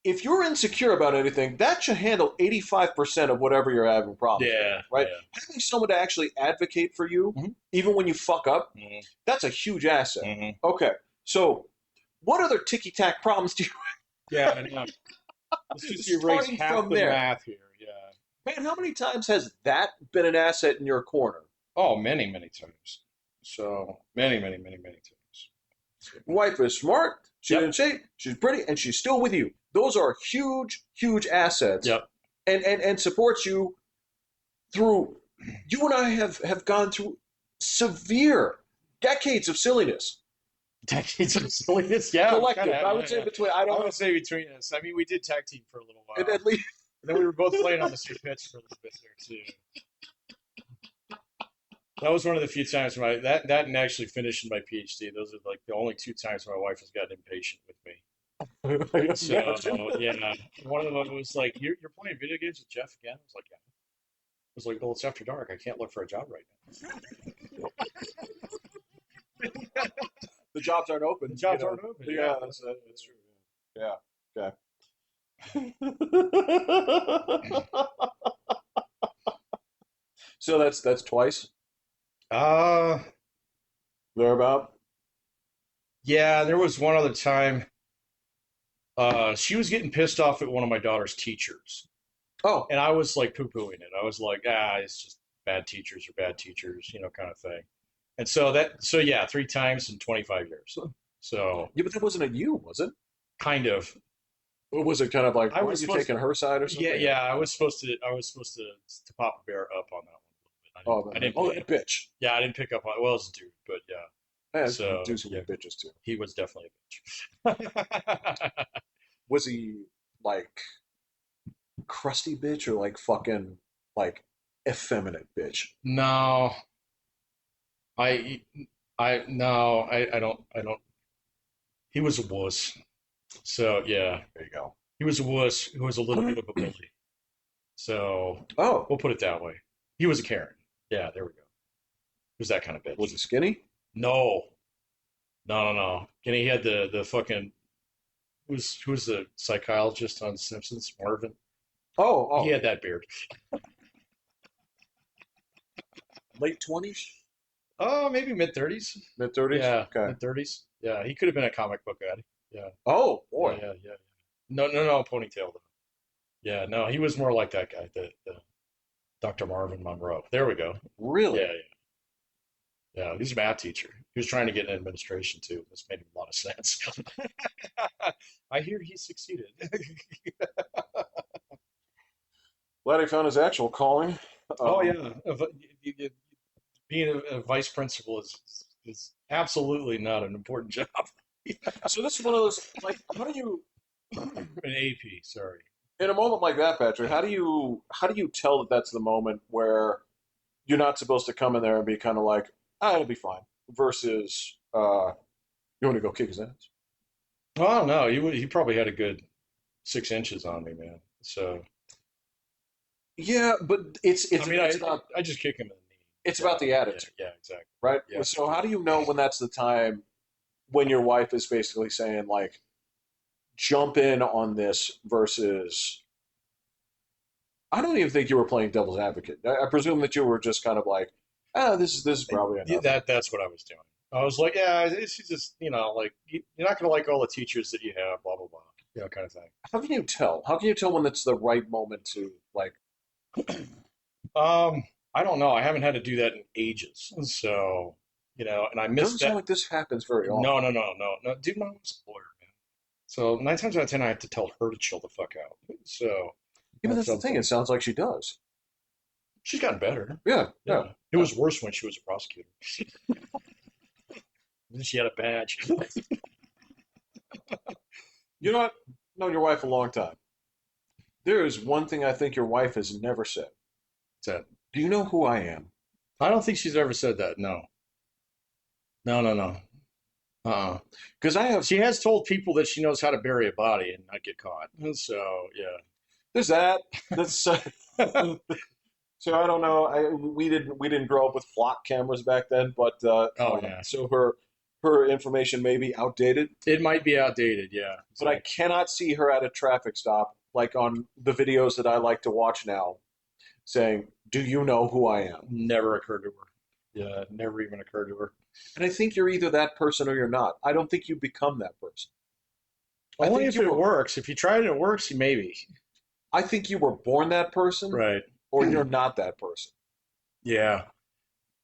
if you're insecure about anything, that should handle 85% of whatever you're having problems with, Yeah. right? Yeah. Having someone to actually advocate for you, Mhm. even when you fuck up, Mhm. that's a huge asset. Mhm. Okay, so what other ticky tack problems do you Yeah. I know. Let's just erase Starting half from the there. math here. Yeah. Man, how many times has that been an asset in your corner? Oh, many, many times. So many, many, many, many times. Wife is smart, she's Yep. in shape, she's pretty, and she's still with you. Those are huge, huge assets. Yep. And supports you through. You and I have gone through severe decades of silliness. Decades of silliness. Yeah. Collective. Kinda, I would say yeah. between I I don't would say between us. I mean, we did tag team for a little while. at least And then we were both playing on the same pitch for a little bit there too. That was one of the few times my that and actually finishing my PhD. Those are like the only two times my wife has gotten impatient with me. I So imagine. yeah, one of them was like, "You're playing video games with Jeff again?" I was like, "Yeah." I was like, "Well, it's after dark. I can't look for a job right now." The jobs aren't The open, jobs aren't open. Yeah, Yeah, that's true. Yeah. Yeah. So that's twice uh thereabout. yeah. There was one other time. She was getting pissed off at one of my daughter's teachers, Oh, and I was like poo-pooing it. I was like, it's just bad teachers are bad teachers, kind of thing. And so yeah, three times in 25 years. So yeah, but that wasn't a you, was it? kind of. Or was it kind of like, I weren't was you supposed, taking her side or yeah, something? yeah. I was supposed to pop a bear up on that one a little bit. Oh, I man. didn't Oh, pick. that bitch. Yeah, I didn't pick up on. Well, it was a dude, but yeah. Man, So dudes can be yeah, bitches too. he was definitely a bitch. Was he like crusty bitch or like fucking like effeminate bitch? No, I, no, I don't. He was a wuss. So yeah, There you go. he was a wuss who was a little bit of a bully. So Oh, we'll put it that way. He was a Karen. Yeah, there we go. He was that kind of was bitch. he skinny? No, no, no, no. And he had the fucking who's the psychologist on Simpsons? Marvin. Oh, He oh, had that beard. late 20s, Oh, maybe mid thirties. mid 30s. Yeah, Okay. mid thirties. Yeah, he could have been a comic book guy. Yeah, Oh yeah, boy, yeah, yeah. No, no, no, ponytail though. Yeah, no, he was more like that guy, the Dr. Marvin Monroe. There we go. Yeah, really? yeah, yeah. He's a math teacher. He was trying to get in administration too. This made a lot of sense. I hear he succeeded. Glad he found his actual calling. Oh Um, yeah, being a vice principal is absolutely not an important job. so this is one of those like, how do you, An AP, sorry. in a moment like that, Patrick? How do you tell that that's the moment where you're not supposed to come in there and be kind of like, it'll be fine, versus, you want to go kick his ass? Well, I don't know. He probably had a good 6 inches on me, man. So Yeah, but it's I it's mean, it's about I just kick him in the knee. it's Yeah, about the yeah, attitude, yeah, exactly. right? Yeah. So how do you know when that's the time when your wife is basically saying like, jump in on this versus I don't even think you were playing devil's advocate. I presume that you were just kind of like, this is probably Yeah, enough. that's what I was doing. I was like, yeah, it's just like you're not gonna like all the teachers that you have, blah blah blah, kind of thing. How can you tell? How can you tell when it's the right moment to like? I don't know. I haven't had to do that in ages, so and I It doesn't missed sound that. like this happens very No, often. no, no, no, no, dude, my mom's a lawyer, man. So 9 times out of 10, I have to tell her to chill the fuck out. So Even that's that's the thing. It something. sounds like she does. She's gotten better. Yeah, yeah, Yeah, it yeah. was worse when she was a prosecutor. Then she had a badge. You know what? Known your wife a long time. There is one thing I think your wife has never said. So, Do you know who I am? I don't think she's ever said that. No, no, no, no. Uh-uh. Because I have. She has told people that she knows how to bury a body and not get caught. So There's that. That's. yeah. So I don't know. We didn't grow up with flock cameras back then, but Oh yeah. so her information may be outdated. It might be outdated. Yeah. But I Exactly. cannot see her at a traffic stop like on the videos that I like to watch now, saying, "Do you know who I am?" Never occurred to her. Yeah. Never even occurred to her. And I think you're either that person or you're not. I don't think you become that person. I Only think if you it were. works. If you try it and it works, maybe. I think you were born that person, Right. or you're not that person. Yeah.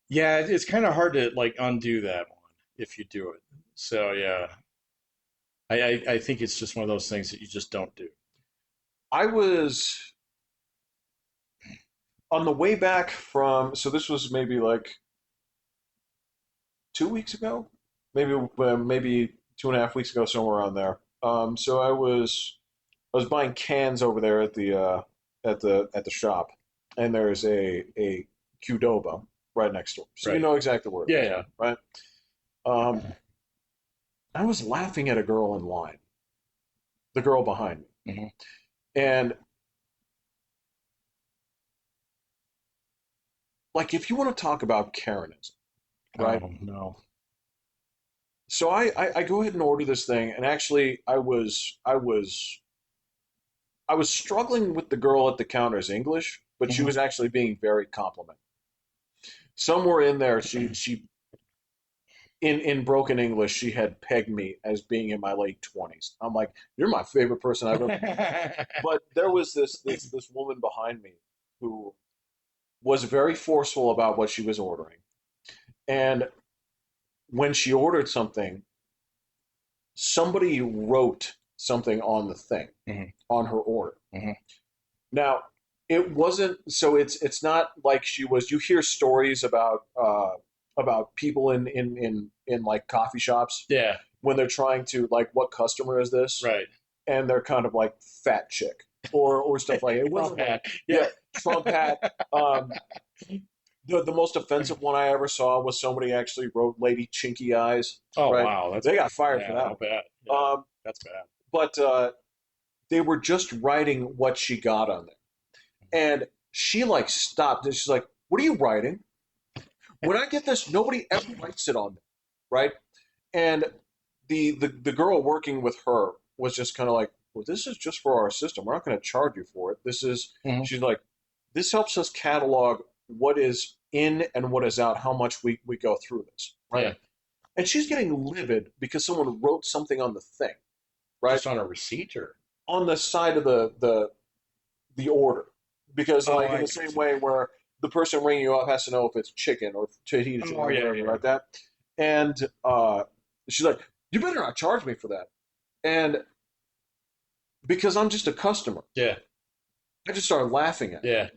Yeah. It's kind of hard to like undo that one if you do it. So yeah. I think it's just one of those things that you just don't do. I was on the way back from. So this was maybe like 2 weeks ago, maybe 2.5 weeks ago, somewhere around there. So I was buying cans over there at the shop, and there's a Qdoba. right next door, so you Right. know exactly where it Yeah, is, yeah. right? Um, I was laughing at a girl in line, the girl behind me, Hmm. and like if you want to talk about Karenism, right? Oh no. So I go ahead and order this thing, and actually I was struggling with the girl at the counter's English, but she Hmm. was actually being very complimentary. Somewhere in there, she in broken English, she had pegged me as being in my late 20s. I'm like, you're my favorite person I've ever. But there was this woman behind me who was very forceful about what she was ordering, and when she ordered something, somebody wrote something on the thing Hmm. on her order. Hmm. Now, it wasn't so it's not like she was. You hear stories about people in like coffee shops Yeah. when they're trying to like, what customer is this? Right. And they're kind of like fat chick or stuff like that. It Trump wasn't like, hat. yeah, Yeah. Trump hat. Um, the most offensive one I ever saw was somebody actually wrote "Lady Chinky Eyes." Oh Right? wow, that's They got fired for yeah, that how bad. one. Yeah, that's bad. But they were just writing what she got on there, and she like stopped and she's like, "What are you writing? When I get this, nobody ever writes it on there, right?" And the girl working with her was just kind of like, "Well, this is just for our system. We're not going to charge you for it. This is." Hmm. She's like, "This helps us catalog what is in and what is out, how much we go through this, right?" Yeah, And she's getting livid because someone wrote something on the thing, right, just on a receipt or. on the side of the order, because Oh, like in I the got same you. way where the person ringing you up has to know if it's chicken or tahini chicken Oh or yeah, whatever yeah, like that, and she's like, "You better not charge me for that," and because I'm just a customer, yeah, I just started laughing at her. yeah.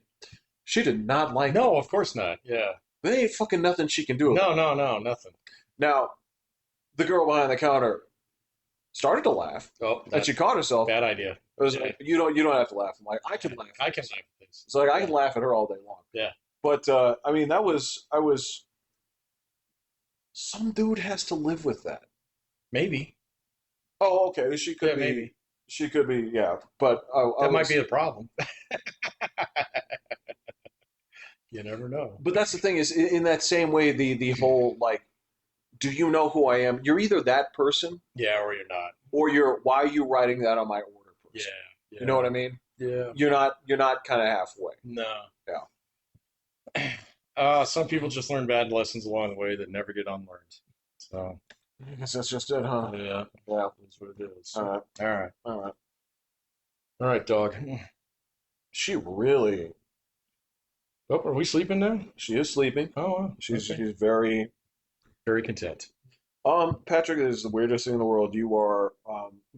She did not like that. No, of course not. Yeah. There ain't fucking nothing she can do about No, it. no, no, nothing. Now, the girl behind the counter started to laugh, Oh, and she that's caught herself. bad idea. It was Yeah, like, "You don't have to laugh." I'm like, "I can yeah. laugh I at can this." laugh at this. It's like I Yeah, can laugh at her all day long. yeah. But I mean, that was I was some dude has to live with that. Maybe. Oh, okay. She could Yeah, be. maybe. She could be. Yeah. But I That might be was. the problem. You never know. But that's the thing is, in that same way, the whole like, do you know who I am? You're either that person Yeah, or you're not. or you're why are you writing that on my order Yeah, person? You know yeah, what I mean? yeah. You're not kind of halfway. No. Yeah. Some people just learn bad lessons along the way that never get unlearned. So, I guess that's just it, huh? yeah, Yeah. that's what it is. All right. All right. All right. All right, dog. She really. Oh, are we sleeping now? She is sleeping. Oh, wow. She's Okay. she's very. Very content. Patrick is the weirdest thing in the world. You're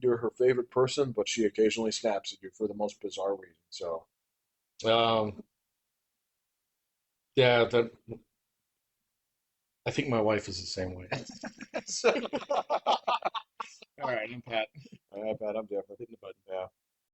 her favorite person, but she occasionally snaps at you for the most bizarre reason. So, Um, yeah, that I think my wife is the same way. So, all right, I'm Pat. I bet I'm different. Hitting the button. Yeah.